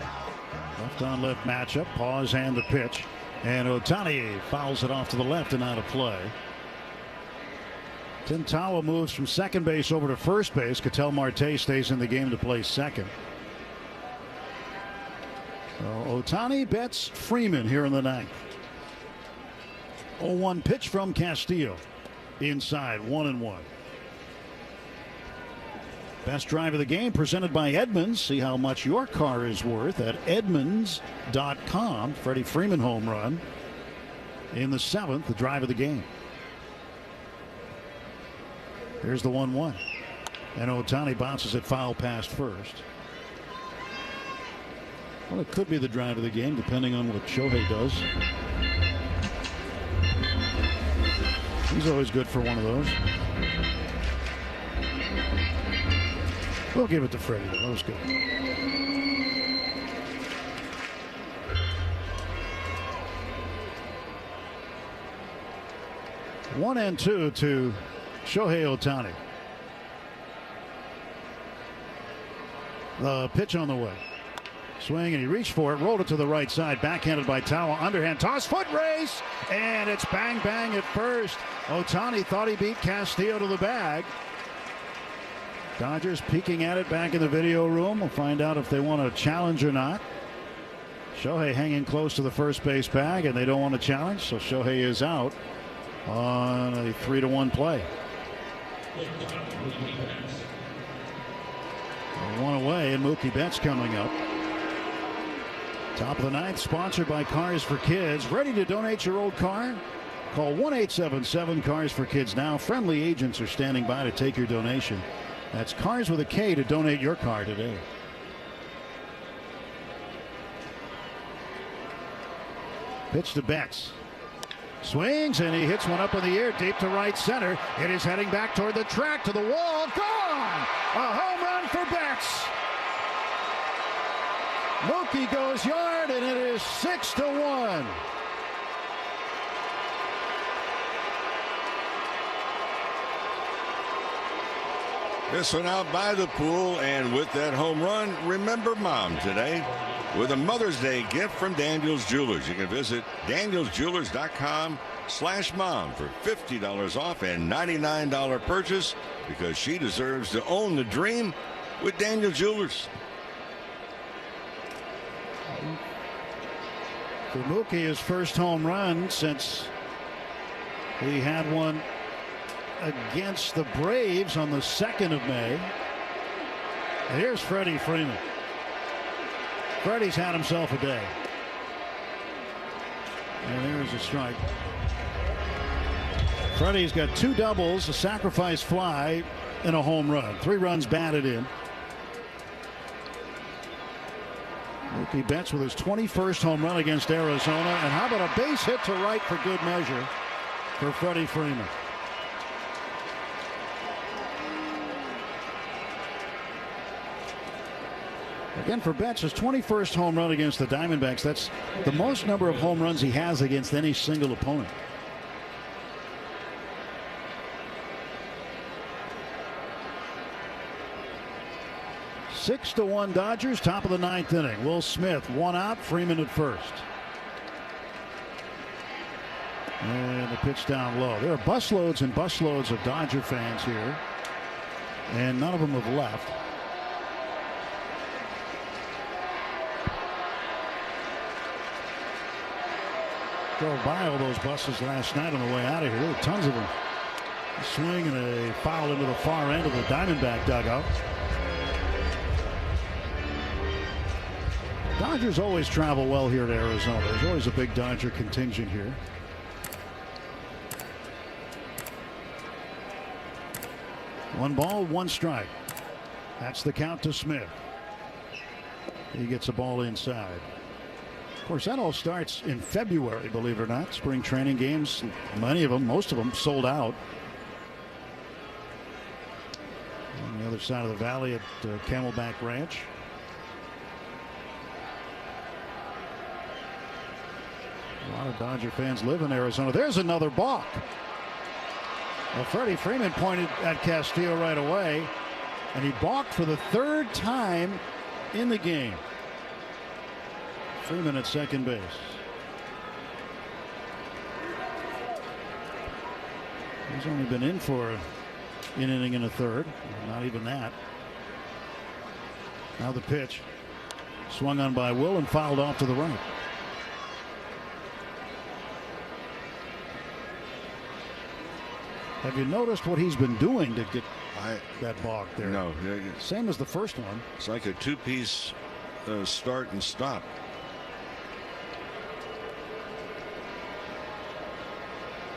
Left-on-left matchup, pause and the pitch. And Ohtani fouls it off to the left and out of play. Tim Tawa moves from second base over to first base. Ketel Marte stays in the game to play second. So Ohtani bets Freeman here in the ninth. 0-1 pitch from Castillo. Inside, 1-1. Best drive of the game presented by Edmunds. See how much your car is worth at Edmunds.com. Freddie Freeman home run in the seventh, the drive of the game. Here's the 1-1. And Ohtani bounces it foul past first. Well, it could be the drive of the game, depending on what Shohei does. He's always good for one of those. We'll give it to Freddie, though. That was good. One and two to Shohei Ohtani. The pitch on the way. Swing, and he reached for it, rolled it to the right side, backhanded by Tawa, underhand toss, foot race, and it's bang bang at first. Ohtani thought he beat Castillo to the bag. Dodgers peeking at it back in the video room. We'll find out if they want to challenge or not. Shohei hanging close to the first base bag, and they don't want to challenge, so Shohei is out on a 3-1 play. One away, and Mookie Betts coming up. Top of the ninth, sponsored by Cars for Kids. Ready to donate your old car? Call 1-877-CARS for Kids now. Friendly agents are standing by to take your donation. That's Cars with a K to donate your car today. Pitch to Betts. Swings, and he hits one up in the air deep to right center. It is heading back toward the track to the wall. Gone! A home run for Betts. Mookie goes yard, and it is 6-1. This one out by the pool, and with that home run, remember Mom today with a Mother's Day gift from Daniel's Jewelers. You can visit danielsjewelers.com/mom for $50 off and $99 purchase, because she deserves to own the dream with Daniel Jewelers. For Mookie, his first home run since he had one against the Braves on the 2nd of May. And here's Freddie Freeman. Freddie's had himself a day. And there's a strike. Freddie's got 2 doubles, a sacrifice fly, and a home run. 3 runs batted in. Mookie Betts with his 21st home run against Arizona. And how about a base hit to right for good measure for Freddie Freeman. Again, for Betts, his 21st home run against the Diamondbacks. That's the most number of home runs he has against any single opponent. Six to 1 Dodgers, top of the 9th inning. Will Smith, 1 out, Freeman at first. And the pitch down low. There are busloads and busloads of Dodger fans here, and none of them have left. Drove by all those buses last night on the way out of here. There were tons of them. A swing and a foul into the far end of the Diamondback dugout. Dodgers always travel well here to Arizona. There's always a big Dodger contingent here. One ball, 1 strike. That's the count to Smith. He gets a ball inside. Of course, that all starts in February, believe it or not. Spring training games, many of them, most of them sold out. On the other side of the valley at Camelback Ranch. A lot of Dodger fans live in Arizona. There's another balk. Well, Freddie Freeman pointed at Castillo right away, and he balked for the 3rd time in the game. Freeman at second base. He's only been in for an inning and a third. Not even that. Now the pitch. Swung on by Will and fouled off to the right. Have you noticed what he's been doing to get that balk there? No. Same as the first one. It's like a 2-piece start and stop.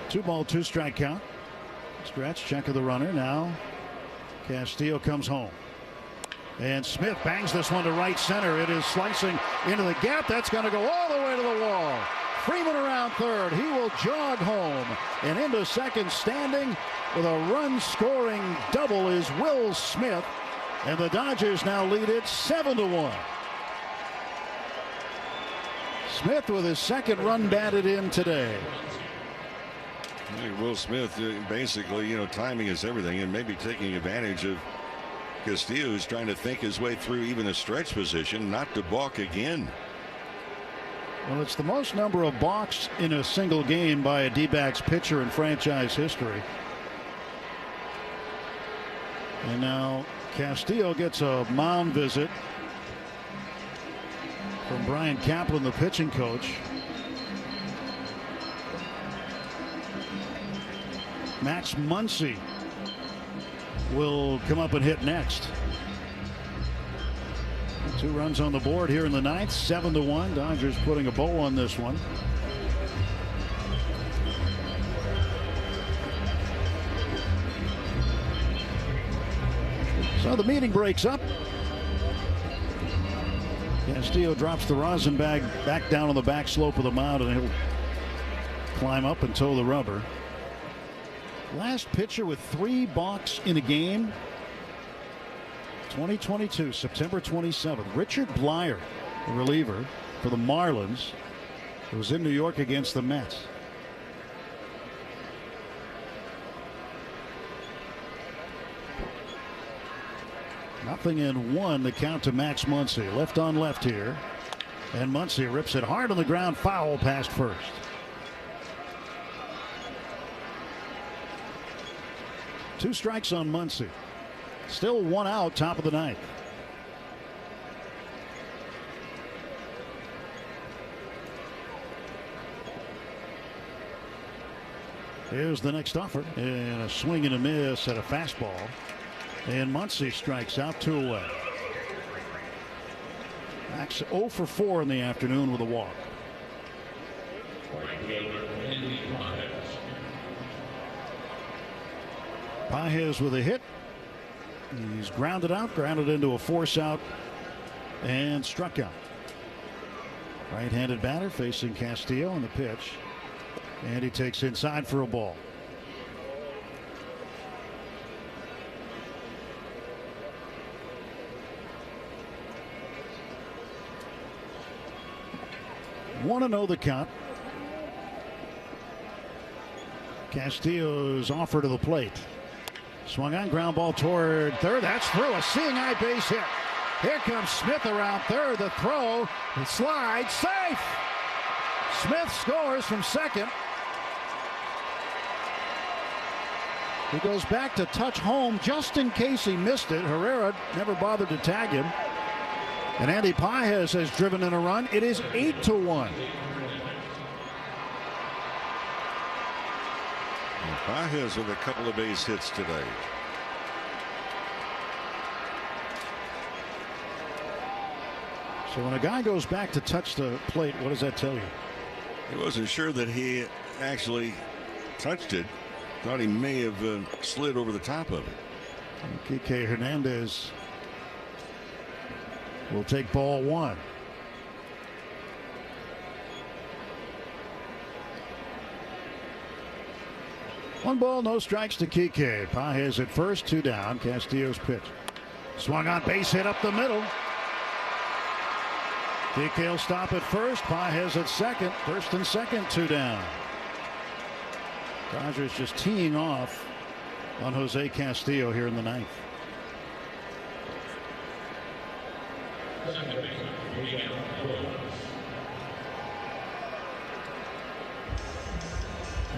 Two ball, 2 strike count. Stretch, check of the runner. Now Castillo comes home. And Smith bangs this one to right center. It is slicing into the gap. That's going to go all the way to the wall. Freeman around third. He will jog home. And into second, standing with a run-scoring double, is Will Smith. And the Dodgers now lead it 7-1. Smith with his second run batted in today. Will Smith, basically, timing is everything, and maybe taking advantage of Castillo, who's trying to think his way through even a stretch position, not to balk again. Well, it's the most number of balks in a single game by a D-backs pitcher in franchise history. And now Castillo gets a mound visit from Brian Kaplan, the pitching coach. Max Muncy will come up and hit next. 2 runs on the board here in the ninth. 7-1. Dodgers putting a bow on this one. So the meeting breaks up. Castillo drops the rosin bag back down on the back slope of the mound, and he'll climb up and toe the rubber. Last pitcher with 3 balks in a game, 2022, September 27th. Richard Blyer, the reliever for the Marlins. It was in New York against the Mets. Nothing in 1, the count to Max Muncy. Left on left here. And Muncy rips it hard on the ground, foul past first. Two strikes on Muncy. Still 1 out, top of the ninth. Here's the next offer, and a swing and a miss at a fastball. And Muncy strikes out, 2 away. Max 0 for 4 in the afternoon with a walk. Pages with a hit. He's grounded into a force out, and struck out. Right-handed batter facing Castillo on the pitch. And he takes inside for a ball. Want to know the count. Castillo's offer to the plate. Swung on, ground ball toward third. That's through, a seeing eye base hit. Here comes Smith around third. The throw, the slide, safe. Smith scores from second. He goes back to touch home just in case he missed it. Herrera never bothered to tag him. And Andy Pages has driven in a run. It is 8-1. Pages with a couple of base hits today. So when a guy goes back to touch the plate, what does that tell you? He wasn't sure that he actually touched it. Thought he may have slid over the top of it. Kike Hernandez will take ball 1. One ball, no strikes to Kike. Pages at first, 2 down. Castillo's pitch. Swung on, base hit up the middle. Kike will stop at first. Pages at second. First and second, 2 down. Dodgers just teeing off on Jose Castillo here in the ninth.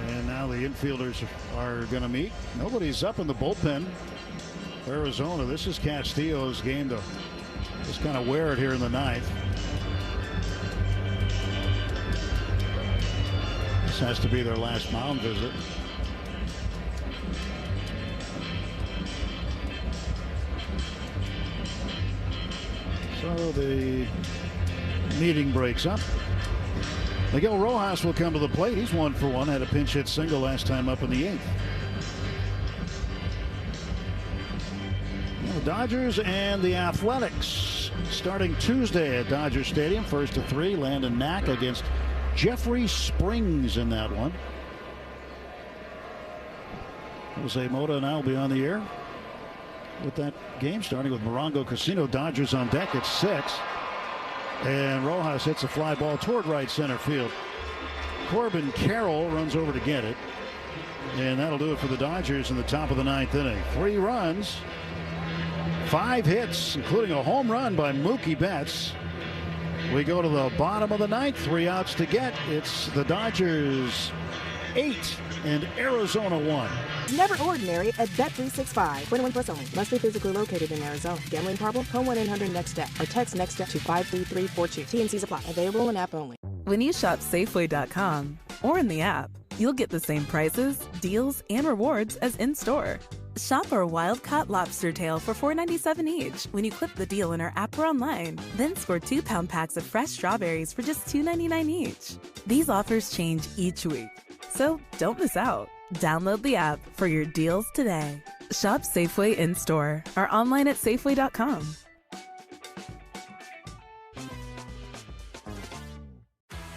And now the infielders are going to meet. Nobody's up in the bullpen. Arizona, this is Castillo's game to just kind of wear it here in the ninth. This has to be their last mound visit. So the meeting breaks up. Miguel Rojas will come to the plate. He's 1 for 1. Had a pinch hit single last time up in the 8th. The Dodgers and the Athletics starting Tuesday at Dodger Stadium. 1st to 3, Landon Knack against Jeffrey Springs in that one. Jose Mota now will be on the air with that game, starting with Morongo Casino. Dodgers on deck at 6. And Rojas hits a fly ball toward right center field. Corbin Carroll runs over to get it. And that'll do it for the Dodgers in the top of the 9th inning. 3 runs, 5 hits, including a home run by Mookie Betts. We go to the bottom of the 9th, 3 outs to get. It's the Dodgers 8 and Arizona 1. Never ordinary at Bet365. 21 plus only. Must be physically located in Arizona. Gambling problem? Call 1-800-NEXT-STEP or text NEXT-STEP to 53342. T&Cs apply. Available in app only. When you shop Safeway.com or in the app, you'll get the same prices, deals, and rewards as in-store. Shop our wild-caught lobster tail for $4.97 each when you clip the deal in our app or online. Then score 2-pound packs of fresh strawberries for just $2.99 each. These offers change each week, so don't miss out. Download the app for your deals today. Shop Safeway in-store or online at Safeway.com.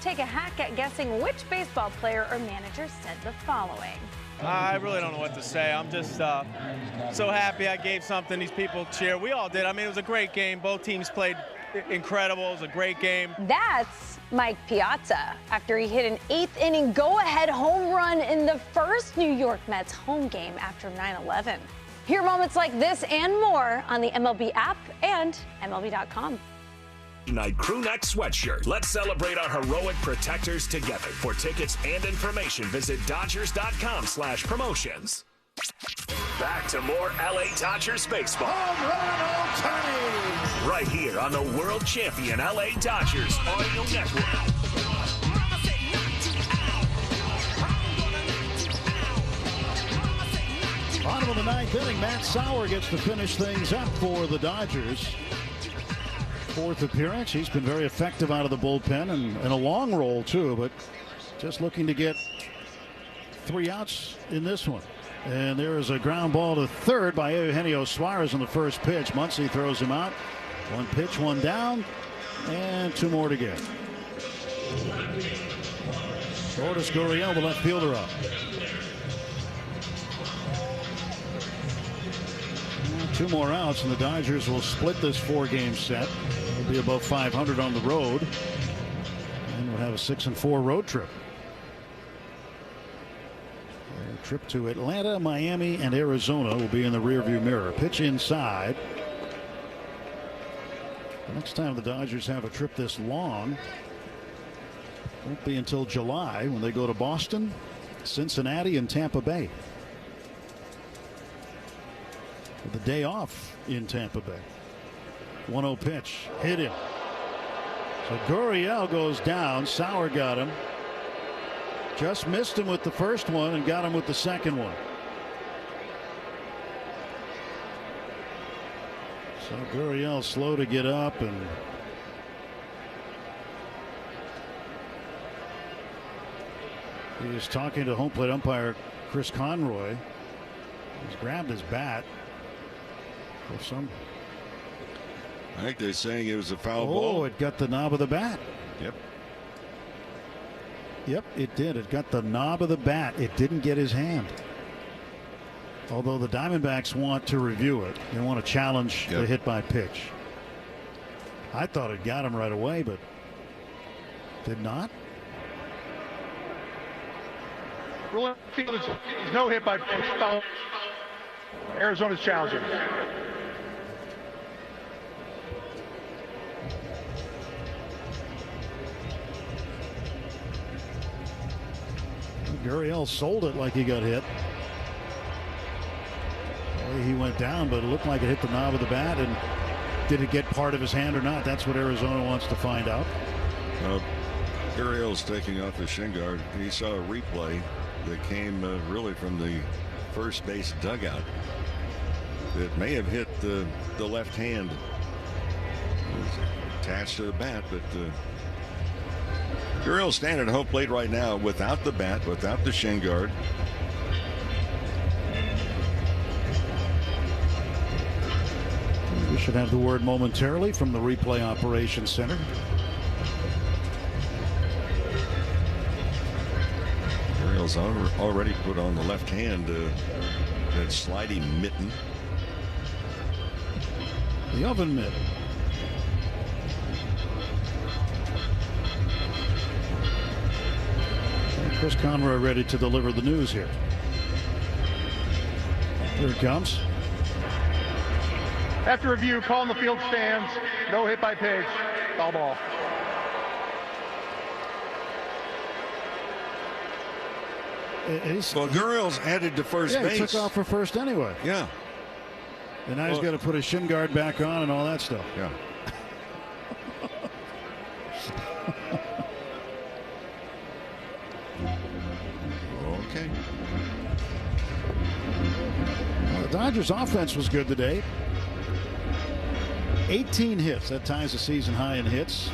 Take a hack at guessing which baseball player or manager said the following. I really don't know what to say. I'm just so happy I gave something these people cheer. We all did. I mean, it was a great game. Both teams played incredible. It was a great game. That's Mike Piazza after he hit an 8th inning go-ahead home run in the first New York Mets home game after 9/11. Hear moments like this and more on the MLB app and MLB.com. Night crew neck sweatshirt. Let's celebrate our heroic protectors together. For tickets and information, visit Dodgers.com/promotions. Back to more LA Dodgers baseball. Home run, Ohtani! Right here on the world champion LA Dodgers Audio Network. Bottom of the 9th inning, Matt Sauer gets to finish things up for the Dodgers. 4th appearance. He's been very effective out of the bullpen and a long roll too, but just looking to get 3 outs in this one. And there is a ground ball to third by Eugenio Suarez on the first pitch. Muncy throws him out. 1 pitch, 1 down, and 2 more to get. Lourdes Gurriel, the left fielder, up. 2 more outs, and the Dodgers will split this 4-game set. They'll be above 500 on the road, and we'll have a 6-4 road trip. A trip to Atlanta, Miami, and Arizona will be in the rearview mirror. Pitch inside. The next time the Dodgers have a trip this long won't be until July, when they go to Boston, Cincinnati, and Tampa Bay. With the day off in Tampa Bay. 1-0 pitch, hit him. So Gurriel goes down. Sauer got him. Just missed him with the first one and got him with the second one. So Gurriel slow to get up, and he was talking to home plate umpire Chris Conroy. He's grabbed his bat. I think they're saying it was a foul ball. Oh, it got the knob of the bat. Yep. Yep, it did. It got the knob of the bat. It didn't get his hand. Although the Diamondbacks want to review it. They want to challenge the hit by pitch. I thought it got him right away, but did not. No hit by pitch. Arizona's challenging. Gurriel sold it like he got hit. He went down, but it looked like it hit the knob of the bat. And did it get part of his hand or not? That's what Arizona wants to find out. Gurriel's taking off his shin guard. He saw a replay that came really from the first base dugout. It may have hit the left hand. It was attached to the bat, but Gurriel's standing at home plate right now without the bat, without the shin guard. We should have the word momentarily from the replay operations center. Gurriel's already put on the left hand that sliding mitten. The oven mitt. And Chris Conroy ready to deliver the news here. Here it comes. After review, call in the field stands. No hit by pitch. Foul ball. Well, Gurriel's headed to first base. He took off for first anyway. Yeah. And now he's got to put his shin guard back on and all that stuff. Yeah. Okay. Well, the Dodgers offense was good today. 18 hits. That ties the season high in hits.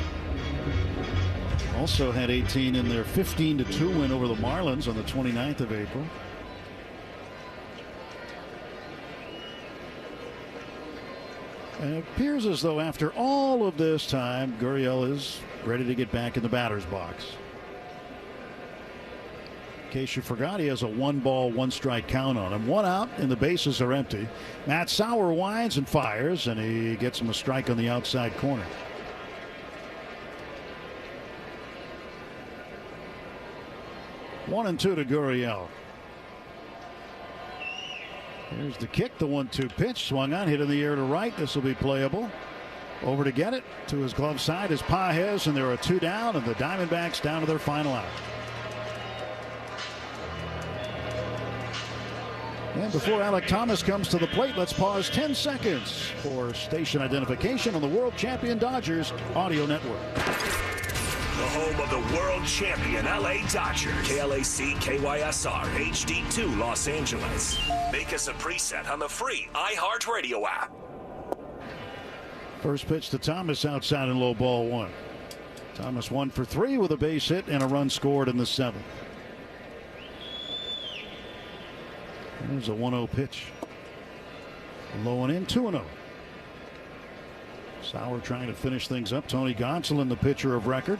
Also had 18 in their 15-2 win over the Marlins on the 29th of April. And it appears as though after all of this time, Gurriel is ready to get back in the batter's box. In case you forgot, he has a 1-ball, 1-strike count on him. 1 out and the bases are empty. Matt Sauer winds and fires, and he gets him a strike on the outside corner. One and two to Gurriel. Here's the kick, the 1-2 pitch, swung on, hit in the air to right. This will be playable. Over to get it to his glove side is Pages, and there are 2 down, and the Diamondbacks down to their final out. And before Alec Thomas comes to the plate, let's pause 10 seconds for station identification on the World Champion Dodgers Audio Network. The home of the world champion LA Dodgers. KLAC KYSR HD2 Los Angeles. Make us a preset on the free iHeartRadio app. First pitch to Thomas outside and low, ball 1. Thomas 1 for 3 with a base hit and a run scored in the 7th. There's a 1-0 pitch. Low and in, 2-0. Sauer trying to finish things up. Tony Gonsolin, the pitcher of record.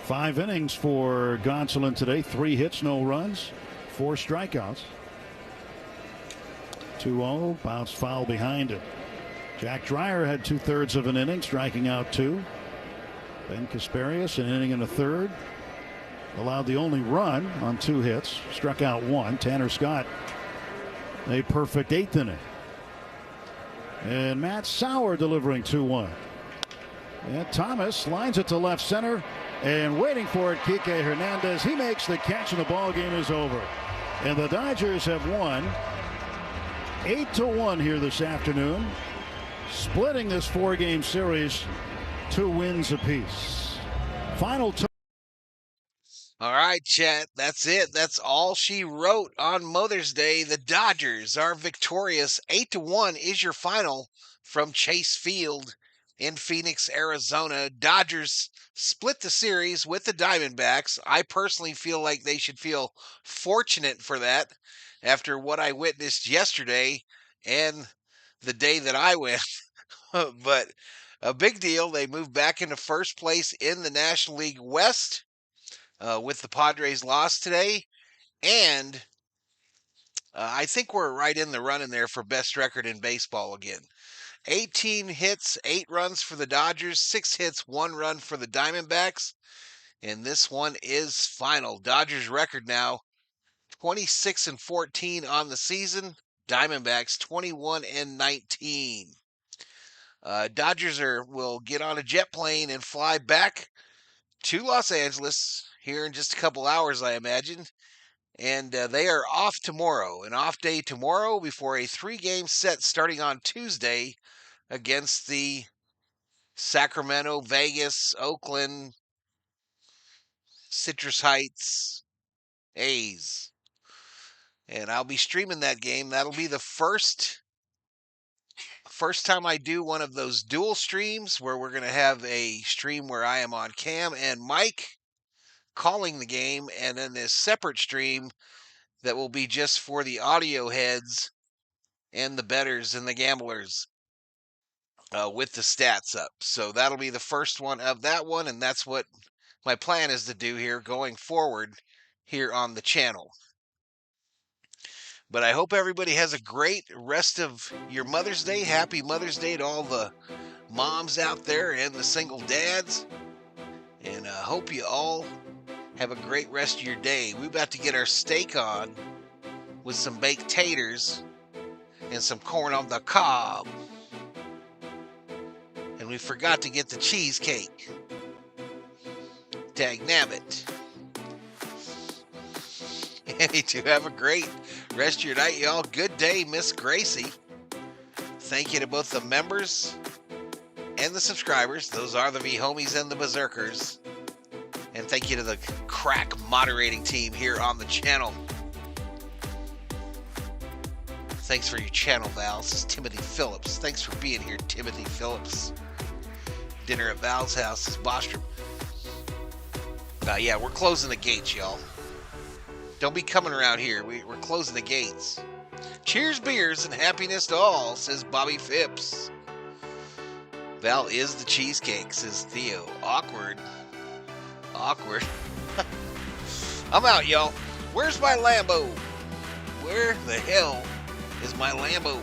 5 innings for Gonsolin today. 3 hits, no runs, 4 strikeouts. 2-0, bounced foul behind it. Jack Dreyer had 2/3 of an inning, striking out 2. Ben Kasparius, an inning and a third. Allowed the only run on 2 hits, struck out 1. Tanner Scott, a perfect 8th inning. And Matt Sauer delivering 2-1. And Thomas lines it to left center and waiting for it, Kike Hernandez. He makes the catch and the ball game is over. And the Dodgers have won 8-1 here this afternoon, splitting this 4-game series 2 wins apiece. Final All right, chat. That's it. That's all she wrote on Mother's Day. The Dodgers are victorious. 8-1 is your final from Chase Field in Phoenix, Arizona. Dodgers split the series with the Diamondbacks. I personally feel like they should feel fortunate for that after what I witnessed yesterday and the day that I went. But a big deal. They moved back into first place in the National League West. With the Padres' loss today, and I think we're right in the running there for best record in baseball again. 18 hits, 8 runs for the Dodgers, 6 hits, 1 run for the Diamondbacks, and this one is final. Dodgers record now 26-14 on the season. Diamondbacks 21-19. Dodgers will get on a jet plane and fly back to Los Angeles here in just a couple hours, I imagine. And they are off tomorrow, an off day tomorrow before a 3-game set starting on Tuesday against the Sacramento, Vegas, Oakland, Citrus Heights A's. And I'll be streaming that game. That'll be the first time I do one of those dual streams where we're going to have a stream where I am on cam and Mike calling the game, and then this separate stream that will be just for the audio heads and the bettors and the gamblers. with the stats up. So that'll be the first one of that one, and that's what my plan is to do here going forward here on the channel. But I hope everybody has a great rest of your Mother's Day. Happy Mother's Day to all the moms out there and the single dads. And I hope you all have a great rest of your day. We're about to get our steak on with some baked taters and some corn on the cob. And we forgot to get the cheesecake. Dagnabbit. And you two have a great rest of your night, y'all. Good day, Miss Gracie. Thank you to both the members and the subscribers. Those are the V-Homies and the Berserkers. And thank you to the crack moderating team here on the channel. Thanks for your channel, Val. This is Timothy Phillips. Thanks for being here, Timothy Phillips. Dinner at Val's house is Bostrom. Yeah, we're closing the gates, y'all. Don't be coming around here. We're closing the gates. Cheers, beers, and happiness to all, says Bobby Phipps. Val is the cheesecake, says Theo. Awkward. Awkward. I'm out, y'all. Where's my Lambo? Where the hell is my Lambo?